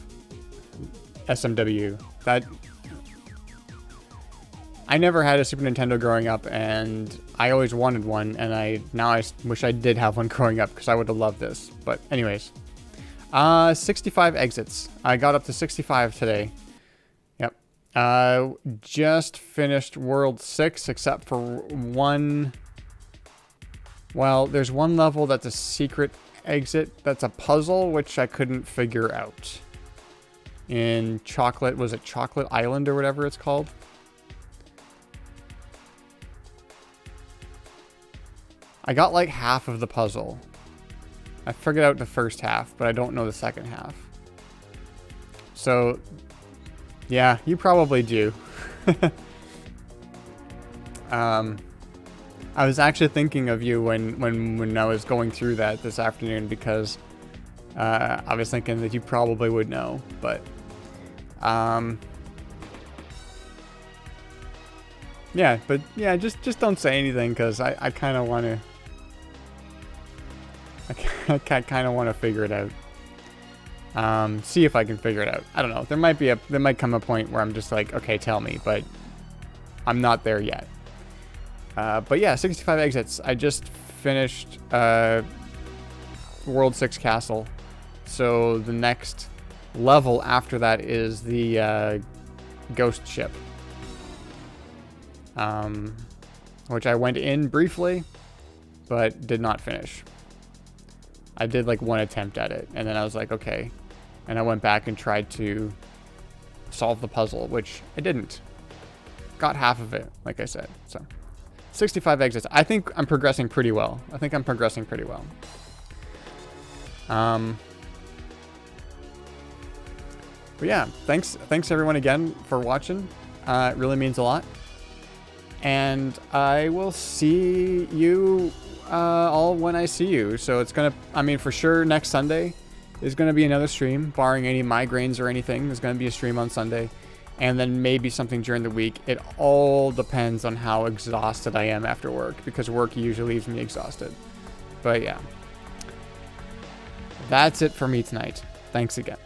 SMW. I never had a Super Nintendo growing up, and I always wanted one, and I wish I did have one growing up, because I would have loved this. But anyways, 65 exits. I got up to 65 today. Yep. Just finished World 6, except for one. Well, there's one level that's a secret exit that's a puzzle, which I couldn't figure out. In was it Chocolate Island or whatever it's called? I got like half of the puzzle. I figured out the first half, but I don't know the second half. So, yeah, you probably do. I was actually thinking of you when I was going through that this afternoon, because I was thinking that you probably would know, but yeah, just don't say anything, because I kind of want to. I kind of want to figure it out. See if I can figure it out. I don't know. There might come a point where I'm just like, okay, tell me, but I'm not there yet. But yeah, 65 exits. I just finished World 6 Castle. So the next level after that is the ghost ship. Which I went in briefly, but did not finish. I did like one attempt at it, and then I was like, okay. And I went back and tried to solve the puzzle, which I didn't. Got half of it, like I said. So 65 exits. I think I'm progressing pretty well. But yeah, thanks everyone again for watching. It really means a lot. And I will see you all when I see you. So it's gonna, for sure next Sunday is gonna be another stream, barring any migraines or anything. There's gonna be a stream on Sunday, and then maybe something during the week. It all depends on how exhausted I am after work, because work usually leaves me exhausted. But yeah. That's it for me tonight. Thanks again.